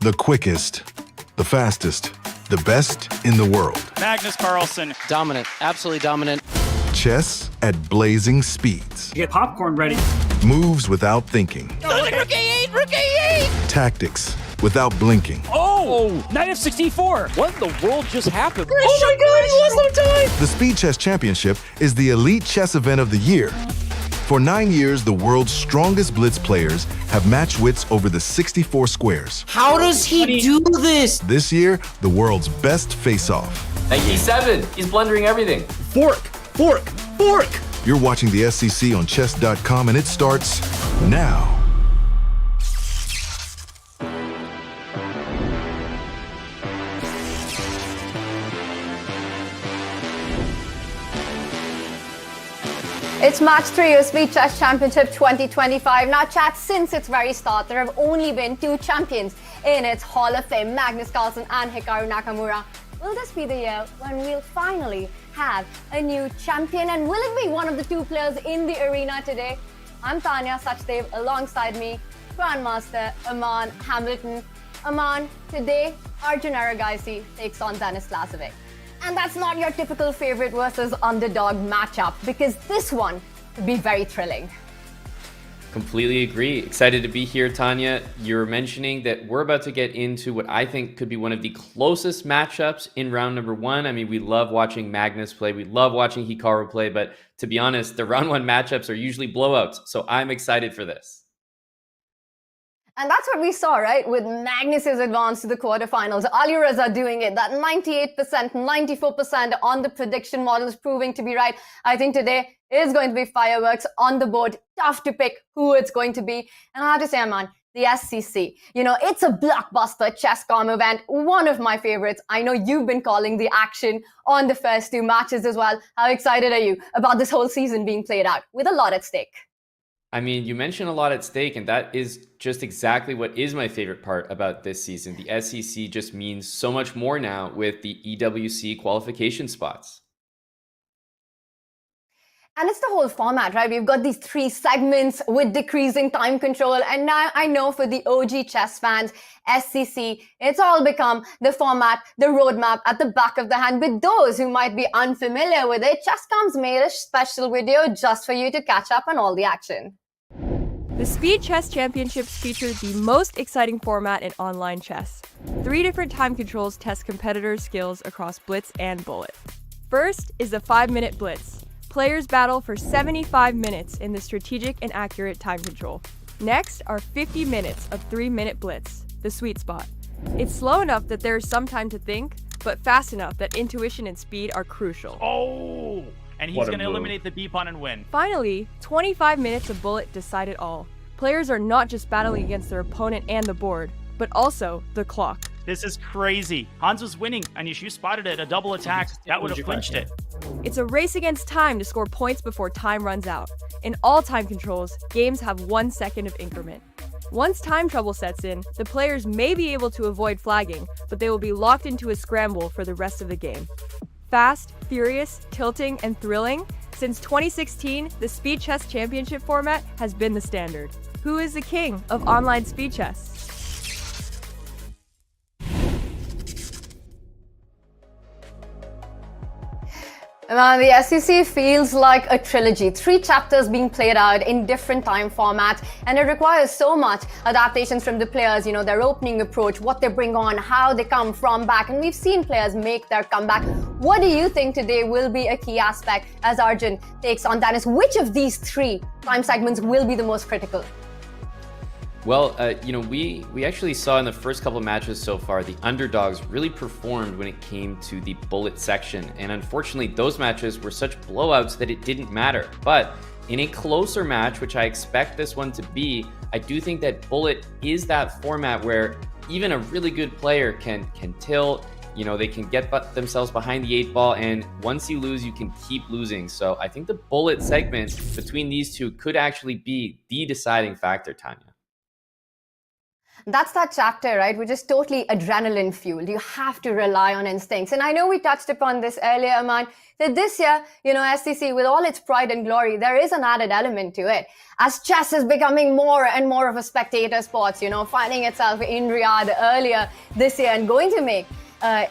The quickest, the fastest, the best in the world. Magnus Carlsen. Dominant, absolutely dominant. Chess at blazing speeds. Get popcorn ready. Moves without thinking. Rook A8, Rook A8! Tactics without blinking. Oh, Knight of 64. What in the world just happened? Oh my God, he lost no time. The Speed Chess Championship is the elite chess event of the year. For 9 years, the world's strongest blitz players have matched wits over the 64 squares. How does he do this? This year, the world's best face-off. Like E7, he's blundering everything. Fork, fork, fork. You're watching the SCC on Chess.com, and it starts now. It's match 3 of Speed Chess Championship 2025. Now, chat, since its very start, there have only been 2 champions in its Hall of Fame, Magnus Carlsen and Hikaru Nakamura. Will this be the year when we'll finally have a new champion? And will it be one of the 2 players in the arena today? I'm Tanya Sachdev, alongside me, Grandmaster Aman Hamilton. Aman, today, Arjun Erigaisi takes on Denis Lazavik. And that's not your typical favorite versus underdog matchup, because this one could be very thrilling. Completely agree. Excited to be here, Tanya. You're mentioning that we're about to get into what I think could be one of the closest matchups in round number 1. I mean, we love watching Magnus play. We love watching Hikaru play. But to be honest, the round 1 matchups are usually blowouts. So I'm excited for this. And that's what we saw, right? With Magnus's advance to the quarterfinals. Alireza doing it. That 98%, 94% on the prediction models proving to be right. I think today is going to be fireworks on the board. Tough to pick who it's going to be. And I have to say, man, the SCC, it's a blockbuster Chess.com event. One of my favorites. I know you've been calling the action on the first 2 matches as well. How excited are you about this whole season being played out with a lot at stake? I mean, you mentioned a lot at stake, and that is just exactly what is my favorite part about this season. The SCC just means so much more now with the EWC qualification spots. And it's the whole format, right? We've got these 3 segments with decreasing time control. And now I know for the OG chess fans, SCC, it's all become the format, the roadmap at the back of the hand. With those who might be unfamiliar with it, Chess.com's made a special video just for you to catch up on all the action. The Speed Chess Championships feature the most exciting format in online chess. 3 different time controls test competitors' skills across Blitz and Bullet. First is the 5-minute Blitz. Players battle for 75 minutes in the strategic and accurate time control. Next are 50 minutes of 3-minute Blitz, the sweet spot. It's slow enough that there is some time to think, but fast enough that intuition and speed are crucial. Oh, and he's going to eliminate the B-pawn and win. Finally, 25 minutes of Bullet decide it all. Players are not just battling against their opponent and the board, but also the clock. This is crazy. Hans was winning, and Yishu spotted it, a double attack. That would have clinched it. It's a race against time to score points before time runs out. In all time controls, games have 1 second of increment. Once time trouble sets in, the players may be able to avoid flagging, but they will be locked into a scramble for the rest of the game. Fast, furious, tilting, and thrilling, since 2016, the Speed Chess Championship format has been the standard. Who is the king of online speed chess? The SCC feels like a trilogy, 3 chapters being played out in different time formats, and it requires so much adaptations from the players, their opening approach, what they bring on, how they come from back, and we've seen players make their comeback. What do you think today will be a key aspect as Arjun takes on Denis? Which of these 3 time segments will be the most critical? Well, we actually saw in the first couple of matches so far, the underdogs really performed when it came to the Bullet section. And unfortunately, those matches were such blowouts that it didn't matter. But in a closer match, which I expect this one to be, I do think that Bullet is that format where even a really good player can tilt, they can get themselves behind the 8 ball, and once you lose, you can keep losing. So I think the Bullet segment between these 2 could actually be the deciding factor, Tanya. That's that chapter, right, which is totally adrenaline fueled. You have to rely on instincts. And I know we touched upon this earlier, Aman, that this year, SCC, with all its pride and glory, there is an added element to it. As chess is becoming more and more of a spectator sport, finding itself in Riyadh earlier this year and going to make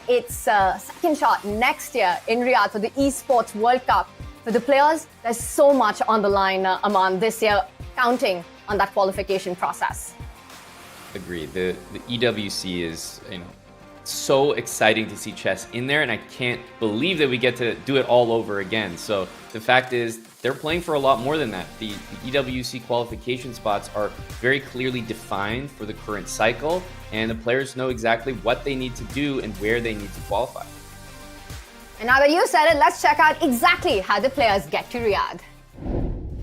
its second shot next year in Riyadh for the Esports World Cup. For the players, there's so much on the line, Aman, this year, counting on that qualification process. Agreed. The EWC is, so exciting to see chess in there, and I can't believe that we get to do it all over again. So the fact is, they're playing for a lot more than that. The EWC qualification spots are very clearly defined for the current cycle, and the players know exactly what they need to do and where they need to qualify. And now that you said it, let's check out exactly how the players get to Riyadh.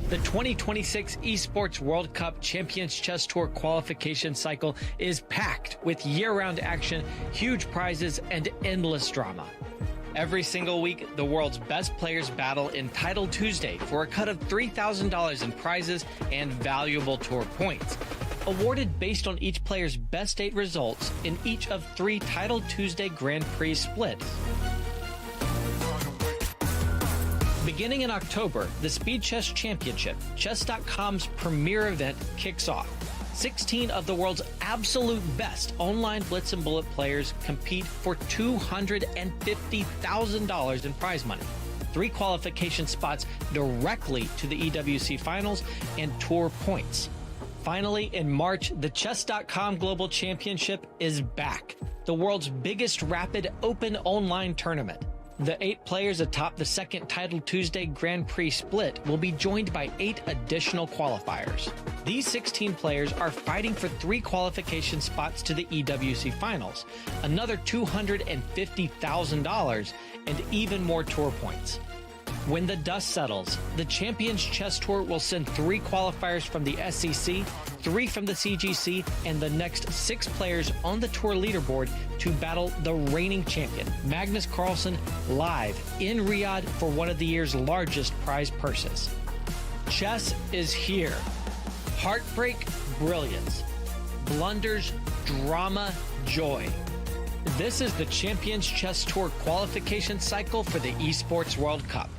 The 2026 Esports World Cup Champions Chess Tour qualification cycle is packed with year-round action, huge prizes, and endless drama. Every single week, the world's best players battle in Title Tuesday for a cut of $3,000 in prizes and valuable tour points, awarded based on each player's best 8 results in each of 3 Title Tuesday Grand Prix splits. Beginning in October, the Speed Chess Championship, Chess.com's premier event, kicks off. 16 of the world's absolute best online blitz and bullet players compete for $250,000 in prize money, 3 qualification spots directly to the EWC finals, and tour points. Finally, in March, the Chess.com Global Championship is back, the world's biggest rapid open online tournament. The 8 players atop the second Title Tuesday Grand Prix split will be joined by 8 additional qualifiers. These 16 players are fighting for 3 qualification spots to the EWC finals, another $250,000, and even more tour points. When the dust settles, the Champions Chess Tour will send 3 qualifiers from the SCC, 3 from the CGC, and the next 6 players on the tour leaderboard to battle the reigning champion, Magnus Carlsen, live in Riyadh for one of the year's largest prize purses. Chess is here. Heartbreak, brilliance. Blunders, drama, joy. This is the Champions Chess Tour qualification cycle for the Esports World Cup.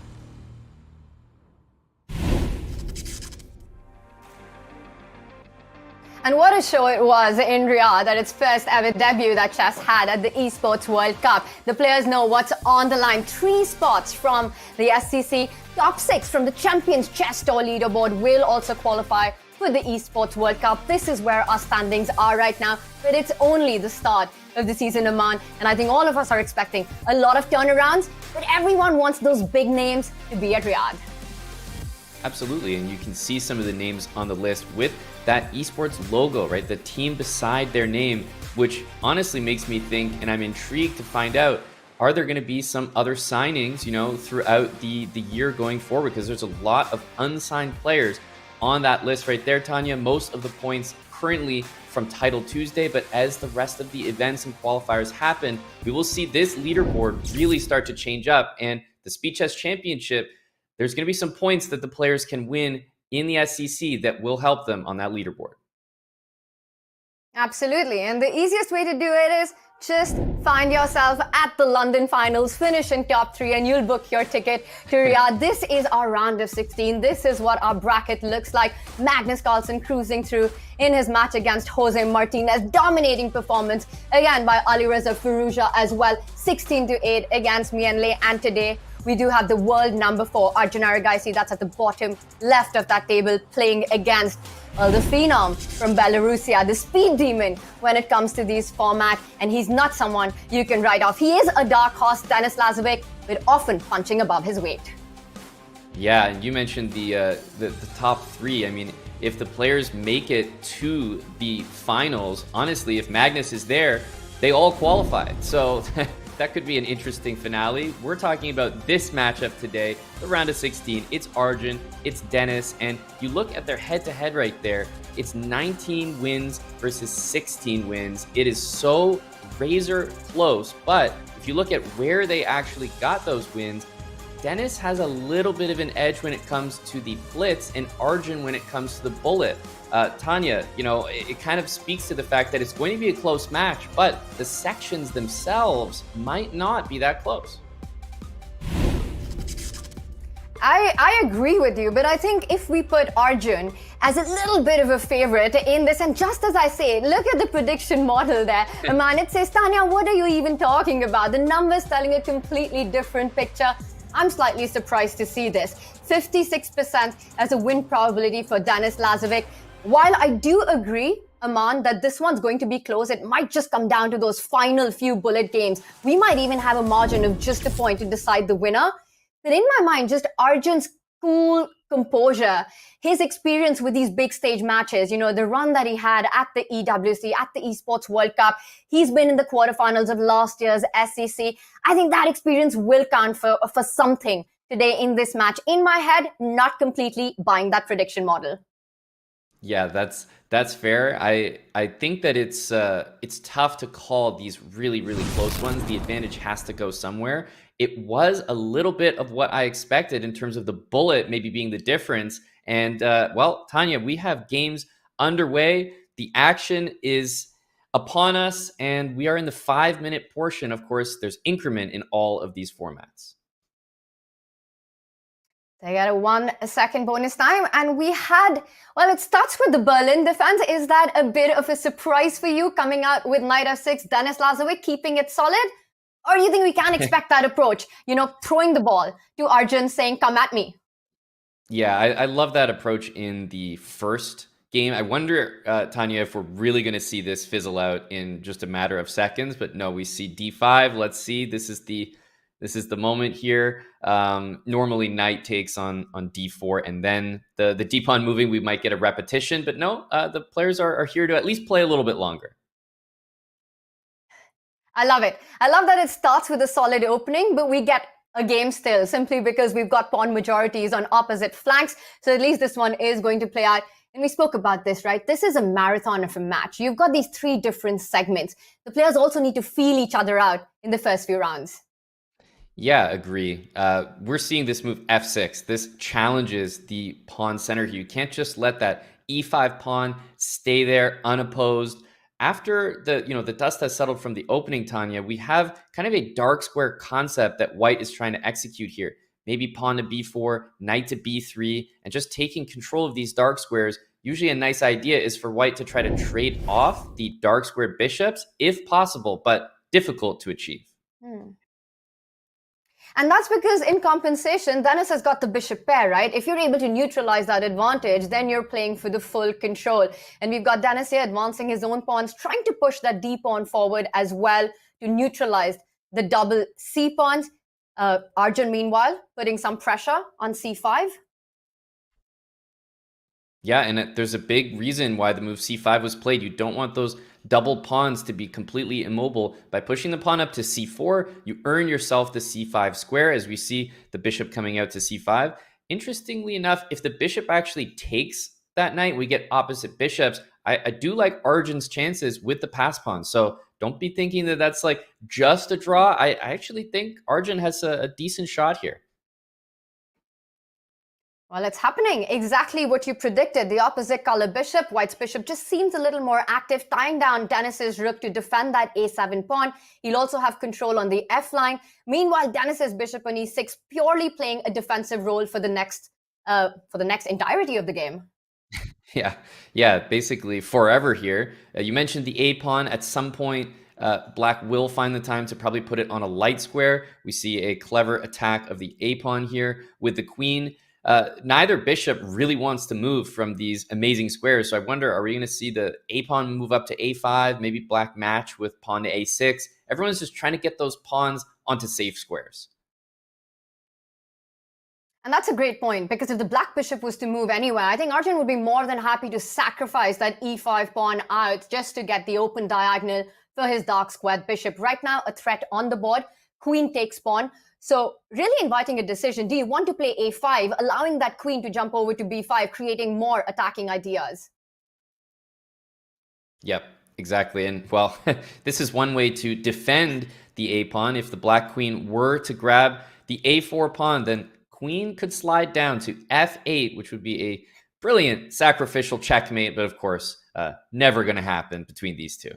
And what a show it was in Riyadh at its first ever debut that chess had at the Esports World Cup. The players know what's on the line. 3 spots from the SCC, top 6 from the Champions Chess Tour leaderboard will also qualify for the Esports World Cup. This is where our standings are right now, but it's only the start of the season, Aman. And I think all of us are expecting a lot of turnarounds, but everyone wants those big names to be at Riyadh. Absolutely, and you can see some of the names on the list with that esports logo, right? The team beside their name, which honestly makes me think, and I'm intrigued to find out, are there going to be some other signings, throughout the year going forward? Because there's a lot of unsigned players on that list right there, Tanya. Most of the points currently from Title Tuesday, but as the rest of the events and qualifiers happen, we will see this leaderboard really start to change up. And the Speed Chess Championship, there's going to be some points that the players can win in the SCC that will help them on that leaderboard. Absolutely. And the easiest way to do it is just find yourself at the London finals, finish in top 3, and you'll book your ticket to Riyadh. This is our round of 16. This is what our bracket looks like. Magnus Carlsen cruising through in his match against Jose Martinez. Dominating performance again by Alireza Firouzja as well. 16-8 against Mienle. And today we do have the world number 4, Arjun Erigaisi, that's at the bottom left of that table, playing against the phenom from Belarusia, the speed demon when it comes to these formats. And he's not someone you can write off. He is a dark horse, Denis Lazavik, but often punching above his weight. Yeah, and you mentioned the top 3. I mean, if the players make it to the finals, honestly, if Magnus is there, they all qualified. So that could be an interesting finale. We're talking about this matchup today, the round of 16. It's Arjun, it's Denis, and you look at their head-to-head right there, it's 19 wins versus 16 wins. It is so razor close, but if you look at where they actually got those wins, Denis has a little bit of an edge when it comes to the blitz and Arjun when it comes to the bullet. Tanya, it kind of speaks to the fact that it's going to be a close match, but the sections themselves might not be that close. I agree with you, but I think if we put Arjun as a little bit of a favorite in this, and just as I say, look at the prediction model there. Man, it says, Tanya, what are you even talking about? The numbers telling a completely different picture. I'm slightly surprised to see this. 56% as a win probability for Denis Lazavik. While I do agree, Aman, that this one's going to be close, it might just come down to those final few bullet games. We might even have a margin of just a point to decide the winner. But in my mind, just Arjun's cool composure, his experience with these big stage matches, the run that he had at the EWC, at the Esports World Cup, he's been in the quarterfinals of last year's SCC. I think that experience will count for something today in this match. In my head, not completely buying that prediction model. Yeah, that's fair. I think that it's tough to call these really, really close ones. The advantage has to go somewhere. It was a little bit of what I expected in terms of the bullet maybe being the difference. And well, Tanya, we have games underway. The action is upon us, and we are in the 5-minute portion. Of course, there's increment in all of these formats. They got a 1 second bonus time, and we had, well, it starts with the Berlin defense. Is that a bit of a surprise for you coming out with knight f6, Denis Lazavik keeping it solid? Or do you think we can expect that approach, throwing the ball to Arjun saying, come at me? Yeah, I love that approach in the first game. I wonder, Tanya, if we're really going to see this fizzle out in just a matter of seconds. But no, we see d5. Let's see. This is the moment here. Normally, knight takes on d4, and then the d-pawn moving, we might get a repetition. But no, the players are here to at least play a little bit longer. I love it. I love that it starts with a solid opening, but we get a game still simply because we've got pawn majorities on opposite flanks. So at least this one is going to play out. And we spoke about this, right? This is a marathon of a match. You've got these 3 different segments. The players also need to feel each other out in the first few rounds. Yeah, agree. We're seeing this move f6. This challenges the pawn center here. You can't just let that e5 pawn stay there unopposed. After the dust has settled from the opening, Tanya, we have kind of a dark square concept that white is trying to execute here. Maybe pawn to b4, knight to b3, and just taking control of these dark squares. Usually a nice idea is for white to try to trade off the dark square bishops, if possible, but difficult to achieve. And that's because in compensation, Denis has got the bishop pair, right? If you're able to neutralize that advantage, then you're playing for the full control. And we've got Denis here advancing his own pawns, trying to push that d pawn forward as well to neutralize the double c pawns. Arjun, meanwhile, putting some pressure on c5. Yeah, and there's a big reason why the move c5 was played. You don't want those double pawns to be completely immobile. By pushing the pawn up to c4, you earn yourself the c5 square, as we see the bishop coming out to c5. Interestingly enough, if the bishop actually takes that knight, we get opposite bishops. I do like Arjun's chances with the pass pawn. So don't be thinking that that's like just a draw. I actually think Arjun has a decent shot here. Well, it's happening. Exactly what you predicted. The opposite color bishop, white's bishop, just seems a little more active, tying down Denis's rook to defend that a7 pawn. He'll also have control on the f line. Meanwhile, Denis's bishop on e6 purely playing a defensive role for the next entirety of the game. Yeah, basically forever here. You mentioned the a pawn. At some point, black will find the time to probably put it on a light square. We see a clever attack of the a pawn here with the queen. Neither bishop really wants to move from these amazing squares. So I wonder, are we going to see the a pawn move up to a5, maybe black match with pawn to a6? Everyone's just trying to get those pawns onto safe squares. And that's a great point, because if the black bishop was to move anywhere, I think Arjun would be more than happy to sacrifice that e5 pawn out just to get the open diagonal for his dark squared bishop. Right now, a threat on the board. Queen takes pawn. So really inviting a decision. Do you want to play a5, allowing that queen to jump over to b5, creating more attacking ideas? Yep, exactly. And well, this is one way to defend the a pawn. If the black queen were to grab the a4 pawn, then queen could slide down to f8, which would be a brilliant sacrificial checkmate, but of course, never going to happen between these two.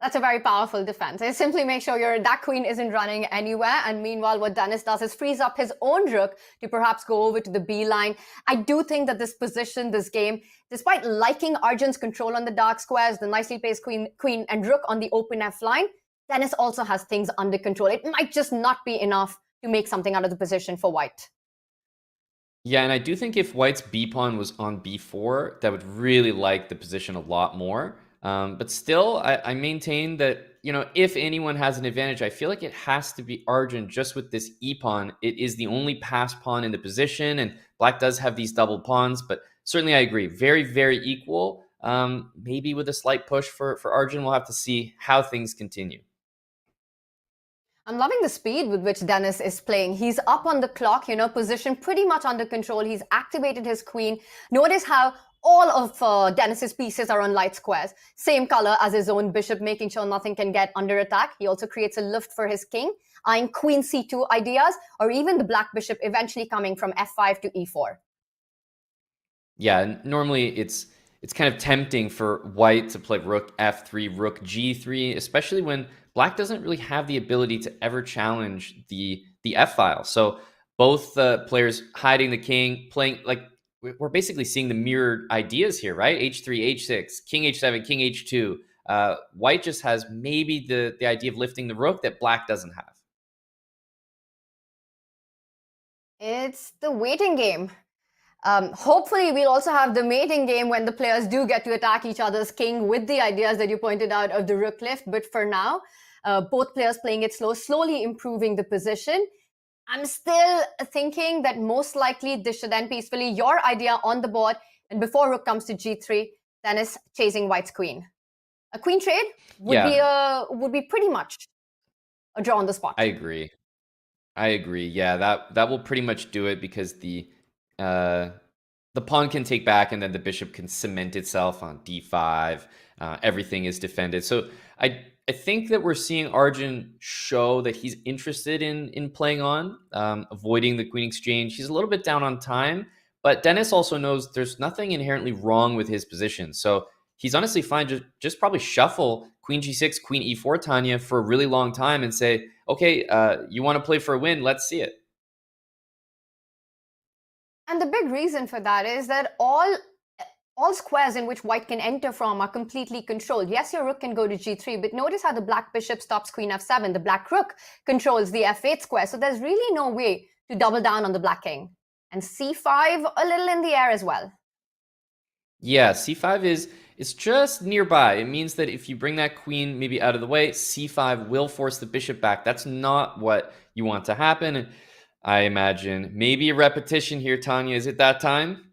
That's a very powerful defense. It simply makes sure that queen isn't running anywhere. And meanwhile, what Denis does is frees up his own rook to perhaps go over to the B line. I do think that this position, this game, despite liking Arjun's control on the dark squares, the nicely placed queen and rook on the open F line, Denis also has things under control. It might just not be enough to make something out of the position for white. Yeah, and I do think if white's B pawn was on B4, that would really like the position a lot more. But still, I maintain that, if anyone has an advantage, I feel like it has to be Arjun just with this E pawn. It is the only pass pawn in the position, and black does have these double pawns, but certainly I agree. Very, very equal. Maybe with a slight push for Arjun. We'll have to see how things continue. I'm loving the speed with which Denis is playing. He's up on the clock, position pretty much under control. He's activated his queen. Notice how all of Denis's pieces are on light squares, same color as his own bishop, making sure nothing can get under attack. He also creates a lift for his king, eyeing queen c2 ideas, or even the black bishop eventually coming from f5 to e4. Yeah, normally it's kind of tempting for white to play rook f3, rook g3, especially when black doesn't really have the ability to ever challenge the f-file. So both players hiding the king, playing like, we're basically seeing the mirrored ideas here, right? h3, h6, king h7, king h2. White just has maybe the idea of lifting the rook that black doesn't have. It's the waiting game. Hopefully, we'll also have the mating game when the players do get to attack each other's king with the ideas that you pointed out of the rook lift. But for now, both players playing it slowly improving the position. I'm still thinking that most likely this should end peacefully. Your idea on the board, and before rook comes to g3, Denis chasing white's queen. A queen trade would be pretty much a draw on the spot. I agree. Yeah, that will pretty much do it, because the pawn can take back, and then the bishop can cement itself on d5. Everything is defended. So I think that we're seeing Arjun show that he's interested in playing on, avoiding the queen exchange. He's a little bit down on time, but Denis also knows there's nothing inherently wrong with his position. So he's honestly fine. Just probably shuffle queen g6, queen e4, Tanya, for a really long time and say, okay, you want to play for a win? Let's see it. And the big reason for that is that all squares in which white can enter from are completely controlled. Yes, your rook can go to g3, but notice how the black bishop stops queen f7. The black rook controls the f8 square, so there's really no way to double down on the black king. And c5, a little in the air as well. Yeah, c5 is just nearby. It means that if you bring that queen maybe out of the way, c5 will force the bishop back. That's not what you want to happen. I imagine maybe a repetition here, Tanya. Is it that time?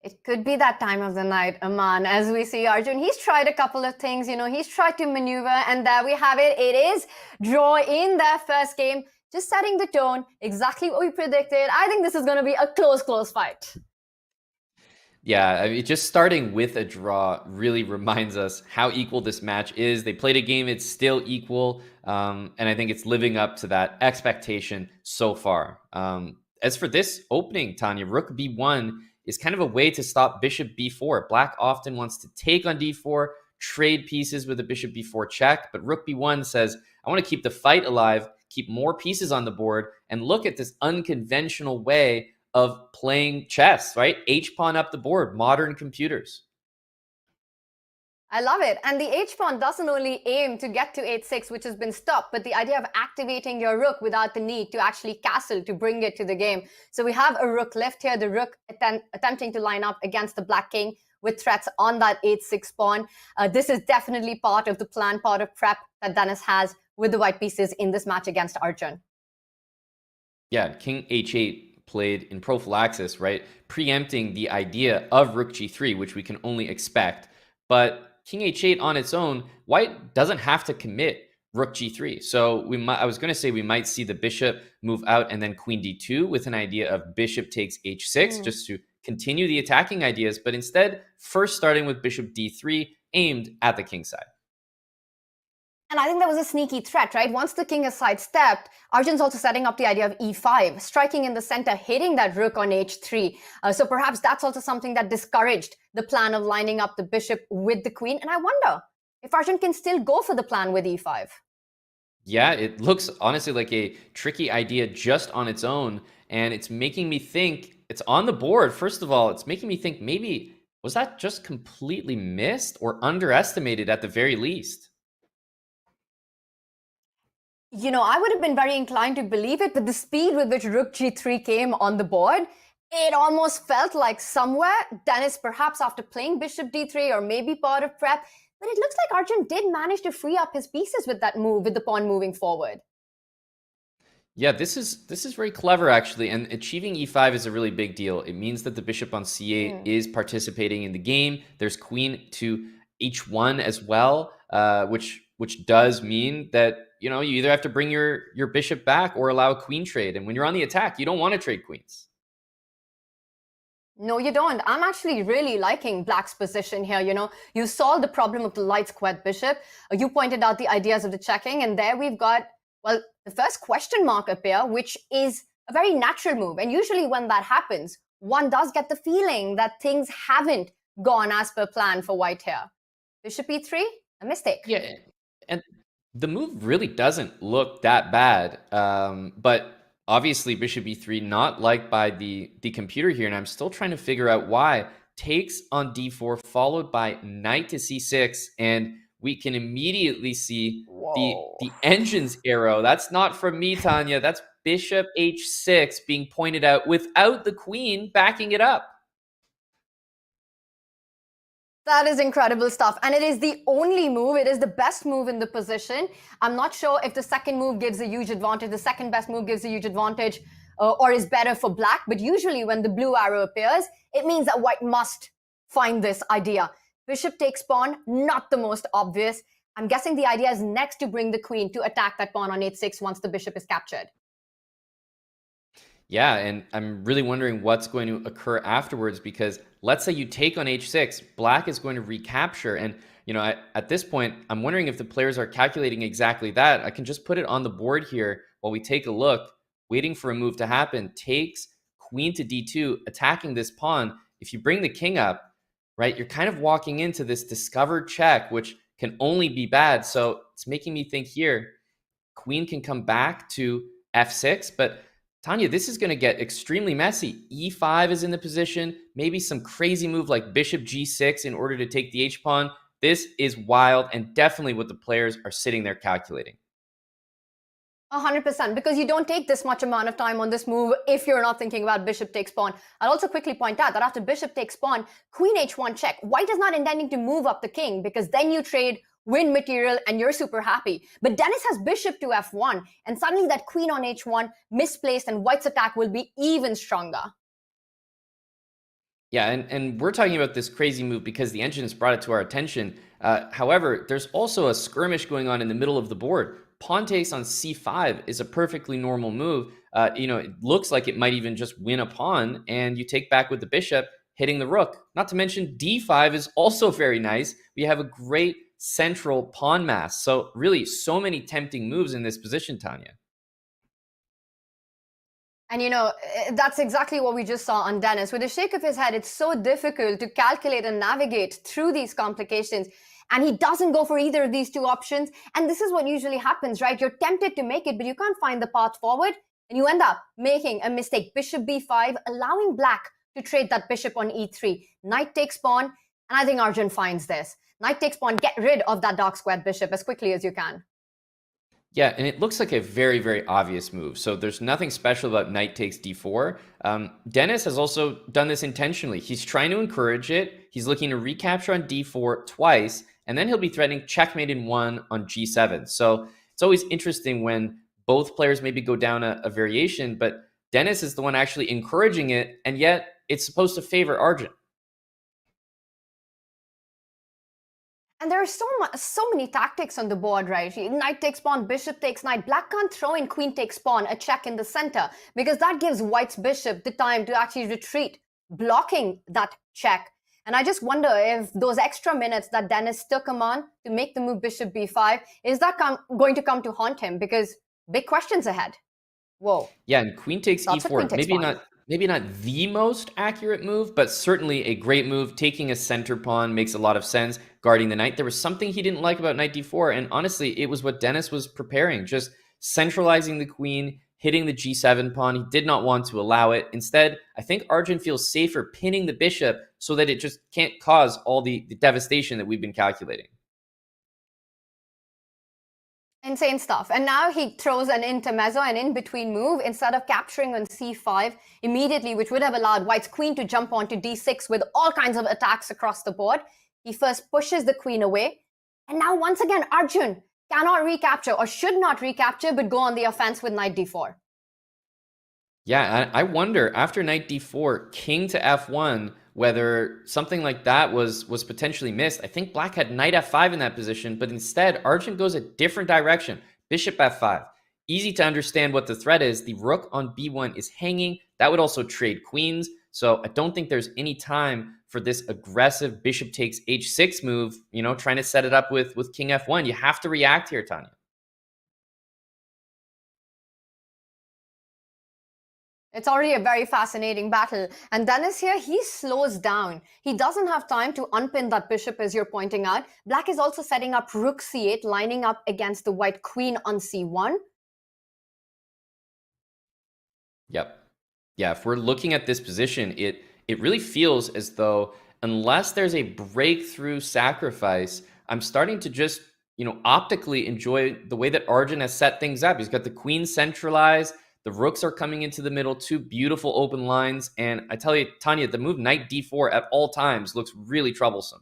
It could be that time of the night, Aman, as we see Arjun. He's tried a couple of things, he's tried to maneuver, and there we have it. It is draw in their first game, just setting the tone, exactly what we predicted. I think this is going to be a close fight. Yeah, I mean, just starting with a draw really reminds us how equal this match is. They played a game, it's still equal, and I think it's living up to that expectation so far. As for this opening, Tanya, rook b1 is kind of a way to stop bishop b4. Black often wants to take on d4, trade pieces with a bishop b4 check, but rook b1 says, I want to keep the fight alive, keep more pieces on the board, and look at this unconventional way of playing chess, right? H-pawn up the board, modern computers. I love it. And the H-pawn doesn't only aim to get to h6, which has been stopped, but the idea of activating your rook without the need to actually castle to bring it to the game. So we have a rook left here, the rook attempting to line up against the black king with threats on that h6 pawn. This is definitely part of the plan, part of prep that Denis has with the white pieces in this match against Arjun. Yeah, king h8 played in prophylaxis, right? Preempting the idea of rook g3, which we can only expect. But king h8 on its own, white doesn't have to commit rook g3. So I was going to say we might see the bishop move out and then queen d2 with an idea of bishop takes h6 just to continue the attacking ideas. But instead, first starting with bishop d3 aimed at the king side. And I think there was a sneaky threat, right? Once the king is sidestepped, Arjun's also setting up the idea of e5, striking in the center, hitting that rook on h3. So perhaps that's also something that discouraged the plan of lining up the bishop with the queen. And I wonder if Arjun can still go for the plan with e5. Yeah, it looks honestly like a tricky idea just on its own. And it's making me think, it's on the board. First of all, it's making me think maybe, was that just completely missed or underestimated at the very least? You know, I would have been very inclined to believe it, but the speed with which rook g3 came on the board, it almost felt like somewhere Denis, perhaps after playing bishop d3 or maybe part of prep, but it looks like Arjun did manage to free up his pieces with that move, with the pawn moving forward. Yeah, this is very clever actually, and achieving e5 is a really big deal. It means that the bishop on c8 is participating in the game. There's queen to h1 as well, which does mean that you either have to bring your bishop back or allow a queen trade. And when you're on the attack, you don't want to trade queens. No, you don't. I'm actually really liking Black's position here. You solved the problem of the light squared bishop. You pointed out the ideas of the checking, and there we've got, well, the first question mark appear, which is a very natural move. And usually when that happens, one does get the feeling that things haven't gone as per plan for white here. Bishop e3, a mistake. Yeah, and the move really doesn't look that bad, but obviously bishop e3 not liked by the computer here, and I'm still trying to figure out why. Takes on d4 followed by knight to c6, and we can immediately see the engine's arrow. That's not from me, Tanya. That's bishop h6 being pointed out without the queen backing it up. That is incredible stuff. And it is the only move. It is the best move in the position. I'm not sure if the second move gives a huge advantage, the second best move gives a huge advantage, or is better for black. But usually when the blue arrow appears, it means that white must find this idea. Bishop takes pawn, not the most obvious. I'm guessing the idea is next to bring the queen to attack that pawn on h6 once the bishop is captured. Yeah, and I'm really wondering what's going to occur afterwards, because let's say you take on h6, black is going to recapture. And, at this point, I'm wondering if the players are calculating exactly that. I can just put it on the board here while we take a look, waiting for a move to happen. Takes queen to d2, attacking this pawn. If you bring the king up, right, you're kind of walking into this discovered check, which can only be bad. So it's making me think here, queen can come back to f6, but Tanya, this is going to get extremely messy. e5 is in the position, maybe some crazy move like bishop g6 in order to take the h-pawn. This is wild and definitely what the players are sitting there calculating. 100%, because you don't take this much amount of time on this move if you're not thinking about bishop takes pawn. I'll also quickly point out that after bishop takes pawn, queen h1 check. White is not intending to move up the king, because then you trade win material and you're super happy. But Denis has bishop to f1, and suddenly that queen on h1 misplaced, and white's attack will be even stronger. Yeah, and we're talking about this crazy move because the engine has brought it to our attention. However, there's also a skirmish going on in the middle of the board. Pawn takes on c5 is a perfectly normal move. It looks like it might even just win a pawn, and you take back with the bishop, hitting the rook. Not to mention d5 is also very nice. We have a great central pawn mass. So really, so many tempting moves in this position, Tanya. And that's exactly what we just saw on Denis. With a shake of his head, it's so difficult to calculate and navigate through these complications. And he doesn't go for either of these two options. And this is what usually happens, right? You're tempted to make it, but you can't find the path forward. And you end up making a mistake. Bishop b5, allowing black to trade that bishop on e3. Knight takes pawn. And I think Arjun finds this. Knight takes pawn, get rid of that dark squared bishop as quickly as you can. Yeah, and it looks like a very, very obvious move. So there's nothing special about knight takes d4. Denis has also done this intentionally. He's trying to encourage it. He's looking to recapture on d4 twice, and then he'll be threatening checkmate in one on g7. So it's always interesting when both players maybe go down a variation, but Denis is the one actually encouraging it, and yet it's supposed to favor Arjun. And there are so many tactics on the board, right? Knight takes pawn, bishop takes knight. Black can't throw in queen takes pawn, a check in the center, because that gives white's bishop the time to actually retreat, blocking that check. And I just wonder if those extra minutes that Denis took him on to make the move bishop b5, is that going to come to haunt him? Because big questions ahead. Whoa. Yeah, and queen takes Lots of e4. queen takes pawn. Maybe not the most accurate move, but certainly a great move. Taking a center pawn makes a lot of sense. Guarding the knight. There was something he didn't like about knight d4, and honestly, it was what Denis was preparing. Just centralizing the queen, hitting the g7 pawn. He did not want to allow it. Instead, I think Arjun feels safer pinning the bishop so that it just can't cause all the devastation that we've been calculating. Insane stuff. And now he throws an intermezzo, an in-between move, instead of capturing on c5 immediately, which would have allowed white's queen to jump onto d6 with all kinds of attacks across the board. He first pushes the queen away. And now once again, Arjun cannot recapture or should not recapture, but go on the offense with knight d4. Yeah, I wonder, after knight d4, king to f1, whether something like that was potentially missed. I think black had knight f5 in that position, but instead, Arjun goes a different direction. Bishop f5. Easy to understand what the threat is. The rook on b1 is hanging. That would also trade queens. So I don't think there's any time for this aggressive bishop takes h6 move, trying to set it up with king f1. You have to react here, Tanya. It's already a very fascinating battle. And Denis here, he slows down. He doesn't have time to unpin that bishop, as you're pointing out. Black is also setting up rook c8, lining up against the white queen on c1. Yep. Yeah, if we're looking at this position, it really feels as though unless there's a breakthrough sacrifice, I'm starting to just, optically enjoy the way that Arjun has set things up. He's got the queen centralized. The rooks are coming into the middle, two beautiful open lines. And I tell you, Tanya, the move knight d4 at all times looks really troublesome.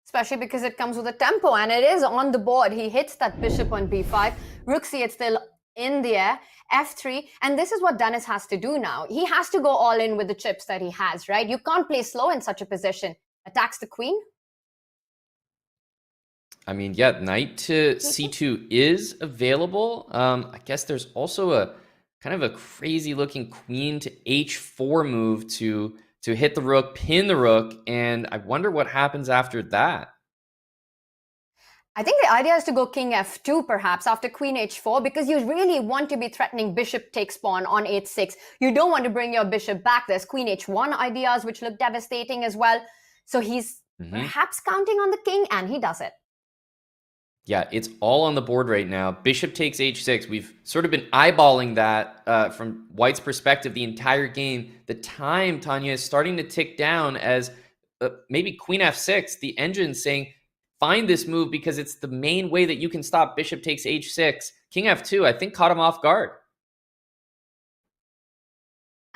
Especially because it comes with a tempo, and it is on the board. He hits that bishop on b5. Rook c8 still in the air. f3. And this is what Denis has to do now. He has to go all in with the chips that he has, right? You can't play slow in such a position. Attacks the queen. I mean, yeah, knight to c2 is available. I guess there's also a kind of a crazy looking queen to h4 move to hit the rook, pin the rook, and I wonder what happens after that. I think the idea is to go king f2 perhaps after queen h4, because you really want to be threatening bishop takes pawn on h6. You don't want to bring your bishop back. There's queen h1 ideas which look devastating as well. So he's perhaps counting on the king, and he does it. Yeah, it's all on the board right now. Bishop takes h6. We've sort of been eyeballing that from white's perspective the entire game. The time, Tanya, is starting to tick down as maybe queen f6, the engine saying, find this move because it's the main way that you can stop bishop takes h6. King f2, I think, caught him off guard.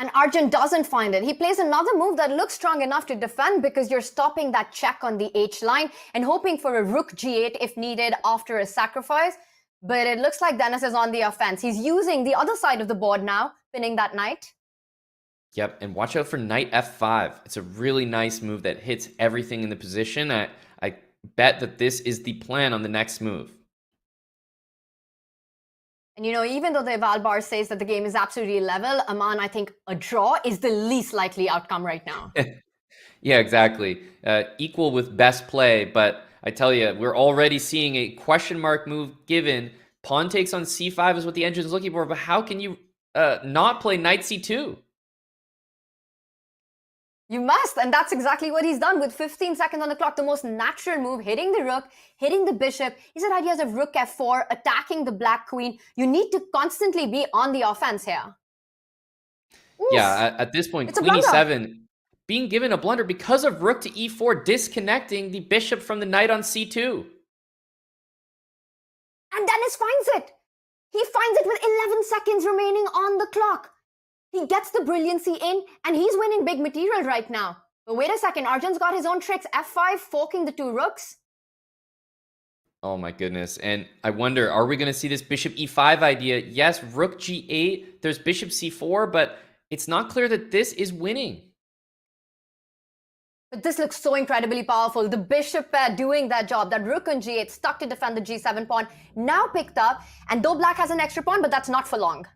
And Arjun doesn't find it. He plays another move that looks strong enough to defend, because you're stopping that check on the h line and hoping for a rook g8 if needed after a sacrifice. But it looks like Denis is on the offense. He's using the other side of the board now, pinning that knight. Yep, and watch out for knight f5. It's a really nice move that hits everything in the position. I bet that this is the plan on the next move. And even though the eval bar says that the game is absolutely level, Aman, I think a draw is the least likely outcome right now. Yeah, exactly. Equal with best play, but I tell you, we're already seeing a question mark move given. Pawn takes on c5 is what the engine is looking for, but how can you not play knight c2? You must, and that's exactly what he's done with 15 seconds on the clock. The most natural move, hitting the rook, hitting the bishop. He said ideas of rook f4, attacking the black queen. You need to constantly be on the offense here. Oof. Yeah, at this point, It's a queen blunder. e7 being given a blunder because of rook to e4, disconnecting the bishop from the knight on c2. And Denis finds it. He finds it with 11 seconds remaining on the clock. He gets the brilliancy in, and he's winning big material right now. But wait a second, Arjun's got his own tricks. f5, forking the two rooks. Oh my goodness. And I wonder, are we going to see this bishop e5 idea? Yes, rook g8, there's bishop c4, but it's not clear that this is winning. But this looks so incredibly powerful. The bishop pair doing that job. That rook on g8, stuck to defend the g7 pawn, now picked up. And though black has an extra pawn, but that's not for long.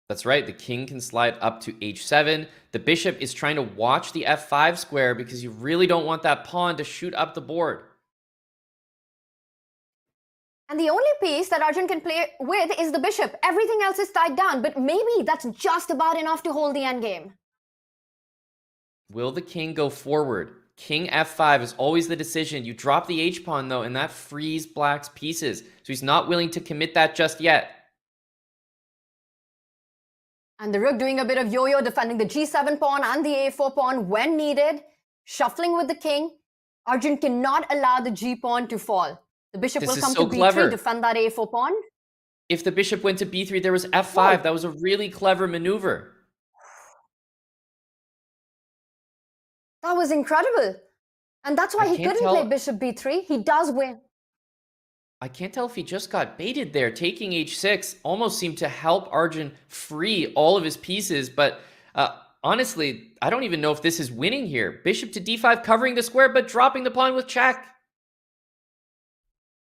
That's right. The king can slide up to h7. The bishop is trying to watch the f5 square because you really don't want that pawn to shoot up the board. And the only piece that Arjun can play with is the bishop. Everything else is tied down, but maybe that's just about enough to hold the endgame. Will the king go forward? King f5 is always the decision. You drop the h-pawn, though, and that frees black's pieces. So he's not willing to commit that just yet. And the rook doing a bit of yo-yo, defending the g7 pawn and the a4 pawn when needed. Shuffling with the king. Arjun cannot allow the g-pawn to fall. The bishop will come to b3, defend that a4 pawn. If the bishop went to b3, there was f5. That was a really clever maneuver. That was incredible. And that's why he couldn't play bishop b3. He does win. I can't tell if he just got baited there. Taking h6 almost seemed to help Arjun free all of his pieces. But honestly, I don't even know if this is winning here. Bishop to d5 covering the square, but dropping the pawn with check.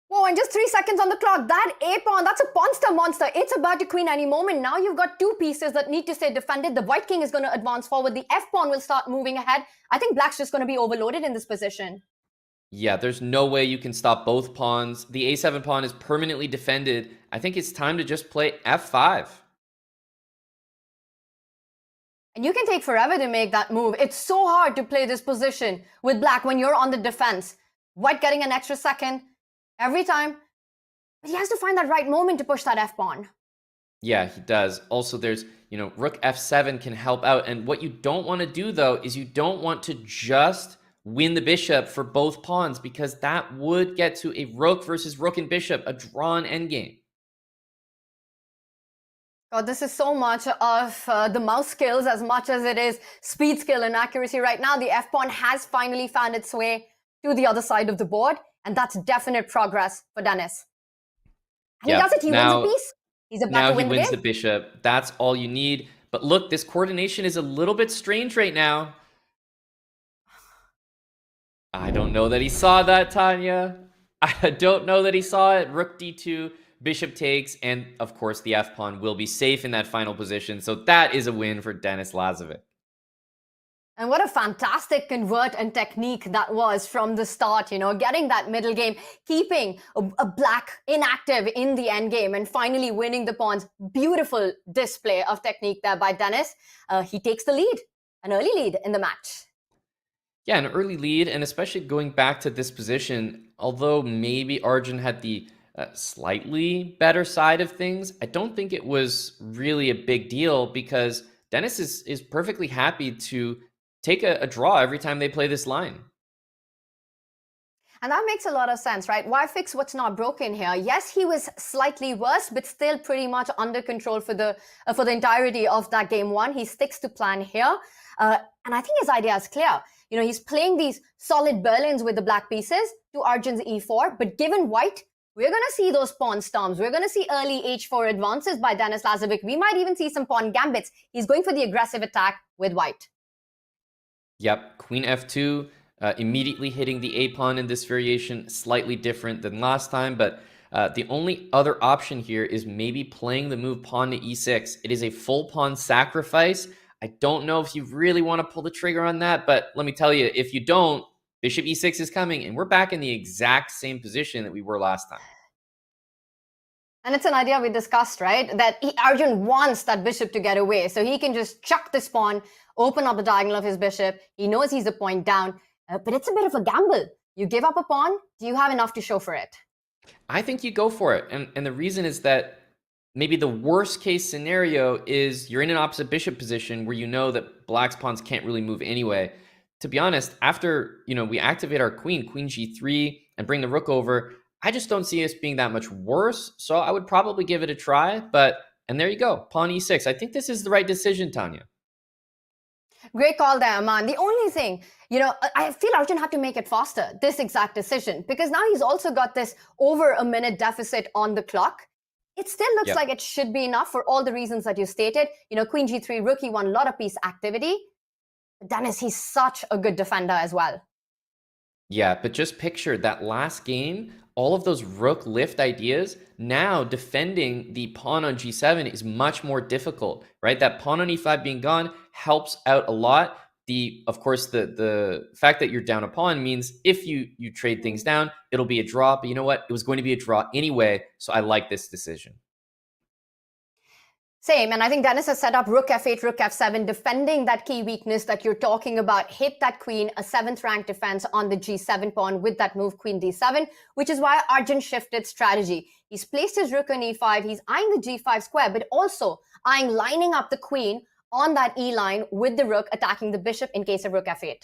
Whoa, and just 3 seconds on the clock. That a-pawn, that's a pawnster monster. It's about to queen any moment. Now you've got 2 pieces that need to stay defended. The white king is going to advance forward. The f-pawn will start moving ahead. I think black's just going to be overloaded in this position. Yeah, there's no way you can stop both pawns. The a7 pawn is permanently defended. I think it's time to just play f5. And you can take forever to make that move. It's so hard to play this position with black when you're on the defense. White getting an extra second every time. But he has to find that right moment to push that f-pawn. Yeah, he does. Also, there's, rook f7 can help out. And what you don't want to do, though, is you don't want to just win the bishop for both pawns, because that would get to a rook versus rook and bishop, a drawn endgame. God, this is so much of the mouse skills as much as it is speed, skill, and accuracy. Right now, the f-pawn has finally found its way to the other side of the board, and that's definite progress for Denis. And he does it. He wins a piece. He's about to win the game. Now he wins the bishop. That's all you need. But look, this coordination is a little bit strange right now. I don't know that he saw that, Tanya. I don't know that he saw it. Rook d2, bishop takes, and of course the f-pawn will be safe in that final position. So that is a win for Denis Lazavik. And what a fantastic convert and technique that was from the start, getting that middle game, keeping a black inactive in the end game, and finally winning the pawns. Beautiful display of technique there by Denis. He takes the lead, an early lead in the match. Yeah, an early lead, and especially going back to this position, although maybe Arjun had the slightly better side of things, I don't think it was really a big deal, because Denis is perfectly happy to take a draw every time they play this line. And that makes a lot of sense, right? Why fix what's not broken here? Yes, he was slightly worse, but still pretty much under control for the entirety of that game one. He sticks to plan here. And I think his idea is clear. He's playing these solid Berlins with the black pieces to Arjun's e4. But given white, we're going to see those pawn storms. We're going to see early h4 advances by Denis Lazavik. We might even see some pawn gambits. He's going for the aggressive attack with white. Yep, queen f2, immediately hitting the a-pawn in this variation, slightly different than last time, but the only other option here is maybe playing the move pawn to e6. It is a full pawn sacrifice. I don't know if you really want to pull the trigger on that, but let me tell you, if you don't, bishop e6 is coming, and we're back in the exact same position that we were last time. And it's an idea we discussed, right? That Arjun wants that bishop to get away, so he can just chuck this pawn, open up the diagonal of his bishop. He knows he's a point down, but it's a bit of a gamble. You give up a pawn, do you have enough to show for it? I think you go for it, and the reason is that maybe the worst case scenario is you're in an opposite bishop position where you know that black's pawns can't really move anyway. To be honest, after we activate our queen g3, and bring the rook over, I just don't see us being that much worse. So I would probably give it a try. And there you go, pawn e6. I think this is the right decision, Tanya. Great call there, Aman. The only thing, I feel Arjun had to make it faster, this exact decision, because now he's also got this over a minute deficit on the clock. It still looks like it should be enough for all the reasons that you stated. Queen g3, rook e1, a lot of piece activity. Denis, he's such a good defender as well. Yeah, but just picture that last game, all of those rook lift ideas, now defending the pawn on g7 is much more difficult, right? That pawn on e5 being gone helps out a lot. Of course, the fact that you're down a pawn means if you trade things down, it'll be a draw. But you know what? It was going to be a draw anyway, so I like this decision. Same, and I think Denis has set up rook f8, rook f7, defending that key weakness that you're talking about. Hit that queen, a 7th rank defense on the g7 pawn with that move queen d7, which is why Arjun shifted strategy. He's placed his rook on e5, he's eyeing the g5 square, but also eyeing lining up the queen on that e line with the rook attacking the bishop in case of rook f8.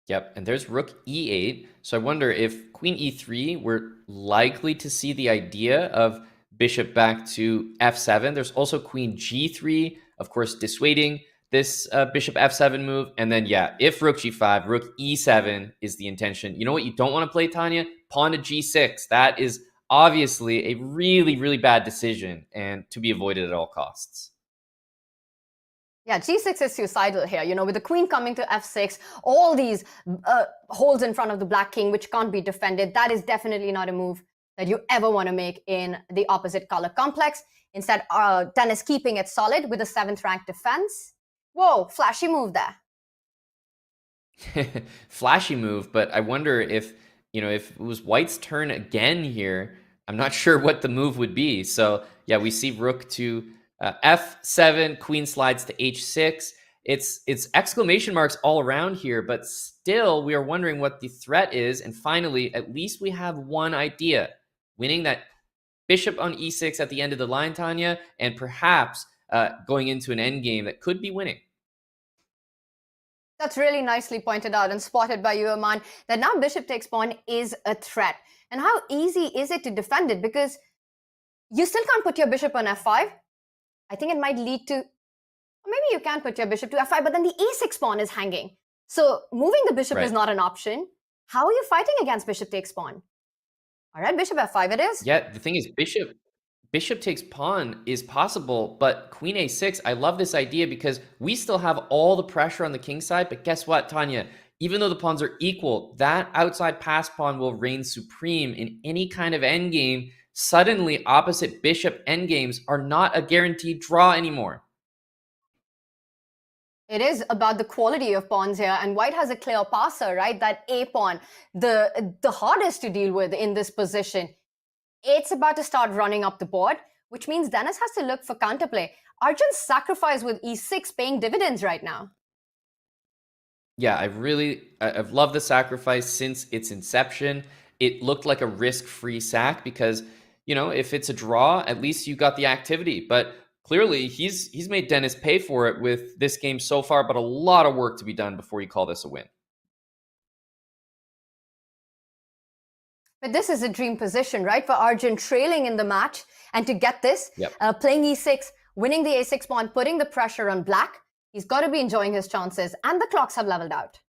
Yep, and there's rook e8. So I wonder if queen e3, we're likely to see the idea of bishop back to f7. There's also queen g3, of course, dissuading this bishop f7 move. And then, yeah, if rook g5, rook e7 is the intention. You know what you don't want to play, Tanya? Pawn to g6. That is obviously a really, really bad decision and to be avoided at all costs. Yeah, g6 is suicidal here, you know, with the queen coming to f6, all these holes in front of the black king, which can't be defended. That is definitely not a move that you ever want to make in the opposite color complex. Instead, Denis keeping it solid with a 7th rank defense. Whoa, flashy move there. Flashy move, but I wonder if, if it was white's turn again here, I'm not sure what the move would be. So yeah, we see rook to f7, queen slides to h6. It's exclamation marks all around here, but still we are wondering what the threat is. And finally, at least we have one idea. Winning that bishop on e6 at the end of the line, Tanya, and perhaps going into an endgame that could be winning. That's really nicely pointed out and spotted by you, Aman, that now bishop takes pawn is a threat. And how easy is it to defend it? Because you still can't put your bishop on f5. I think it might lead to, maybe you can put your bishop to f5, but then the e6 pawn is hanging. So moving the bishop is not an option. How are you fighting against bishop takes pawn? All right, bishop f5 it is. Yeah, the thing is bishop takes pawn is possible, but queen a6, I love this idea because we still have all the pressure on the king side, but guess what, Tanya? Even though the pawns are equal, that outside pass pawn will reign supreme in any kind of endgame. Suddenly, opposite bishop endgames are not a guaranteed draw anymore. It is about the quality of pawns here, and white has a clear passer, right? That a pawn, the hardest to deal with in this position. It's about to start running up the board, which means Denis has to look for counterplay. Arjun's sacrifice with e6 paying dividends right now. Yeah, I've loved the sacrifice since its inception. It looked like a risk-free sack because, if it's a draw, at least you got the activity. But clearly, he's made Denis pay for it with this game so far, but a lot of work to be done before you call this a win. But this is a dream position, right? For Arjun trailing in the match. And to get this, playing e6, winning the a6 pawn, putting the pressure on black, he's got to be enjoying his chances. And the clocks have leveled out.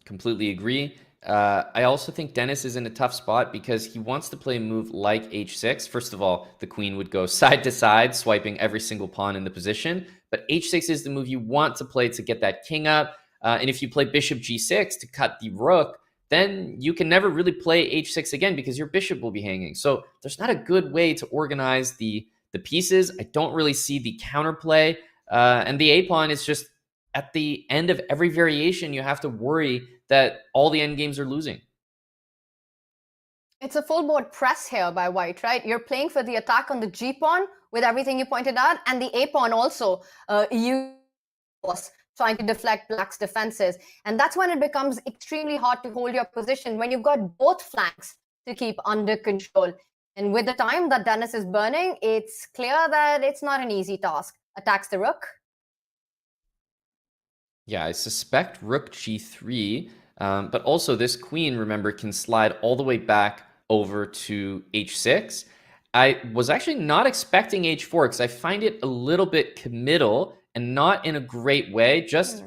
Completely agree. I also think Denis is in a tough spot because he wants to play a move like h6. First of all, the queen would go side to side, swiping every single pawn in the position. But h6 is the move you want to play to get that king up. And if you play bishop g6 to cut the rook, then you can never really play h6 again because your bishop will be hanging. So there's not a good way to organize the pieces. I don't really see the counterplay. And the a-pawn is just at the end of every variation, you have to worry that all the endgames are losing. It's a full board press here by white, right? You're playing for the attack on the g-pawn with everything you pointed out, and the a-pawn also trying to deflect black's defenses. And that's when it becomes extremely hard to hold your position, when you've got both flanks to keep under control. And with the time that Denis is burning, it's clear that it's not an easy task. Attacks the rook. Yeah, I suspect rook g3, but also this queen, remember, can slide all the way back over to h6. I was actually not expecting h4 because I find it a little bit committal and not in a great way. Just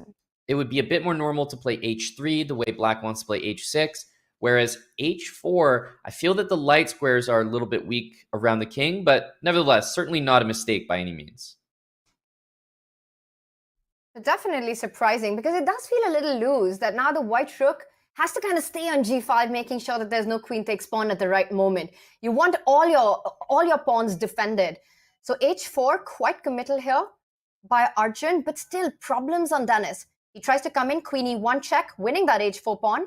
it would be a bit more normal to play h3 the way black wants to play h6, whereas h4, I feel that the light squares are a little bit weak around the king, but nevertheless, certainly not a mistake by any means. Definitely surprising because it does feel a little loose that now the white rook has to kind of stay on g5, making sure that there's no queen takes pawn at the right moment. You want all your pawns defended. So h4, quite committal here by Arjun, but still problems on Denis. He tries to come in, queen e1 check, winning that h4 pawn.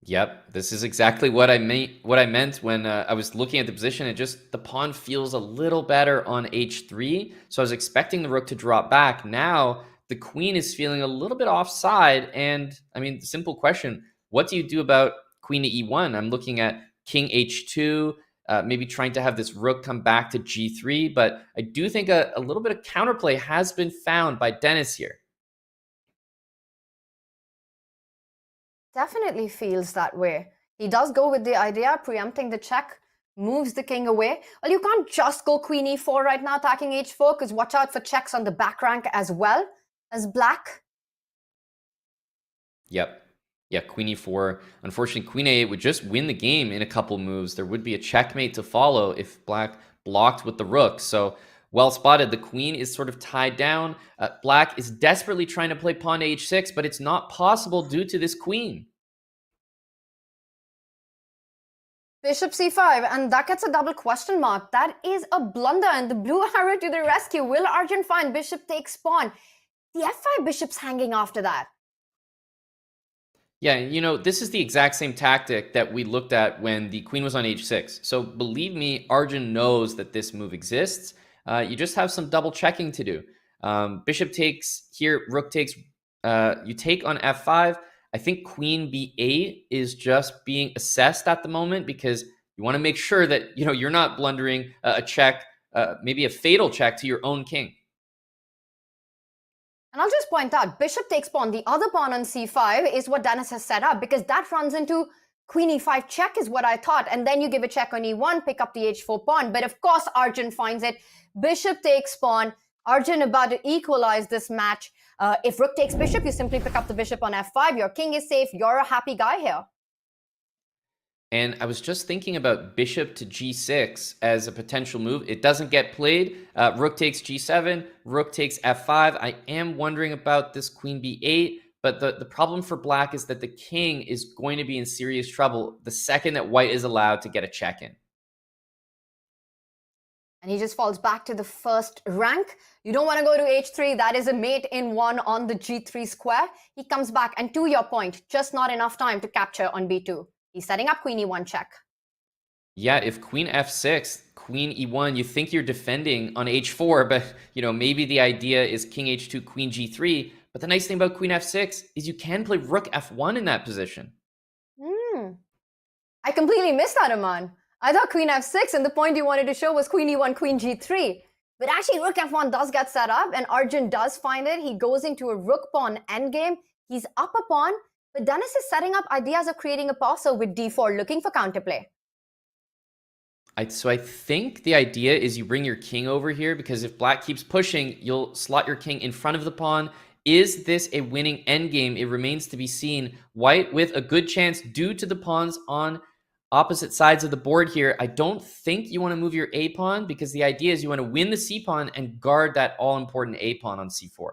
Yep, this is exactly what I meant when I was looking at the position. It just, the pawn feels a little better on h3. So I was expecting the rook to drop back. Now the queen is feeling a little bit offside. And I mean, the simple question, what do you do about queen to e1? I'm looking at king h2, maybe trying to have this rook come back to g3. But I do think a little bit of counterplay has been found by Denis here. Definitely feels that way. He does go with the idea, preempting the check, moves the king away. Well, you can't just go queen e4 right now, attacking h4, because watch out for checks on the back rank as well as black. Yep. Yeah, queen e4. Unfortunately, queen a8 would just win the game in a couple moves. There would be a checkmate to follow if black blocked with the rook. So well spotted. The queen is sort of tied down. Black is desperately trying to play pawn to h6, but it's not possible due to this queen. Bishop c5, and that gets a double question mark. That is a blunder, and the blue arrow to the rescue. Will Arjun find bishop takes pawn? The f5 bishop's hanging after that. Yeah, you know, this is the exact same tactic that we looked at when the queen was on h6. So believe me, Arjun knows that this move exists. You just have some double checking to do. Bishop takes here, rook takes, you take on f5. I think queen b8 is just being assessed at the moment because you want to make sure that, you know, you're not blundering a check, maybe a fatal check to your own king. And I'll just point out, bishop takes pawn. The other pawn on c5 is what Denis has set up because that runs into queen e5 check is what I thought. And then you give a check on e1, pick up the h4 pawn. But of course, Arjun finds it. Bishop takes pawn. Arjun about to equalize this match. If rook takes bishop, you simply pick up the bishop on f5. Your king is safe. You're a happy guy here. And I was just thinking about bishop to g6 as a potential move. It doesn't get played. Rook takes g7, rook takes f5. I am wondering about this queen b8, but the problem for black is that the king is going to be in serious trouble the second that white is allowed to get a check in. And he just falls back to the first rank. You don't want to go to h3. That is a mate in one on the g3 square. He comes back, and to your point, just not enough time to capture on b2. He's setting up queen e1 check. Yeah, if queen f6, queen e1, you think you're defending on h4, but you know, maybe the idea is king h2, queen g3. But the nice thing about queen f6 is you can play rook f1 in that position. I completely missed that, Aman. I thought queen f6 and the point you wanted to show was queen e1, queen g3. But actually rook f1 does get set up and Arjun does find it. He goes into a rook pawn endgame. He's up a pawn. But Denis is setting up ideas of creating a parcel with d4, looking for counterplay. So I think the idea is you bring your king over here because if black keeps pushing, you'll slot your king in front of the pawn. Is this a winning endgame? It remains to be seen. White with a good chance due to the pawns on opposite sides of the board here. I don't think you want to move your a pawn because the idea is you want to win the c pawn and guard that all-important a pawn on c4.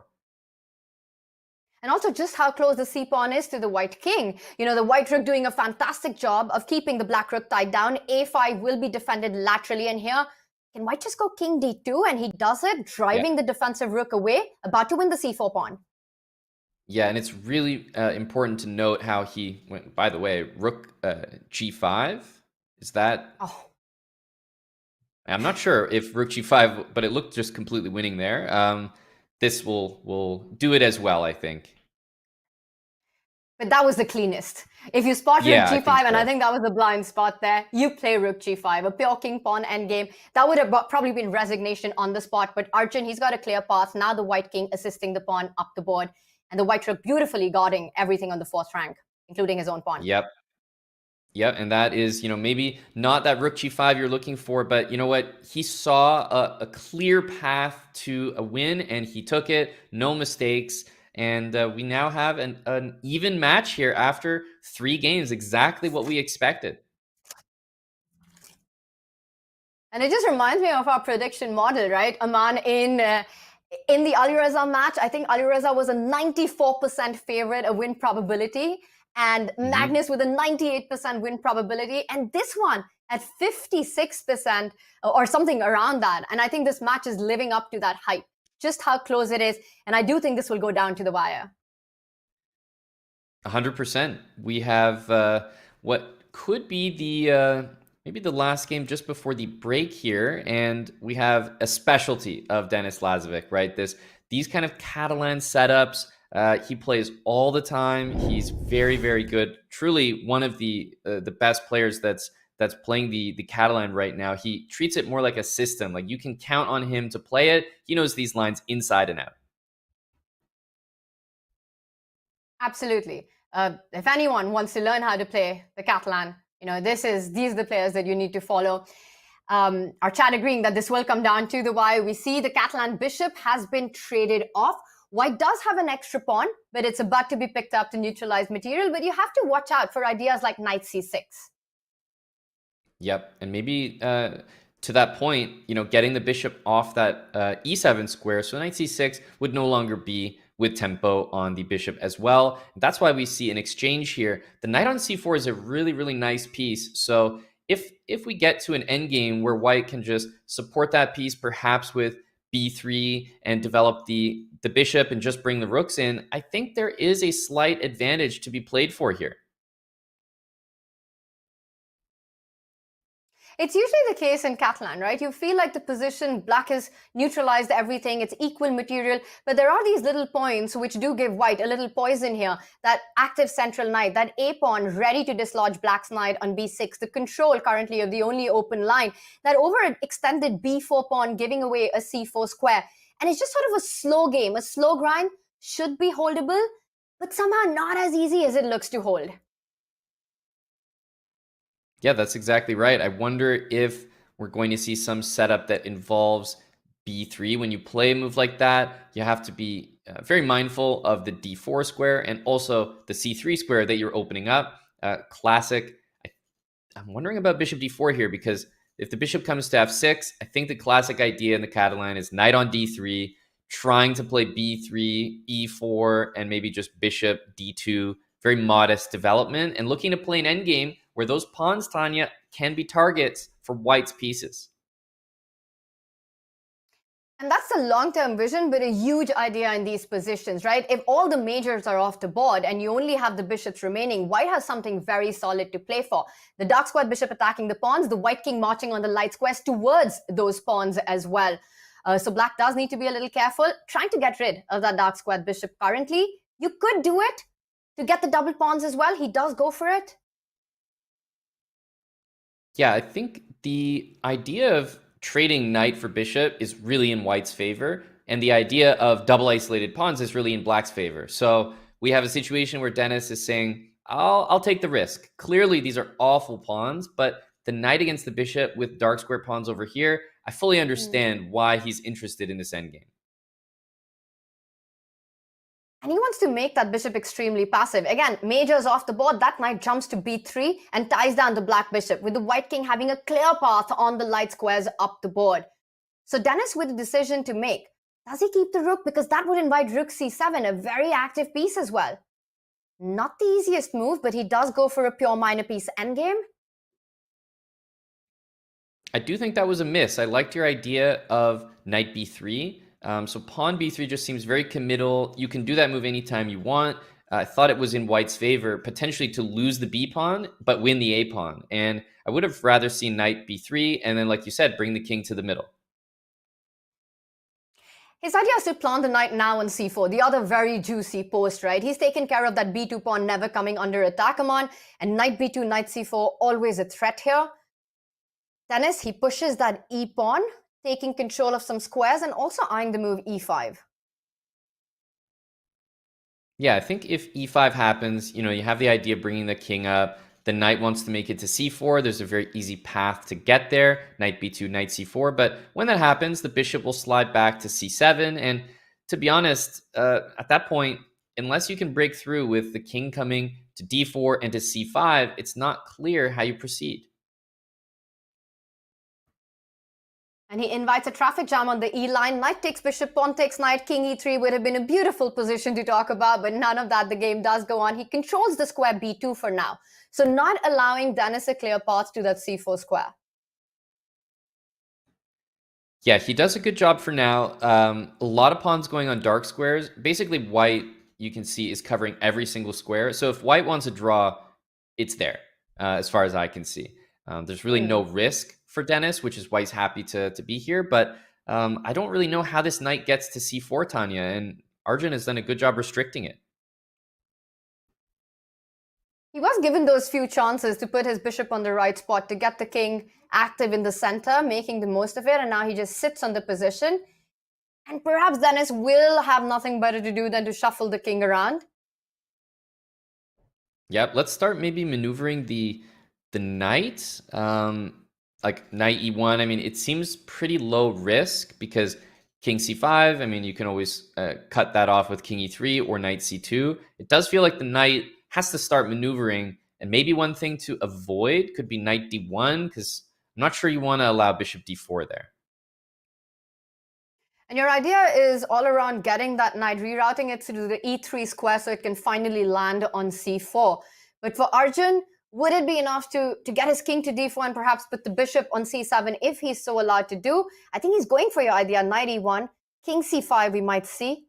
And also just how close the c-pawn is to the white king. You know, the white rook doing a fantastic job of keeping the black rook tied down. a5 will be defended laterally. And here, can white just go king d2? And he does it, driving the defensive rook away, about to win the c4 pawn. Yeah, and it's really important to note how he went, by the way, rook g5. Is that... Oh. I'm not sure if rook g5, but it looked just completely winning there. This will do it as well, I think. But that was the cleanest. If you spot rook g5, and I think that was the blind spot there, you play rook g5, a pure king pawn endgame. That would have probably been resignation on the spot. But Arjun, he's got a clear path. Now the white king assisting the pawn up the board. And the white rook beautifully guarding everything on the fourth rank, including his own pawn. Yep, and that is, you know, maybe not that rook g5 you're looking for, but you know what? He saw a clear path to a win, and he took it. No mistakes. And we now have an even match here after 3 games, exactly what we expected. And it just reminds me of our prediction model, right? Aman, in In the Alireza match, I think Alireza was a 94% favorite, a win probability, and Magnus with a 98% win probability, and this one at 56% or something around that. And I think this match is living up to that hype, just how close it is. And I do think this will go down to the wire. 100%. We have what could be the maybe the last game just before the break here, and we have a specialty of Denis Lazavik, right? These kind of Catalan setups. He plays all the time. He's very, very good. Truly one of the best players that's playing the Catalan right now. He treats it more like a system. Like you can count on him to play it. He knows these lines inside and out. Absolutely. If anyone wants to learn how to play the Catalan, these are the players that you need to follow. Our chat agreeing that this will come down to the wire. We see the Catalan bishop has been traded off. White does have an extra pawn, but it's about to be picked up to neutralize material. But you have to watch out for ideas like knight c6. Yep, and maybe to that point, getting the bishop off that e7 square, so knight c6 would no longer be with tempo on the bishop as well. That's why we see an exchange here. The knight on c4 is a really, really nice piece. So if we get to an endgame where white can just support that piece, perhaps with b3 and develop the bishop and just bring the rooks in, I think there is a slight advantage to be played for here. It's usually the case in Catalan, right? You feel like the position, black has neutralized everything, it's equal material, but there are these little points which do give white a little poison here. That active central knight, that a-pawn ready to dislodge black's knight on b6, the control currently of the only open line, that overextended b4 pawn giving away a c4 square. And it's just sort of a slow game, a slow grind, should be holdable, but somehow not as easy as it looks to hold. Yeah, that's exactly right. I wonder if we're going to see some setup that involves b3. When you play a move like that, you have to be very mindful of the d4 square and also the c3 square that you're opening up. Classic. I'm wondering about bishop d4 here, because if the bishop comes to f6, I think the classic idea in the Catalan is knight on d3, trying to play b3, e4, and maybe just bishop d2. Very modest development, and looking to play an endgame where those pawns, Tanya, can be targets for white's pieces. And that's the long-term vision, but a huge idea in these positions, right? If all the majors are off the board and you only have the bishops remaining, white has something very solid to play for. The dark squared bishop attacking the pawns, the white king marching on the light squares towards those pawns as well. So black does need to be a little careful, trying to get rid of that dark squared bishop currently. You could do it to get the double pawns as well. He does go for it. Yeah, I think the idea of trading knight for bishop is really in white's favor, and the idea of double isolated pawns is really in black's favor. So we have a situation where Denis is saying, I'll take the risk. Clearly, these are awful pawns, but the knight against the bishop with dark square pawns over here, I fully understand why he's interested in this endgame. And he wants to make that bishop extremely passive. Again, majors off the board, that knight jumps to b3 and ties down the black bishop, with the white king having a clear path on the light squares up the board. So Denis with a decision to make. Does he keep the rook? Because that would invite rook c7, a very active piece as well. Not the easiest move, but he does go for a pure minor piece endgame. I do think that was a miss. I liked your idea of knight b3. So pawn b3 just seems very committal. You can do that move anytime you want. I thought it was in white's favor, potentially to lose the b pawn, but win the a pawn. And I would have rather seen knight b3, and then, like you said, bring the king to the middle. His idea is to plant the knight now on c4, the other very juicy post, right? He's taken care of that b2 pawn never coming under attack on, and knight b2, knight c4, always a threat here. Denis, he pushes that e pawn, taking control of some squares and also eyeing the move e5. Yeah, I think if e5 happens, you have the idea of bringing the king up. The knight wants to make it to c4. There's a very easy path to get there. Knight b2, knight c4. But when that happens, the bishop will slide back to c7. And to be honest, at that point, unless you can break through with the king coming to d4 and to c5, it's not clear how you proceed. And he invites a traffic jam on the E-line. Knight takes bishop, pawn takes knight, king e3 would have been a beautiful position to talk about, but none of that. The game does go on. He controls the square b2 for now. So not allowing Denis a clear path to that c4 square. Yeah, he does a good job for now. A lot of pawns going on dark squares. Basically, white, you can see, is covering every single square. So if white wants a draw, it's there, as far as I can see. There's really no risk for Denis, which is why he's happy to be here. But I don't really know how this knight gets to c4, Tanya, and Arjun has done a good job restricting it. He was given those few chances to put his bishop on the right spot to get the king active in the center, making the most of it, and now he just sits on the position. And perhaps Denis will have nothing better to do than to shuffle the king around. Yep, let's start maybe maneuvering the knight. Like knight e1, I mean, it seems pretty low risk because king c5, I mean, you can always cut that off with king e3 or knight c2. It does feel like the knight has to start maneuvering, and maybe one thing to avoid could be knight d1, because I'm not sure you want to allow bishop d4 there. And your idea is all around getting that knight, rerouting it to the e3 square so it can finally land on c4. But for Arjun, would it be enough to get his king to d4 and perhaps put the bishop on c7 if he's so allowed to do? I think he's going for your idea, knight e1, king c5 we might see.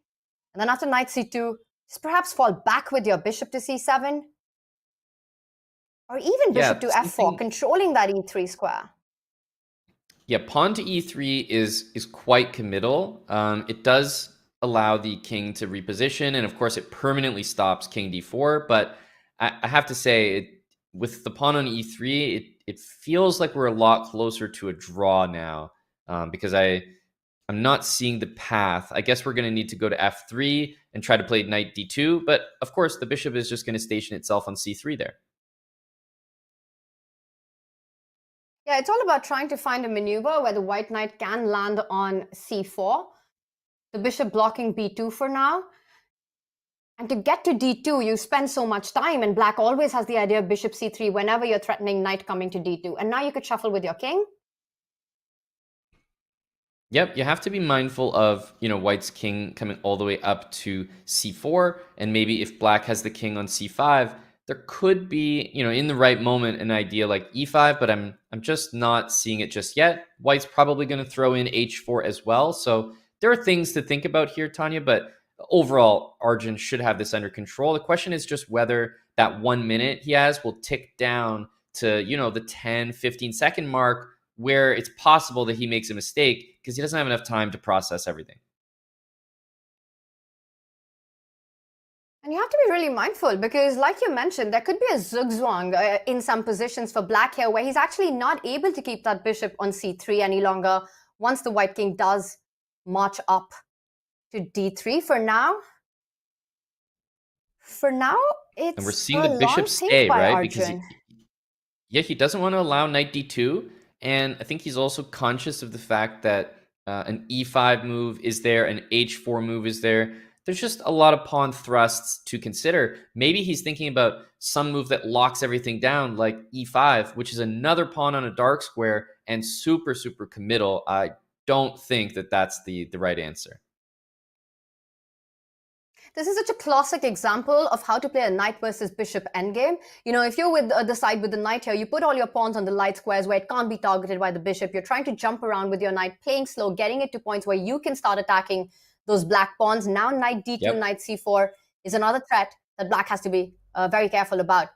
And then after knight c2, just perhaps fall back with your bishop to c7. Or even bishop to f4, controlling that e3 square. Yeah, pawn to e3 is quite committal. It does allow the king to reposition, and of course it permanently stops king d4. But I have to say, with the pawn on e3, it feels like we're a lot closer to a draw now, because I'm not seeing the path. I guess we're going to need to go to f3 and try to play knight d2. But of course, the bishop is just going to station itself on c3 there. Yeah, it's all about trying to find a maneuver where the white knight can land on c4. The bishop blocking b2 for now. And to get to d2, you spend so much time, and black always has the idea of bishop c3 whenever you're threatening knight coming to d2. And now you could shuffle with your king. Yep, you have to be mindful of, white's king coming all the way up to c4, and maybe if black has the king on c5, there could be, in the right moment, an idea like e5, but I'm just not seeing it just yet. White's probably going to throw in h4 as well, so there are things to think about here, Tanya, but overall, Arjun should have this under control. The question is just whether that 1 minute he has will tick down to, the 10, 15-second mark, where it's possible that he makes a mistake because he doesn't have enough time to process everything. And you have to be really mindful because, like you mentioned, there could be a zugzwang in some positions for black here where he's actually not able to keep that bishop on c3 any longer once the white king does march up to d3. For now, it's and we're seeing the bishop stay, right? Arjun. Because he doesn't want to allow knight d2. And I think he's also conscious of the fact that an e5 move is there, an h4 move is there. There's just a lot of pawn thrusts to consider. Maybe he's thinking about some move that locks everything down, like e5, which is another pawn on a dark square and super, super committal. I don't think that that's the right answer. This is such a classic example of how to play a knight versus bishop endgame. If you're with the side with the knight here, you put all your pawns on the light squares where it can't be targeted by the bishop. You're trying to jump around with your knight, playing slow, getting it to points where you can start attacking those black pawns. Now knight d2, knight c4 is another threat that black has to be very careful about.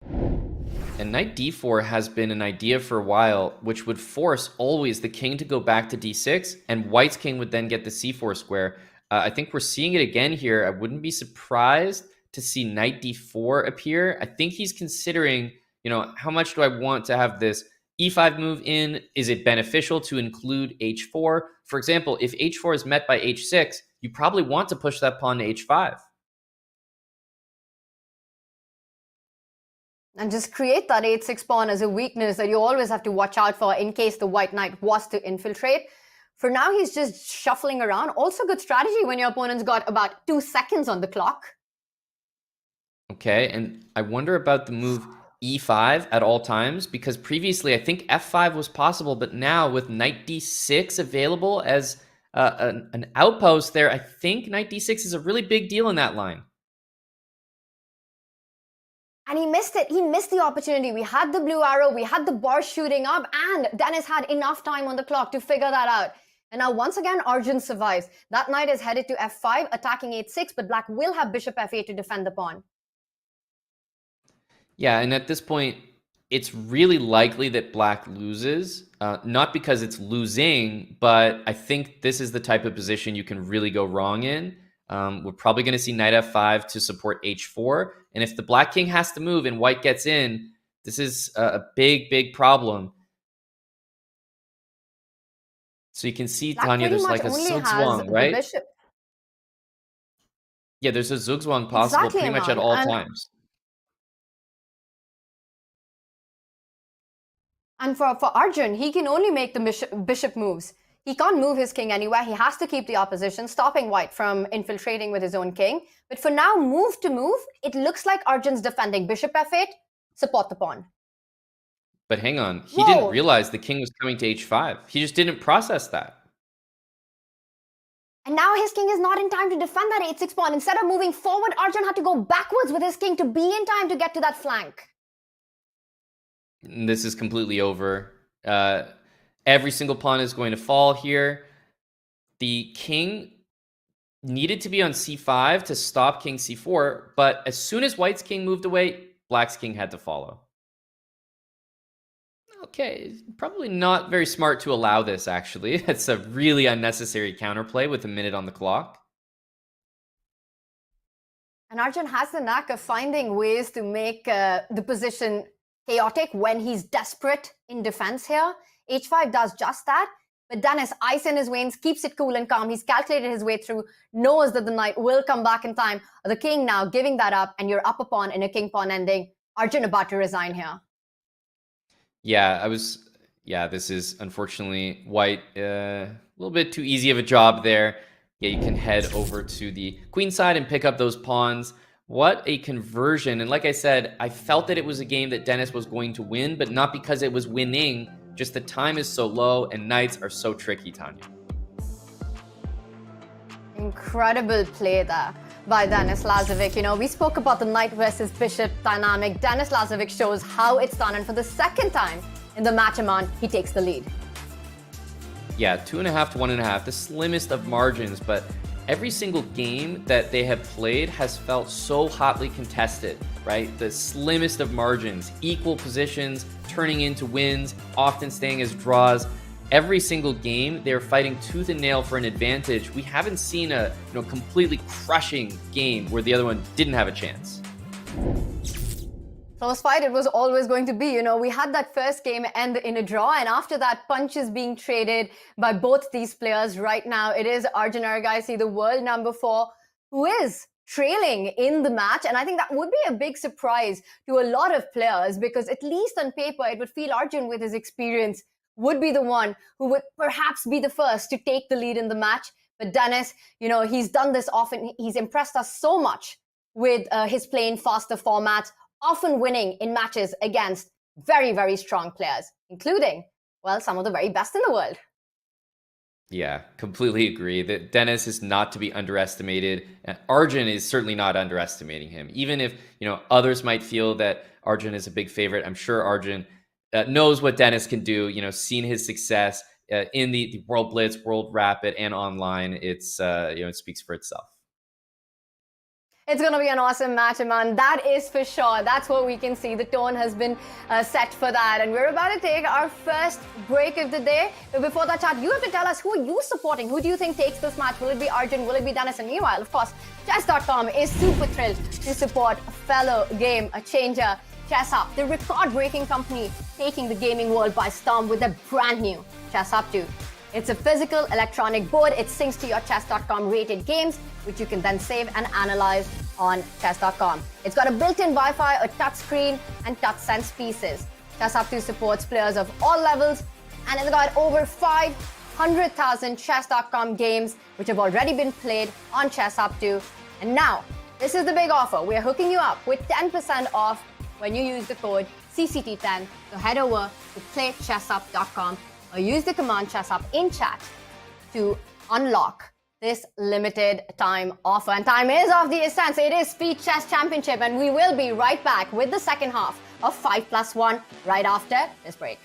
And knight d4 has been an idea for a while, which would force always the king to go back to d6, and white's king would then get the c4 square. I think we're seeing it again here. I wouldn't be surprised to see knight d4 appear. I think he's considering, how much do I want to have this e5 move in? Is it beneficial to include h4? For example, if h4 is met by h6, you probably want to push that pawn to h5. And just create that h6 pawn as a weakness that you always have to watch out for in case the white knight was to infiltrate. For now, he's just shuffling around. Also good strategy when your opponent's got about 2 seconds on the clock. Okay, and I wonder about the move e5 at all times, because previously I think f5 was possible, but now with knight d6 available as an outpost there, I think knight d6 is a really big deal in that line. And he missed it. He missed the opportunity. We had the blue arrow, we had the bar shooting up, and Denis had enough time on the clock to figure that out. And now once again, Arjun survives. That knight is headed to f5, attacking h6, but black will have bishop f8 to defend the pawn. Yeah, and at this point, it's really likely that black loses. Not because it's losing, but I think this is the type of position you can really go wrong in. We're probably going to see knight f5 to support h4. And if the black king has to move and white gets in, this is a big, big problem. So you can see, Black Tanya, there's pretty like a much only has zugzwang, the right? bishop. Yeah, there's a zugzwang possible Exactly, pretty much at Aman. all And- times. And for Arjun, he can only make the bishop moves. He can't move his king anywhere. He has to keep the opposition, stopping white from infiltrating with his own king. But for now, move to move, it looks like Arjun's defending bishop f8, support the pawn. But hang on, he Whoa. didn't realize the king was coming to h5. He just didn't process that. And now his king is not in time to defend that h6 pawn. Instead of moving forward, Arjun had to go backwards with his king to be in time to get to that flank. This is completely over. Every single pawn is going to fall here. The king needed to be on c5 to stop king c4, but as soon as white's king moved away, black's king had to follow. Okay, probably not very smart to allow this, actually. It's a really unnecessary counterplay with a minute on the clock. And Arjun has the knack of finding ways to make the position chaotic when he's desperate in defense here. h5 does just that, but Denis, ice in his veins, keeps it cool and calm. He's calculated his way through, knows that the knight will come back in time. The king now giving that up, and you're up a pawn in a king-pawn ending. Arjun about to resign here. Yeah, this is unfortunately white. A little bit too easy of a job there. Yeah, you can head over to the queen side and pick up those pawns. What a conversion. And like I said, I felt that it was a game that Denis was going to win, but not because it was winning. Just the time is so low and knights are so tricky, Tanya. Incredible play there by Denis Lazavik. You know, we spoke about the knight versus bishop dynamic. Denis Lazavik shows how it's done, and for the second time in the match, Aman, he takes the lead. Yeah, 2.5 to 1.5, the slimmest of margins, but every single game that they have played has felt so hotly contested, right? The slimmest of margins, equal positions, turning into wins, often staying as draws. Every single game, they're fighting tooth and nail for an advantage. We haven't seen a completely crushing game where the other one didn't have a chance. Close fight it was always going to be. You know, we had that first game end in a draw, and after that, punches being traded by both these players. Right now, it is Arjun Erigaisi, the world number 4, who is trailing in the match. And I think that would be a big surprise to a lot of players, because at least on paper, it would feel Arjun, with his experience, would be the one who would perhaps be the first to take the lead in the match. But Denis, you know, he's done this often. He's impressed us so much with his playing faster formats, often winning in matches against very, very strong players, including, well, some of the very best in the world. Yeah, completely agree that Denis is not to be underestimated. And Arjun is certainly not underestimating him. Even if, others might feel that Arjun is a big favorite, I'm sure Arjun knows what Denis can do, seen his success in the World Blitz, World Rapid, and online. It's, it speaks for itself. It's going to be an awesome match, Aman. That is for sure. That's what we can see. The tone has been set for that. And we're about to take our first break of the day. But before that, chat, you have to tell us, who are you supporting? Who do you think takes this match? Will it be Arjun? Will it be Denis? And meanwhile, of course, Chess.com is super thrilled to support a fellow game changer, Chess Hub, the record-breaking company taking the gaming world by storm with a brand new Chess Hub 2. It's a physical electronic board. It syncs to your Chess.com rated games, which you can then save and analyze on Chess.com. It's got a built-in Wi-Fi, a touchscreen, and touch-sense pieces. Chess Hub 2 supports players of all levels, and it's got over 500,000 Chess.com games, which have already been played on Chess Hub 2. And now, this is the big offer. We're hooking you up with 10% off when you use the code CCT10. So head over to playchessup.com or use the command chessup in chat to unlock this limited time offer. And time is of the essence. It is Speed Chess Championship, and we will be right back with the second half of 5+1 right after this break.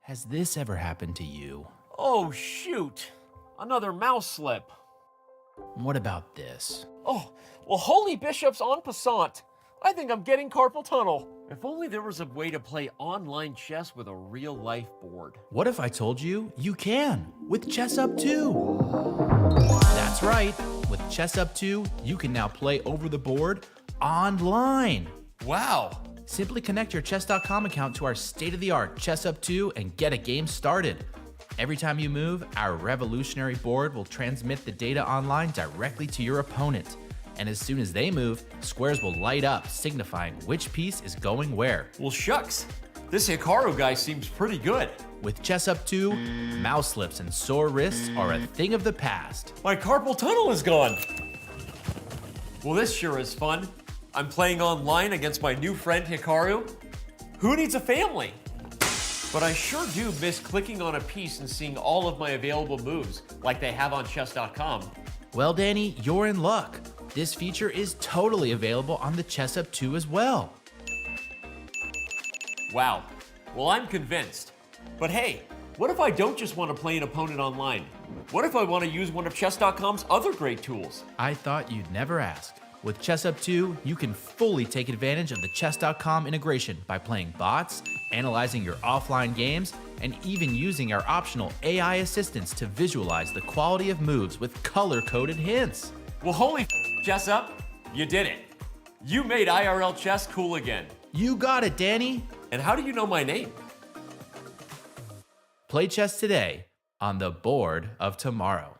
Has this ever happened to you? Oh, shoot. Another mouse slip. What about this? Oh, well, holy bishops en passant. I think I'm getting carpal tunnel. If only there was a way to play online chess with a real-life board. What if I told you you can with Chess Up 2? That's right. With Chess Up 2, you can now play over the board online. Wow. Simply connect your Chess.com account to our state-of-the-art Chess Up 2 and get a game started. Every time you move, our revolutionary board will transmit the data online directly to your opponent. And as soon as they move, squares will light up, signifying which piece is going where. Well, shucks. This Hikaru guy seems pretty good. With Chess Up 2, mouse slips and sore wrists are a thing of the past. My carpal tunnel is gone. Well, this sure is fun. I'm playing online against my new friend Hikaru. Who needs a family? But I sure do miss clicking on a piece and seeing all of my available moves, like they have on Chess.com. Well, Danny, you're in luck. This feature is totally available on the Chess Up 2 as well. Wow. Well, I'm convinced. But hey, what if I don't just want to play an opponent online? What if I want to use one of Chess.com's other great tools? I thought you'd never ask. With Chess Up 2, you can fully take advantage of the Chess.com integration by playing bots, analyzing your offline games, and even using our optional AI assistants to visualize the quality of moves with color-coded hints. Well, holy Chess Up, you did it. You made IRL chess cool again. You got it, Danny. And how do you know my name? Play chess today on the board of tomorrow.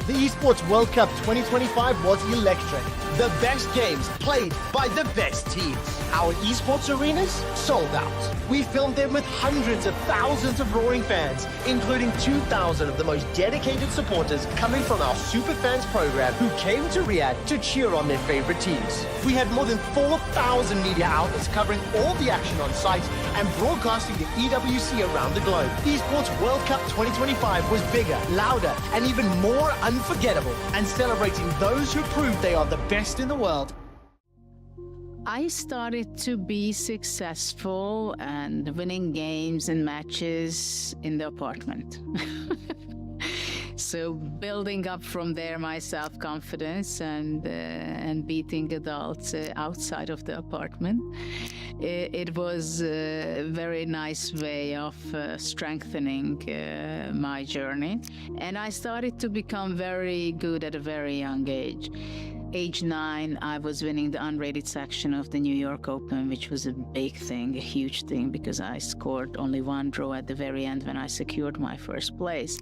The Esports World Cup 2025 was electric. The best games played by the best teams. Our esports arenas sold out. We filmed them with hundreds of thousands of roaring fans, including 2,000 of the most dedicated supporters coming from our Super Fans program who came to Riyadh to cheer on their favorite teams. We had more than 4,000 media outlets covering all the action on site and broadcasting the EWC around the globe. Esports World Cup 2025 was bigger, louder, and even more unforgettable, and celebrating those who proved they are the best in the world. I started to be successful and winning games and matches in the apartment. So building up from there my self-confidence and beating adults outside of the apartment. It was a very nice way of strengthening my journey. And I started to become very good at a very young age. Age 9, I was winning the unrated section of the New York Open, which was a big thing, a huge thing, because I scored only one draw at the very end when I secured my first place.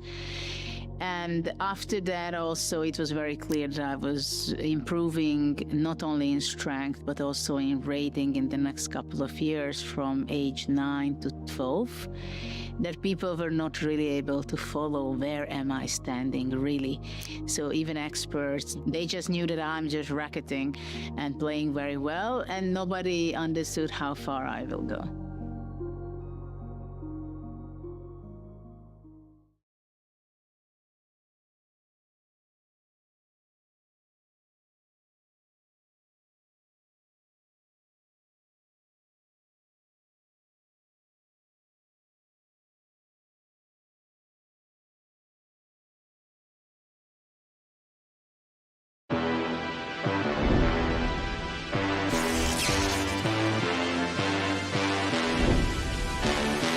And after that also, it was very clear that I was improving not only in strength, but also in rating in the next couple of years from age 9 to 12, that people were not really able to follow where am I standing really. So even experts, they just knew that I'm just racketing and playing very well, and nobody understood how far I will go.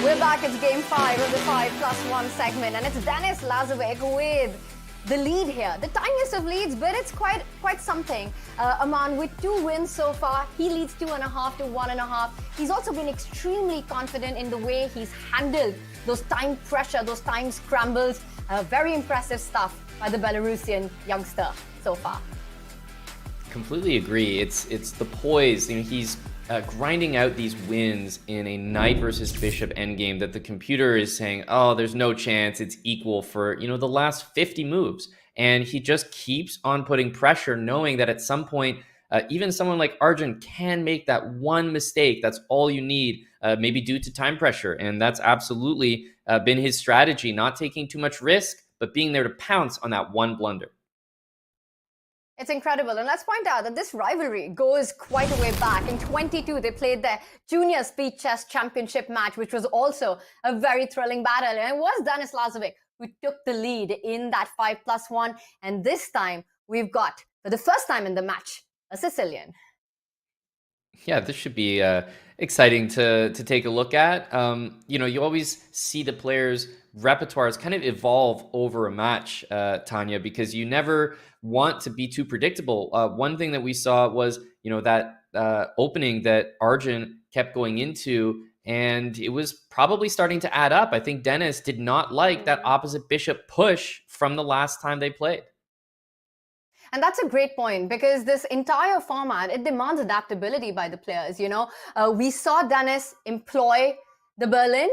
We're back. It's game 5 of the 5+1 segment, and it's Denis Lazavik with the lead here. The tiniest of leads, but it's quite something. Aman, with 2 wins so far, he leads 2.5 to 1.5. He's also been extremely confident in the way he's handled those time pressure, those time scrambles. Very impressive stuff by the Belarusian youngster so far. Completely agree. It's the poise. You know, he's grinding out these wins in a knight versus bishop endgame that the computer is saying, oh, there's no chance, it's equal for, the last 50 moves. And he just keeps on putting pressure, knowing that at some point, even someone like Arjun can make that one mistake. That's all you need, maybe due to time pressure. And that's absolutely been his strategy, not taking too much risk, but being there to pounce on that one blunder. It's incredible. And let's point out that this rivalry goes quite a way back. In 22, they played their Junior Speed Chess Championship match, which was also a very thrilling battle. And it was Denis Lazavik who took the lead in that 5+1. And this time, we've got, for the first time in the match, a Sicilian. Yeah, this should be exciting to take a look at. You always see the players' repertoires kind of evolve over a match, Tanya, because you never want to be too predictable. One thing that we saw was, that opening that Arjun kept going into, and it was probably starting to add up. I think Denis did not like that opposite bishop push from the last time they played. And that's a great point, because this entire format, it demands adaptability by the players. We saw Denis employ the Berlin,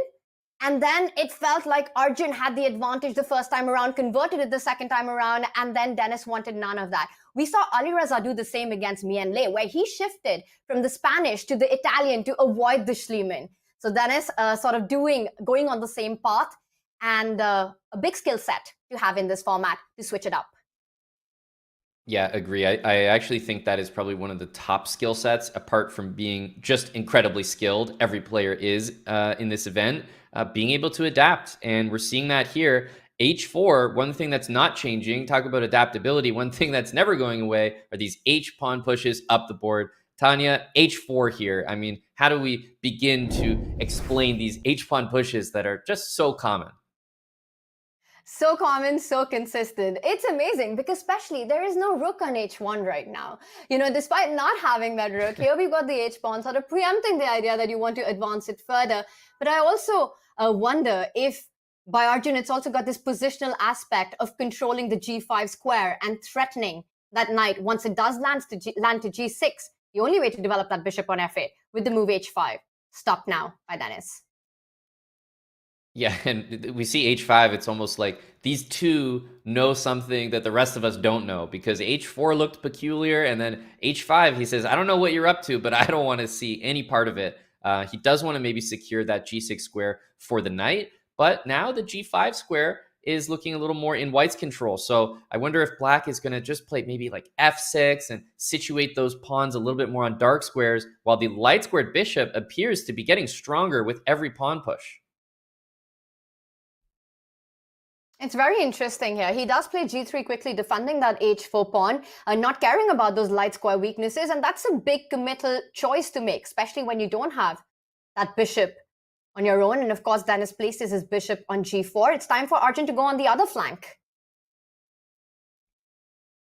and then it felt like Arjun had the advantage the first time around, converted it the second time around, and then Denis wanted none of that. We saw Alireza do the same against Mien Le, where he shifted from the Spanish to the Italian to avoid the Schliemann. So Denis sort of going on the same path, and a big skill set to have in this format to switch it up. Yeah, agree. I actually think that is probably one of the top skill sets, apart from being just incredibly skilled. Every player is in this event, being able to adapt. And we're seeing that here. H4, one thing that's not changing, talk about adaptability, one thing that's never going away are these H-pawn pushes up the board. Tanya, H4 here. I mean, how do we begin to explain these H-pawn pushes that are just so common? So common, so consistent. It's amazing because especially there is no rook on h1 right now. Despite not having that rook, here we've got the h-pawn sort of preempting the idea that you want to advance it further. But I also wonder if by Arjun, it's also got this positional aspect of controlling the g5 square and threatening that knight once it does land to g6. The only way to develop that bishop on f8 with the move h5. Stop now by Denis. Yeah, and we see h5, it's almost like these two know something that the rest of us don't know, because h4 looked peculiar, and then h5, he says, I don't know what you're up to, but I don't want to see any part of it. He does want to maybe secure that g6 square for the knight, but now the g5 square is looking a little more in white's control. So I wonder if black is going to just play maybe like f6 and situate those pawns a little bit more on dark squares, while the light squared bishop appears to be getting stronger with every pawn push. It's very interesting here. He does play g3 quickly, defending that h4 pawn, not caring about those light square weaknesses. And that's a big committal choice to make, especially when you don't have that bishop on your own. And of course, Denis places his bishop on g4. It's time for Arjun to go on the other flank.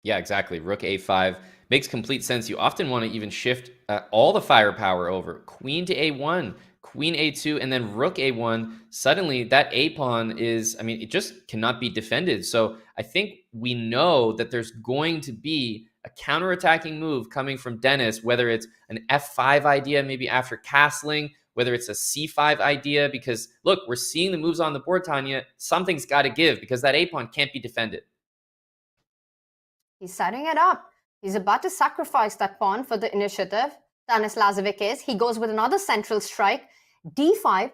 Yeah, exactly. Rook a5 makes complete sense. You often want to even shift all the firepower over. Queen to a1. Queen a2, and then rook a1, suddenly that a-pawn is, it just cannot be defended. So I think we know that there's going to be a counterattacking move coming from Denis, whether it's an f5 idea, maybe after castling, whether it's a c5 idea, because look, we're seeing the moves on the board, Tanya. Something's got to give, because that a-pawn can't be defended. He's setting it up. He's about to sacrifice that pawn for the initiative. Denis Lazavik is. He goes with another central strike. d5.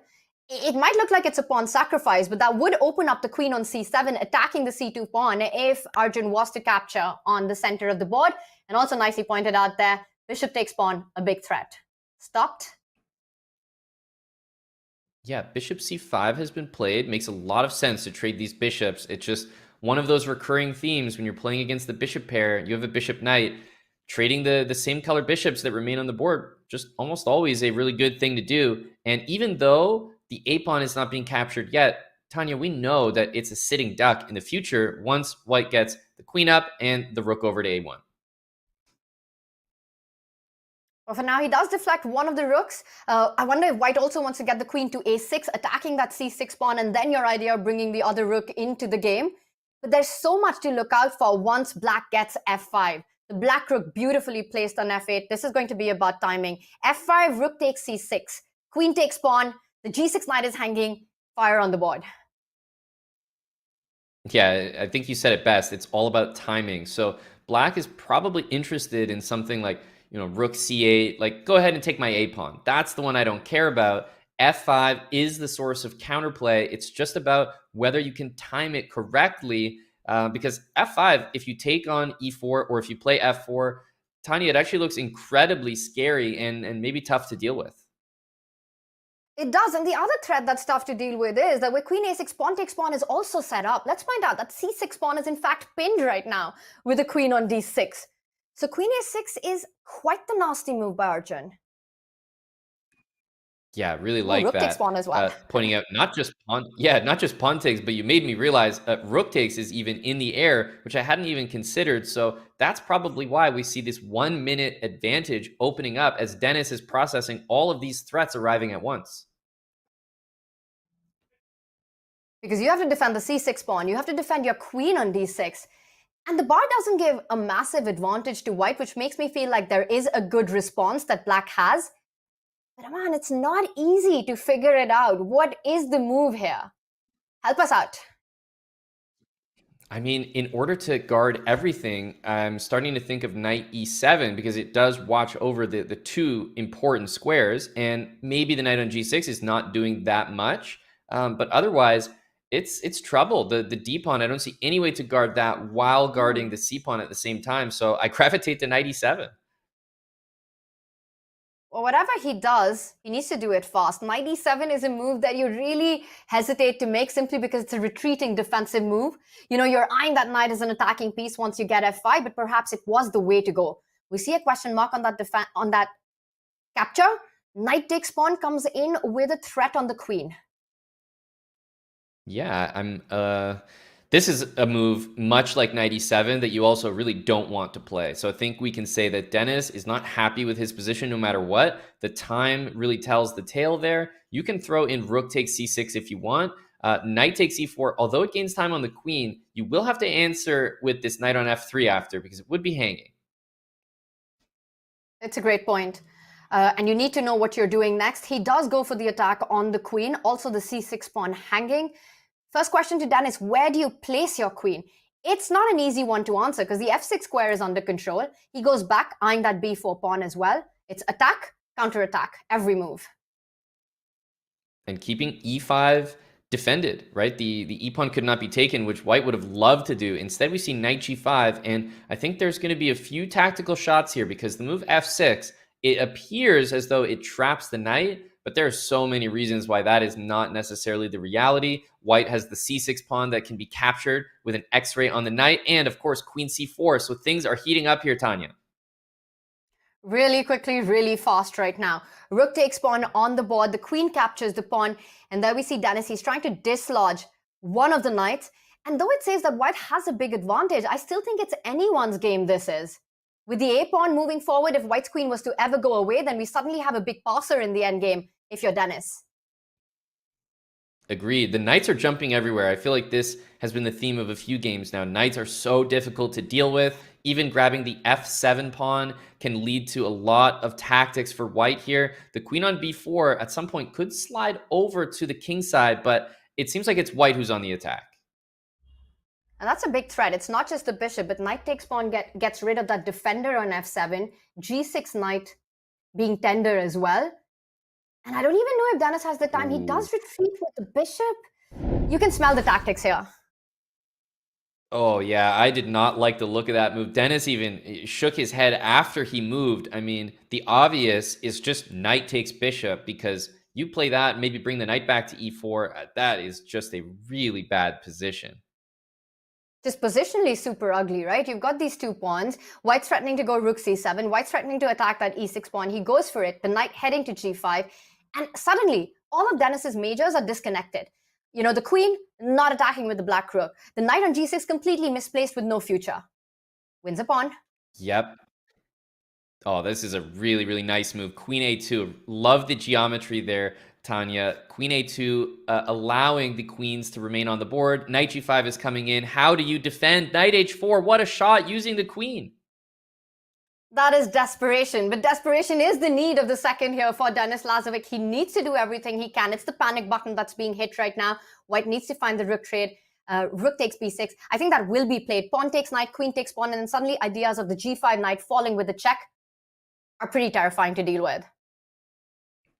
It might look like it's a pawn sacrifice, but that would open up the queen on c7, attacking the c2 pawn if Arjun was to capture on the center of the board. And also nicely pointed out there, bishop takes pawn, a big threat. Stopped. Yeah, bishop c5 has been played. Makes a lot of sense to trade these bishops. It's just one of those recurring themes when you're playing against the bishop pair. You have a bishop knight. Trading the same color bishops that remain on the board, just almost always a really good thing to do. And even though the a-pawn is not being captured yet, Tanya, we know that it's a sitting duck in the future once white gets the queen up and the rook over to a1. Well, for now, he does deflect one of the rooks. I wonder if white also wants to get the queen to a6, attacking that c6 pawn, and then your idea of bringing the other rook into the game. But there's so much to look out for once black gets f5. The black rook beautifully placed on f8. This is going to be about timing. f5, rook takes c6. Queen takes pawn. The g6 knight is hanging. Fire on the board. Yeah, I think you said it best. It's all about timing. So black is probably interested in something like, rook c8, like go ahead and take my a pawn. That's the one I don't care about. f5 is the source of counterplay. It's just about whether you can time it correctly, because f5, if you take on e4 or if you play f4, Tanya, it actually looks incredibly scary and maybe tough to deal with. It does, and the other threat that's tough to deal with is that with queen a6, pawn takes pawn is also set up. Let's find out that c6 pawn is in fact pinned right now with the queen on d6. So queen a6 is quite the nasty move by Arjun. Yeah, really like rook that. takes pawn as well. Pointing out not just pawn takes, but you made me realize rook takes is even in the air, which I hadn't even considered. So that's probably why we see this 1 minute advantage opening up as Denis is processing all of these threats arriving at once. Because you have to defend the c6 pawn, you have to defend your queen on d6. And the bar doesn't give a massive advantage to white, which makes me feel like there is a good response that black has. But man, it's not easy to figure it out. What is the move here? Help us out. I mean, in order to guard everything, I'm starting to think of knight e7 because it does watch over the two important squares, and maybe the knight on g6 is not doing that much. But otherwise, it's trouble. The d pawn, I don't see any way to guard that while guarding the c pawn at the same time. So I gravitate to knight e7. Well, whatever he does, he needs to do it fast. Knight e7 is a move that you really hesitate to make simply because it's a retreating defensive move. You're eyeing that knight as an attacking piece once you get f5, but perhaps it was the way to go. We see a question mark on that capture. Knight takes pawn comes in with a threat on the queen. Yeah, this is a move much like knight e7 that you also really don't want to play. So I think we can say that Denis is not happy with his position no matter what. The time really tells the tale there. You can throw in rook takes c6 if you want. Knight takes e4, although it gains time on the queen, you will have to answer with this knight on f3 after because it would be hanging. It's a great point. And you need to know what you're doing next. He does go for the attack on the queen, also the c6 pawn hanging. First question to Denis, where do you place your queen? It's not an easy one to answer because the f6 square is under control. He goes back, eyeing that b4 pawn as well. It's attack, counter-attack, every move. And keeping e5 defended, right? The e-pawn could not be taken, which white would have loved to do. Instead, we see knight g5, and I think there's going to be a few tactical shots here because the move f6, it appears as though it traps the knight, but there are so many reasons why that is not necessarily the reality. White has the c6 pawn that can be captured with an x-ray on the knight, and of course, queen c4. So things are heating up here, Tanya. Really quickly, really fast right now. Rook takes pawn on the board. The queen captures the pawn. And there we see Denis. He's trying to dislodge one of the knights. And though it says that white has a big advantage, I still think it's anyone's game this is. With the a-pawn moving forward, if white's queen was to ever go away, then we suddenly have a big passer in the endgame if you're Denis. Agreed. The knights are jumping everywhere. I feel like this has been the theme of a few games now. Knights are so difficult to deal with. Even grabbing the f7 pawn can lead to a lot of tactics for white here. The queen on b4 at some point could slide over to the king side, but it seems like it's white who's on the attack. And that's a big threat. It's not just the bishop, but knight takes pawn gets rid of that defender on f7. g6 knight being tender as well. And I don't even know if Denis has the time. He does retreat with the bishop. You can smell the tactics here. Oh, yeah, I did not like the look of that move. Denis even shook his head after he moved. I mean, the obvious is just knight takes bishop because you play that, maybe bring the knight back to e4. That is just a really bad position. Just positionally super ugly, right? You've got these two pawns. White's threatening to go rook c7. White's threatening to attack that e6 pawn. He goes for it. The knight heading to g5. And suddenly, all of Denis's majors are disconnected. The queen not attacking with the black rook. The knight on g6 completely misplaced with no future. Wins a pawn. Yep. Oh, this is a really, really nice move. Queen a2. Love the geometry there, Tanya. Queen a2 allowing the queens to remain on the board. Knight g5 is coming in. How do you defend? Knight h4. What a shot using the queen. That is desperation, but desperation is the need of the second here for Denis Lazavik. He needs to do everything he can. It's the panic button that's being hit right now. White needs to find the rook trade. Rook takes b6. I think that will be played. Pawn takes knight, queen takes pawn, and then suddenly ideas of the g5 knight falling with the check are pretty terrifying to deal with.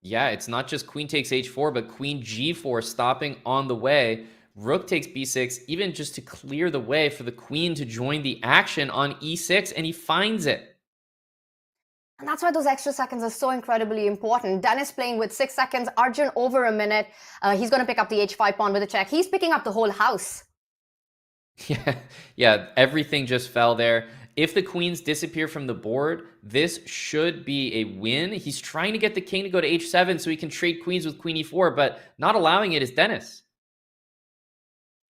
Yeah, it's not just queen takes h4, but queen g4 stopping on the way. Rook takes b6, even just to clear the way for the queen to join the action on e6, and he finds it. And that's why those extra seconds are so incredibly important. Denis playing with 6 seconds, Arjun over a minute. He's going to pick up the h5 pawn with a check. He's picking up the whole house. Yeah, everything just fell there. If the queens disappear from the board, this should be a win. He's trying to get the king to go to h7 so he can trade queens with queen e4, but not allowing it is Denis.